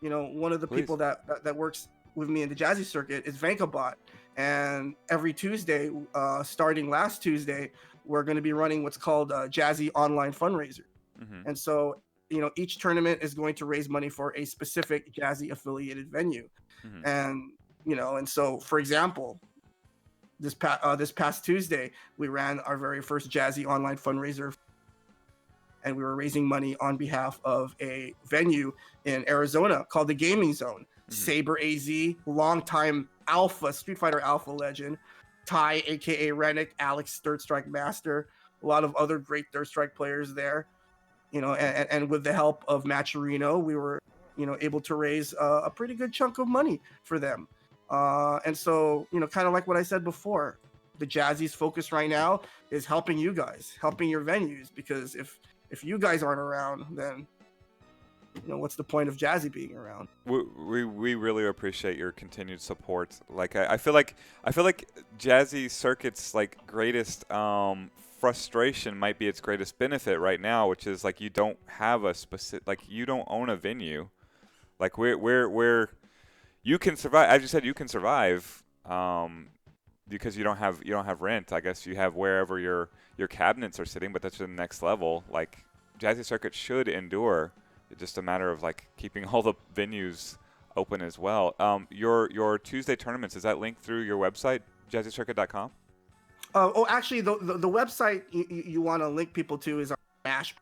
Speaker 2: one of the
Speaker 3: Please.
Speaker 2: people that works with me in the Jazzy circuit is Vankabot. And every Tuesday, starting last Tuesday, we're going to be running what's called a Jazzy Online Fundraiser. And so, each tournament is going to raise money for a specific Jazzy affiliated venue. And so, for example, this past Tuesday, we ran our very first Jazzy Online Fundraiser, and we were raising money on behalf of a venue in Arizona called the Gaming Zone. Saber AZ, longtime Street Fighter Alpha legend, Ty, aka Rennick, Alex, Third Strike Master, a lot of other great Third Strike players there. And with the help of Matcherino, we were, able to raise a pretty good chunk of money for them. And so, kind of like what I said before, the Jazzy's focus right now is helping you guys, helping your venues, because if you guys aren't around, then what's the point of Jazzy being around?
Speaker 3: We really appreciate your continued support. Like I feel like Jazzy Circuit's greatest frustration might be its greatest benefit right now, which is you don't have a specific, you don't own a venue. We're you can survive. As you said, you can survive because you don't have rent. I guess you have wherever your cabinets are sitting, but that's the next level. Jazzy Circuit should endure. It's just a matter of keeping all the venues open as well. Your Tuesday tournaments, is that linked through your website, jazzycircuit.com?
Speaker 2: Actually, the website you want to link people to is our Smash,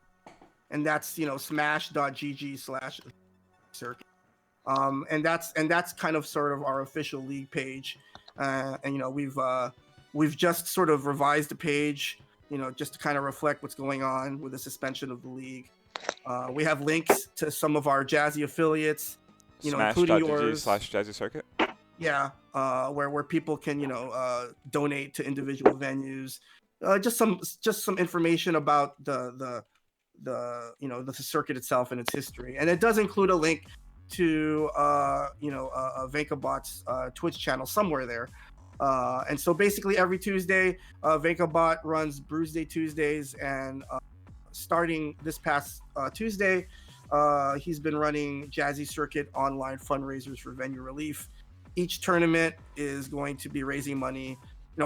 Speaker 2: and that's smash.gg/circuit. And that's kind of sort of our official league page, and we've just sort of revised the page, just to kind of reflect what's going on with the suspension of the league. We have links to some of our Jazzy affiliates, including yours.
Speaker 3: Smash.gg/Jazzy Circuit.
Speaker 2: Yeah, where people can donate to individual venues. Just some information about the circuit itself and its history, and it does include a link to Vankabot's Twitch channel somewhere there. And so basically every Tuesday, Vankabot runs Bruise Day Tuesdays, and starting this past Tuesday, he's been running Jazzy Circuit online fundraisers for venue relief. Each tournament is going to be raising money.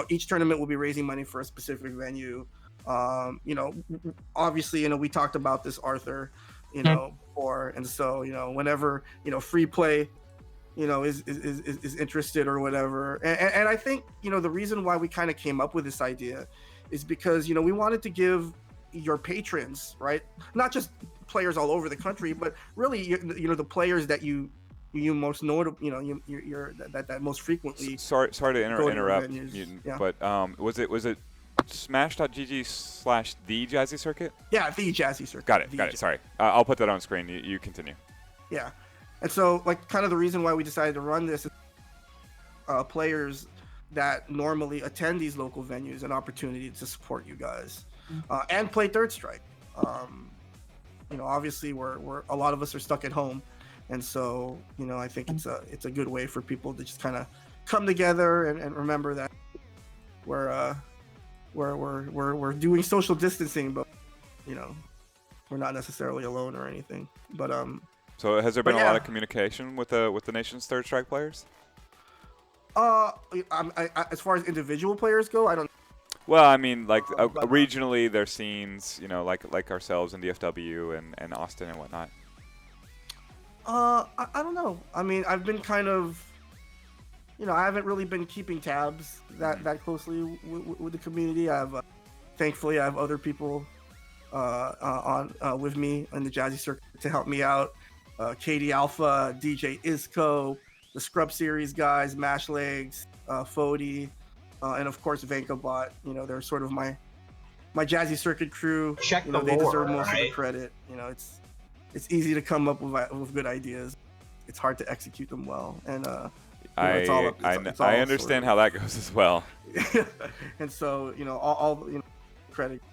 Speaker 2: Each tournament will be raising money for a specific venue. Obviously, we talked about this, Arthur, before, and so whenever free play, is interested or whatever, and I think the reason why we kind of came up with this idea is because we wanted to give your patrons, right, not just players all over the country, but really the players that you most notable, you're that most frequently.
Speaker 3: Sorry to interrupt,
Speaker 2: Mutant,
Speaker 3: yeah. But was it smash.gg/the Jazzy Circuit?
Speaker 2: Yeah, the Jazzy Circuit.
Speaker 3: Got it.
Speaker 2: The
Speaker 3: Got it.
Speaker 2: Jazzy.
Speaker 3: Sorry. I'll put that on screen. You continue.
Speaker 2: Yeah. And so, like, kind of the reason why we decided to run this is players that normally attend these local venues an opportunity to support you guys and play Third Strike. You know, obviously, we're a lot of us are stuck at home, and so you know, I think it's a good way for people to just kind of come together and remember that we're doing social distancing, but you know, we're not necessarily alone or anything. But
Speaker 3: So has there been
Speaker 2: But
Speaker 3: a lot
Speaker 2: yeah.
Speaker 3: of communication with the nation's Third Strike players?
Speaker 2: as far as individual players go, I don't.
Speaker 3: Well, I mean, like
Speaker 2: but,
Speaker 3: regionally, their scenes, you know, like ourselves in DFW and Austin and whatnot.
Speaker 2: I don't know. I mean, I've been kind of, you know, I haven't really been keeping tabs that closely with the community. Thankfully, I have other people on with me in the Jazzy Circuit to help me out. Katie Alpha, DJ Isco, the Scrub Series guys, Mash Legs, Fody, and of course Vankabot. You know, they're sort of my Jazzy Circuit crew.
Speaker 6: Check
Speaker 2: You know,
Speaker 6: the
Speaker 2: they
Speaker 6: lore,
Speaker 2: deserve most of the
Speaker 6: right?
Speaker 2: credit. You know, it's easy to come up with good ideas. It's hard to execute them well, and it's all up, it's all
Speaker 3: I understand how that goes as well.
Speaker 2: and so you know, all you know, credit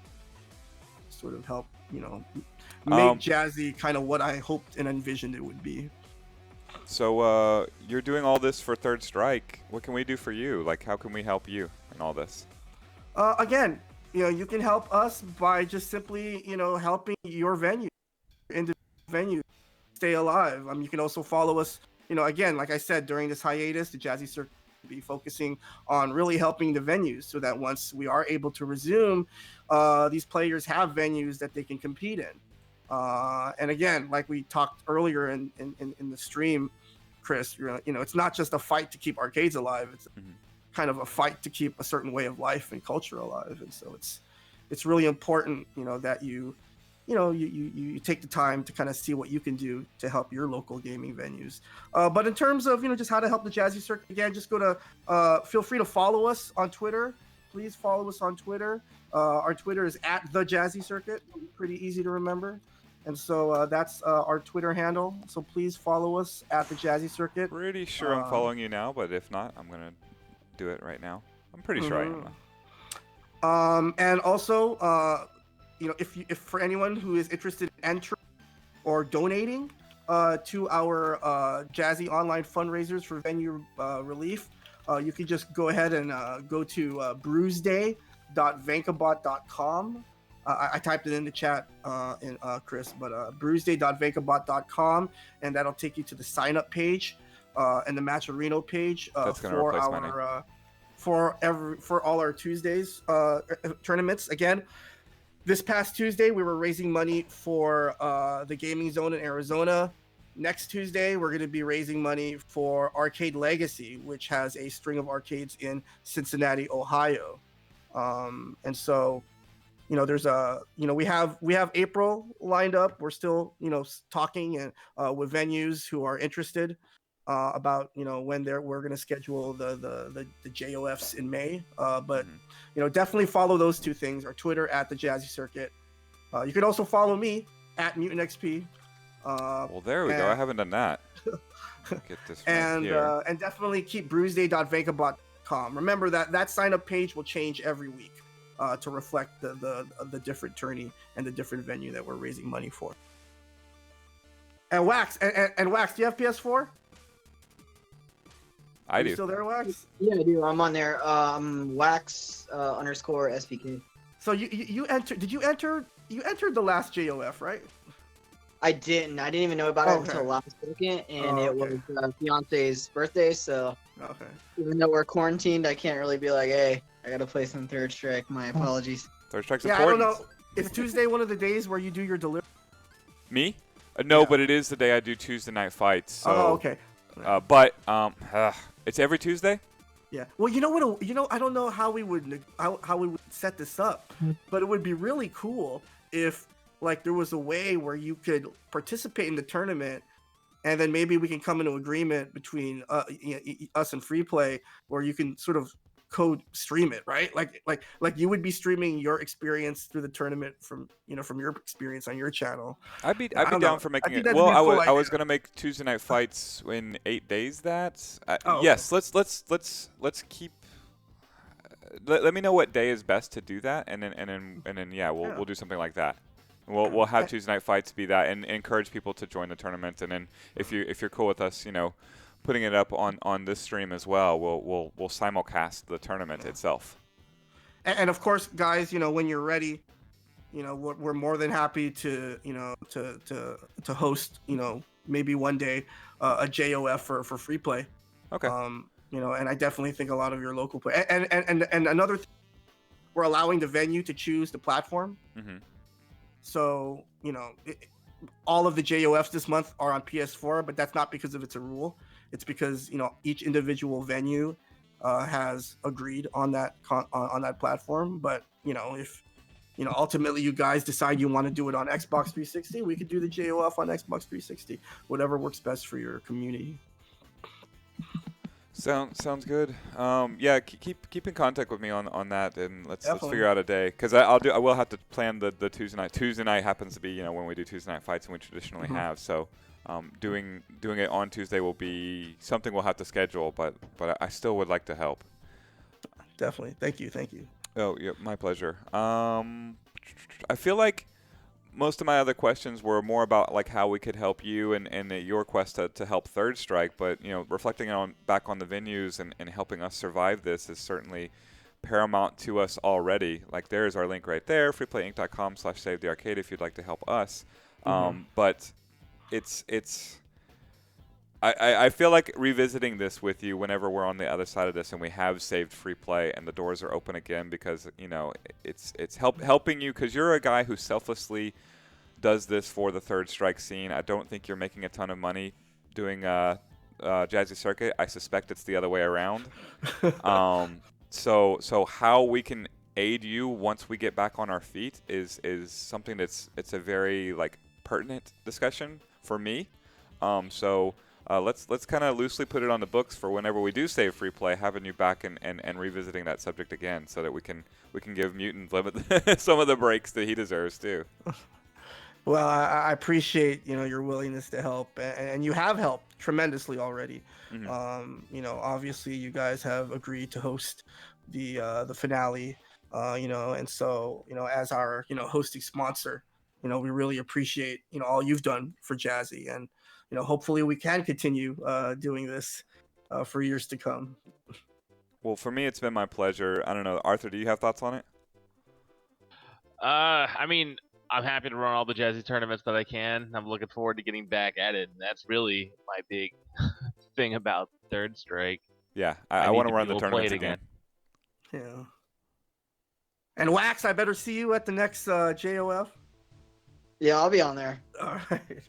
Speaker 2: sort of help, you know, make Jazzy kind of what I hoped and envisioned it would be.
Speaker 3: So you're doing all this for Third Strike. What can we do for you? Like, how can we help you in all this?
Speaker 2: Again, you know, you can help us by just simply, you know, helping your venue, stay alive. You can also follow us. You know, again, like I said, during this hiatus, the Jazzy Circuit will be focusing on really helping the venues so that once we are able to resume, these players have venues that they can compete in. And again, like we talked earlier in the stream, Chris, you know, it's not just a fight to keep arcades alive. It's kind of a fight to keep a certain way of life and culture alive. And so it's really important, you know, that you take the time to kind of see what you can do to help your local gaming venues. But in terms of, you know, just how to help the Jazzy Circuit, again, just go to, feel free to follow us on Twitter. Please follow us on Twitter. Our Twitter is @thejazzy_circuit. Pretty easy to remember. And so that's our Twitter handle. So please follow us at the Jazzy Circuit.
Speaker 3: Pretty sure I'm following you now, but if not, I'm going to do it right now. I'm pretty sure I am.
Speaker 2: And also, you know, if for anyone who is interested in entering or donating to our Jazzy online fundraisers for venue relief, you can just go ahead and go to bruiseday.vankabot.com. I typed it in the chat, Chris, but bruiseday.vankabot.com, and that'll take you to the sign up page and the Matcherino page for our for all our Tuesdays tournaments. Again, this past Tuesday we were raising money for the Gaming Zone in Arizona. Next Tuesday we're going to be raising money for Arcade Legacy, which has a string of arcades in Cincinnati, Ohio. And so, you know, there's we have April lined up. We're still, you know, talking and with venues who are interested about, you know, when we're going to schedule the JOFs in May. But you know, definitely follow those two things: our Twitter at the Jazzy Circuit. You can also follow me at MutantXP.
Speaker 3: Well, there we go. I haven't done that. Get this right here.
Speaker 2: And definitely keep bruiseday.vankabot.com. Remember that sign up page will change every week to reflect the different tourney and the different venue that we're raising money for. And Wax, and Wax, do you have PS4?
Speaker 3: I do.
Speaker 2: You still there, Wax?
Speaker 5: Yeah, I do. I'm on there. Wax_SPK.
Speaker 2: So you entered? Did you enter? You entered the last JOF, right?
Speaker 5: I didn't even know about it until last second, and it was fiance's birthday. So even though we're quarantined, I can't really be like, hey, I gotta play some Third Strike. My apologies.
Speaker 3: Third Strike's
Speaker 2: Yeah,
Speaker 3: important.
Speaker 2: I don't know. Is Tuesday one of the days where you do your delivery?
Speaker 3: Me? No, but it is the day I do Tuesday night fights. So,
Speaker 2: okay.
Speaker 3: But it's every Tuesday.
Speaker 2: Yeah. Well, you know what? You know, I don't know how we would set this up, but it would be really cool if like there was a way where you could participate in the tournament, and then maybe we can come into agreement between us and Free Play, where you can sort of co-stream it, right? Like you would be streaming your experience through the tournament from your experience on your channel.
Speaker 3: I'd be
Speaker 2: I don't
Speaker 3: down
Speaker 2: know.
Speaker 3: for
Speaker 2: I
Speaker 3: making
Speaker 2: think
Speaker 3: it.
Speaker 2: that'd
Speaker 3: Well,
Speaker 2: be a cool
Speaker 3: I was
Speaker 2: idea.
Speaker 3: gonna make Tuesday night fights in 8 days.
Speaker 2: Oh,
Speaker 3: Yes, let's keep. Let me know what day is best to do that, and then yeah, we'll do something like that. We'll have Tuesday night fights be that, and encourage people to join the tournament. And then if you're cool with us, putting it up on this stream as well, we'll simulcast the tournament itself.
Speaker 2: And of course, guys, when you're ready, we're more than happy to to host, maybe one day a JOF for free play.
Speaker 3: Okay.
Speaker 2: And I definitely think a lot of your local play. And another thing, we're allowing the venue to choose the platform.
Speaker 3: Mm-hmm.
Speaker 2: So, all of the JOFs this month are on PS4, but that's not because it's a rule. It's because, each individual venue has agreed on that on that platform. But, if, ultimately you guys decide you want to do it on Xbox 360, we could do the JOF on Xbox 360, whatever works best for your community.
Speaker 3: Sounds good. Yeah, keep in contact with me on that, and let's figure out a day, because I will have to plan the Tuesday night. Tuesday night happens to be when we do Tuesday night fights, and we traditionally have. So, doing it on Tuesday will be something we'll have to schedule. But I still would like to help.
Speaker 2: Definitely. Thank you.
Speaker 3: Oh yeah, my pleasure. I feel like most of my other questions were more about like how we could help you and your quest to help Third Strike, but reflecting back on the venues and helping us survive this is certainly paramount to us already. Like, there's our link right there, freeplayinc.com/savethearcade if you'd like to help us. But I feel like revisiting this with you whenever we're on the other side of this and we have saved free play and the doors are open again, because it's helping you, because you're a guy who selflessly does this for the Third Strike scene. I don't think you're making a ton of money doing Jazzy Circuit. I suspect it's the other way around. So how we can aid you once we get back on our feet is something it's a very pertinent discussion for me. Let's kind of loosely put it on the books for whenever we do save free play, having you back and revisiting that subject again, so that we can give Mutant some of the breaks that he deserves too.
Speaker 2: Well, I appreciate your willingness to help, and you have helped tremendously already. Obviously you guys have agreed to host the finale, and so as our hosting sponsor, we really appreciate all you've done for Jazzy, and hopefully we can continue doing this for years to come.
Speaker 3: Well, for me, it's been my pleasure. I don't know, Arthur, do you have thoughts on it?
Speaker 1: I mean, I'm happy to run all the Jazzy tournaments that I can. I'm looking forward to getting back at it. And that's really my big thing about Third Strike.
Speaker 3: Yeah, I want to run the
Speaker 1: play
Speaker 3: tournaments
Speaker 1: it
Speaker 3: again.
Speaker 2: Yeah. And Wax, I better see you at the next JOF.
Speaker 5: Yeah, I'll be on there.
Speaker 2: All right.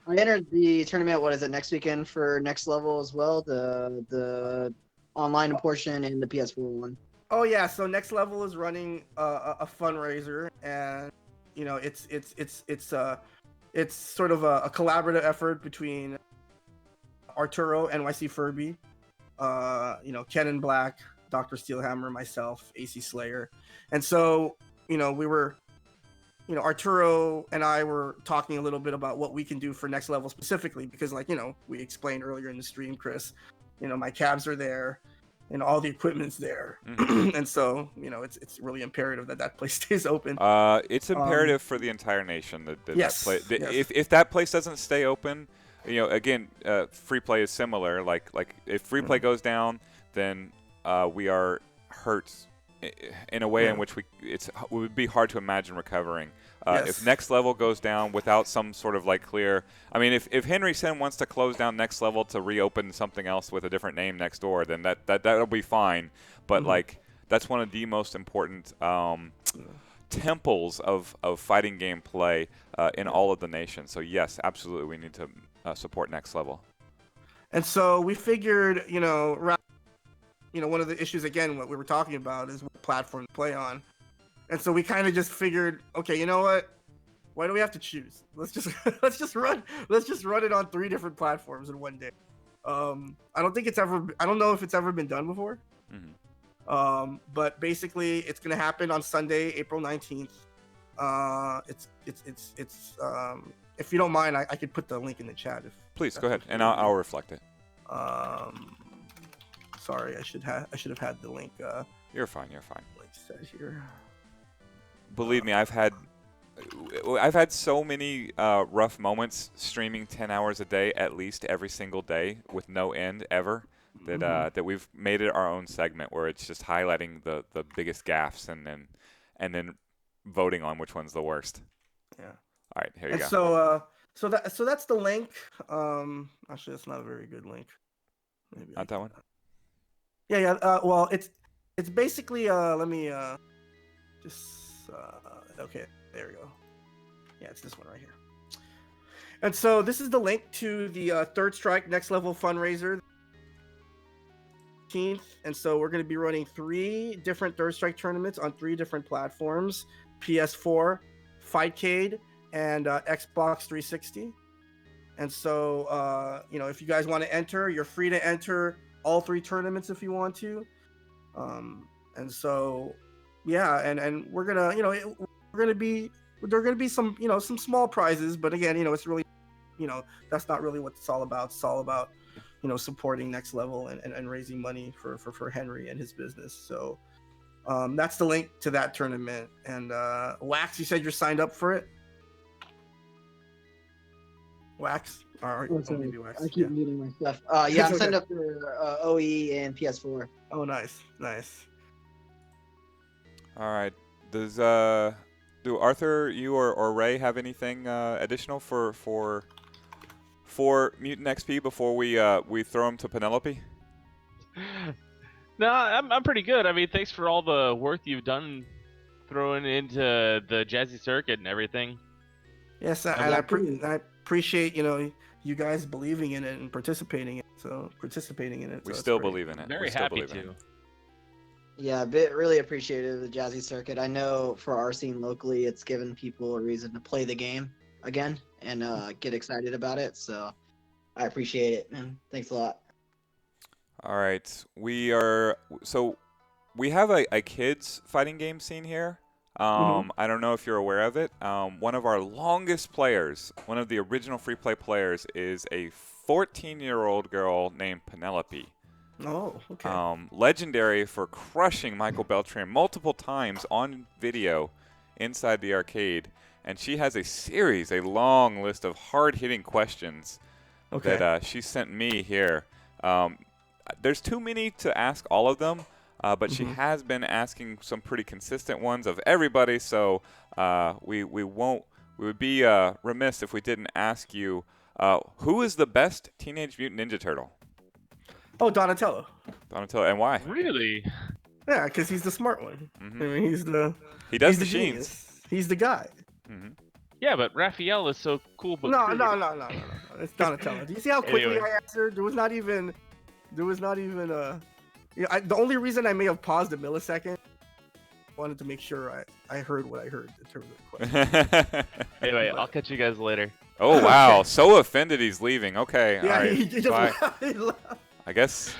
Speaker 5: I entered the tournament. What is it, next weekend for next level as well? The online portion and the PS4 one.
Speaker 2: Oh yeah, so Next Level is running a fundraiser, and it's sort of a collaborative effort between Arturo, NYC Furby, Kenan Black, Dr. Steelhammer, myself, AC Slayer, and so we were, Arturo and I were talking a little bit about what we can do for Next Level specifically, because we explained earlier in the stream, Chris, my cabs are there. And all the equipment's there, and so it's really imperative that place stays open.
Speaker 3: It's imperative for the entire nation that
Speaker 2: yes,
Speaker 3: that place.
Speaker 2: Yes.
Speaker 3: If that place doesn't stay open, again, free play is similar. Like if free play goes down, then we are hurt in a way in which it would be hard to imagine recovering. If Next Level goes down without some sort of clear, I mean, if Henry Sen wants to close down Next Level to reopen something else with a different name next door, then that'll be fine. But that's one of the most important temples of fighting game play in all of the nation. So yes, absolutely, we need to support Next Level.
Speaker 2: And so we figured, one of the issues, again, what we were talking about is what platform to play on. And so we kind of just figured, okay, you know what? Why do we have to choose? Let's just run it on 3 different platforms in one day. I don't know if it's ever been done before. But basically, it's gonna happen on Sunday, April 19th. If you don't mind, I could put the link in the chat. If
Speaker 3: Please
Speaker 2: that's
Speaker 3: go ahead,
Speaker 2: okay
Speaker 3: and
Speaker 2: with you.
Speaker 3: I'll reflect it.
Speaker 2: Sorry, I should have had the link.
Speaker 3: You're fine. You're fine.
Speaker 2: Like said here.
Speaker 3: Believe me, I've had so many rough moments streaming 10 hours a day, at least every single day, with no end ever. That we've made it our own segment where it's just highlighting the biggest gaffes and then voting on which one's the worst.
Speaker 2: Yeah.
Speaker 3: All right, here you go.
Speaker 2: So that's the link. Actually, that's not a very good link. Maybe
Speaker 3: Not that one.
Speaker 2: Yeah. Well, it's basically. Let me okay. There we go. Yeah, it's this one right here. And so this is the link to the Third Strike Next Level fundraiser. And so we're going to be running 3 different Third Strike tournaments on 3 different platforms: PS4, Fightcade, and Xbox 360. And so, if you guys want to enter, you're free to enter all 3 tournaments if you want to. And so, yeah, and we're gonna, there are gonna be some, some small prizes, but again, it's really, that's not really what it's all about. It's all about, supporting Next Level and raising money for Henry and his business. So that's the link to that tournament. And Wax, you said you're signed up for it? Wax? Maybe Wax.
Speaker 6: I keep muting myself.
Speaker 5: Yeah, I'm
Speaker 2: It's
Speaker 5: signed
Speaker 2: okay.
Speaker 5: up for OE and PS4.
Speaker 2: Oh, nice.
Speaker 3: All right. Do Arthur, you or Ray have anything additional for Mutant XP before we throw him to Penelope?
Speaker 1: No, I'm pretty good. I mean, thanks for all the work you've done throwing into the Jazzy circuit and everything.
Speaker 2: Yes, and I appreciate, you guys believing in it and participating in it.
Speaker 3: We
Speaker 2: so
Speaker 3: still
Speaker 2: it's great.
Speaker 3: believe in it.
Speaker 1: Very
Speaker 3: We still
Speaker 1: happy
Speaker 3: believe in it.
Speaker 1: to.
Speaker 5: Yeah, really appreciated the Jazzy circuit. I know for our scene locally, it's given people a reason to play the game again and get excited about it. So I appreciate it, man. Thanks a lot.
Speaker 3: All right, we have a kids fighting game scene here. I don't know if you're aware of it. One of our longest players, one of the original free play players, is a 14-year-old girl named Penelope.
Speaker 2: Oh, okay.
Speaker 3: Legendary for crushing Michael Beltran multiple times on video inside the arcade, and she has a long list of hard-hitting questions that she sent me here. There's too many to ask all of them, but she has been asking some pretty consistent ones of everybody, so we would be remiss if we didn't ask you, who is the best Teenage Mutant Ninja Turtle?
Speaker 2: Oh, Donatello.
Speaker 3: Donatello, and why?
Speaker 1: Really?
Speaker 2: Yeah, because he's the smart one. I mean,
Speaker 3: He does
Speaker 2: he's the
Speaker 3: machines.
Speaker 2: genius. He's the guy.
Speaker 1: Yeah, but Raphael is so cool. But
Speaker 2: No.
Speaker 1: crude.
Speaker 2: It's Donatello. Do you see how quickly
Speaker 1: Anyway.
Speaker 2: I answered? There was not even the only reason I may have paused a millisecond, wanted to make sure I heard what I heard in terms of the question.
Speaker 1: Anyway, I'll catch you guys later.
Speaker 3: Oh, wow. So offended he's leaving. Okay.
Speaker 2: Yeah,
Speaker 3: all right.
Speaker 2: he just
Speaker 3: Bye.
Speaker 2: he left.
Speaker 3: I guess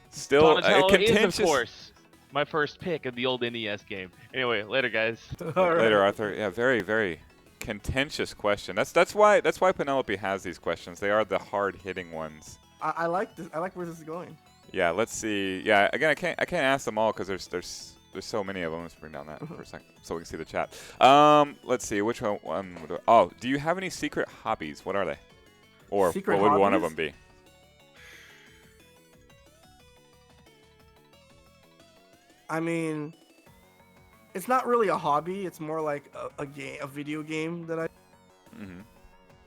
Speaker 3: still
Speaker 1: Donatello
Speaker 3: contentious.
Speaker 1: is, of course, my first pick of the old NES game. Anyway, later, guys.
Speaker 2: All right.
Speaker 3: Later, Arthur. Yeah, very, very contentious question. That's why Penelope has these questions. They are the hard-hitting ones.
Speaker 2: I like this. I like where this is going.
Speaker 3: Yeah, let's see. Yeah, again, I can't ask them all because there's so many of them. Let's bring down that for a second so we can see the chat. Let's see which one. Do you have any secret hobbies? What are they? Or
Speaker 2: Secret
Speaker 3: what would one of
Speaker 2: hobbies?
Speaker 3: them be?
Speaker 2: I mean, it's not really a hobby. It's more like a video game that I.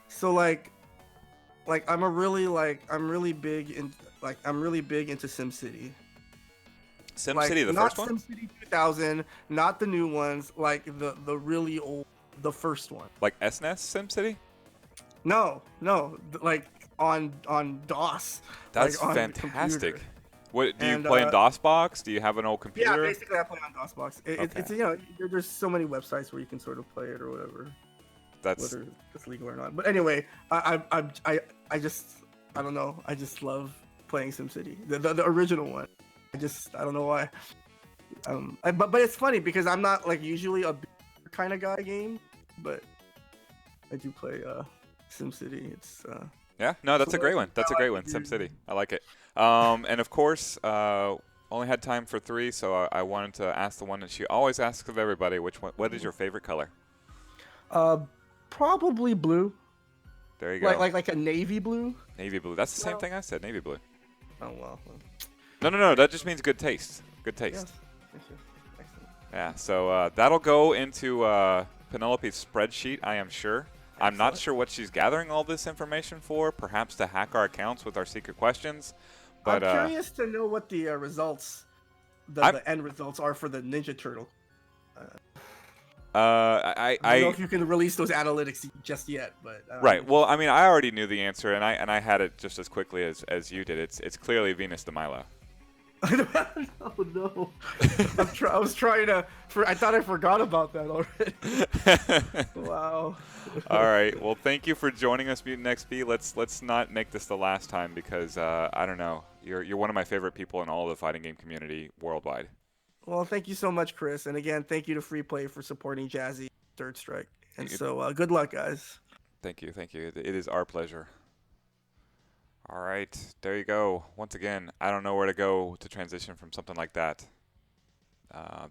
Speaker 2: So like I'm really big into SimCity.
Speaker 3: SimCity, the
Speaker 2: not
Speaker 3: first one?
Speaker 2: SimCity 2000, not the new ones, like the really old, the first one.
Speaker 3: Like SNES SimCity?
Speaker 2: No, like on DOS.
Speaker 3: That's
Speaker 2: like on
Speaker 3: fantastic.
Speaker 2: computer.
Speaker 3: What do you
Speaker 2: And,
Speaker 3: play in DOSBox? Do you have an old
Speaker 2: Yeah,
Speaker 3: computer?
Speaker 2: basically I play on DOSBox. It's there's so many websites where you can sort of play it or whatever.
Speaker 3: That's
Speaker 2: Whether it's legal or not. But anyway, I don't know. I just love playing SimCity, the original one. I don't know why. But it's funny because I'm not like usually a kind of guy game, but I do play SimCity. It's
Speaker 3: Yeah, no, that's a great one. That's a great one, SimCity. I like it. And of course, only had time for 3, so I wanted to ask the one that she always asks of everybody. Which one? What is your favorite color?
Speaker 2: probably blue,
Speaker 3: There you go.
Speaker 2: like a navy blue.
Speaker 3: Navy blue. That's the same thing I said. Navy blue.
Speaker 2: Oh well.
Speaker 3: No. That just means good taste. Good taste.
Speaker 2: Yes. Thank you. Excellent.
Speaker 3: Yeah. So that'll go into Penelope's spreadsheet, I am sure. I'm not sure what she's gathering all this information for. Perhaps to hack our accounts with our secret questions. But
Speaker 2: I'm curious to know what the results, the end results are for the Ninja Turtle. I don't know if you can release those analytics just yet, but
Speaker 3: right. Well, I mean, I already knew the answer, and I had it just as quickly as you did. It's clearly Venus de Milo.
Speaker 2: Oh no! I was trying to. I thought I forgot about that already. Wow.
Speaker 3: All right. Well, thank you for joining us, MutantXP. Let's not make this the last time because I don't know. You're one of my favorite people in all the fighting game community worldwide.
Speaker 2: Well, thank you so much, Chris, and again, thank you to Free Play for supporting Jazzy Third Strike. And so, good luck, guys.
Speaker 3: Thank you. It is our pleasure. All right, there you go. Once again, I don't know where to go to transition from something like that.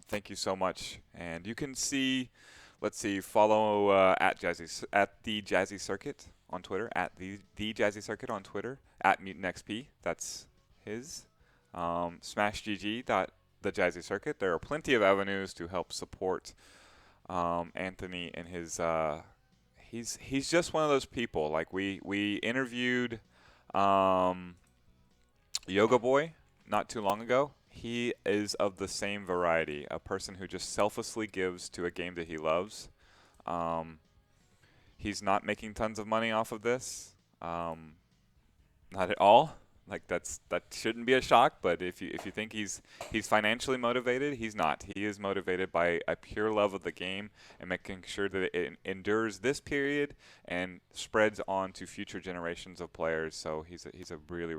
Speaker 3: Thank you so much. And you can see, let's see, follow at the Jazzy Circuit on Twitter, at the Jazzy Circuit on Twitter, at MutantXP. That's his. Smash GG. The Jazzy Circuit. There are plenty of avenues to help support Anthony and his. He's just one of those people. Like we interviewed. Yoga Boy not too long ago. He is of the same variety, a person who just selflessly gives to a game that he loves. He's not making tons of money off of this, not at all. Like that shouldn't be a shock. But if you think he's financially motivated, he's not. He is motivated by a pure love of the game and making sure that it endures this period and spreads on to future generations of players. So he's a really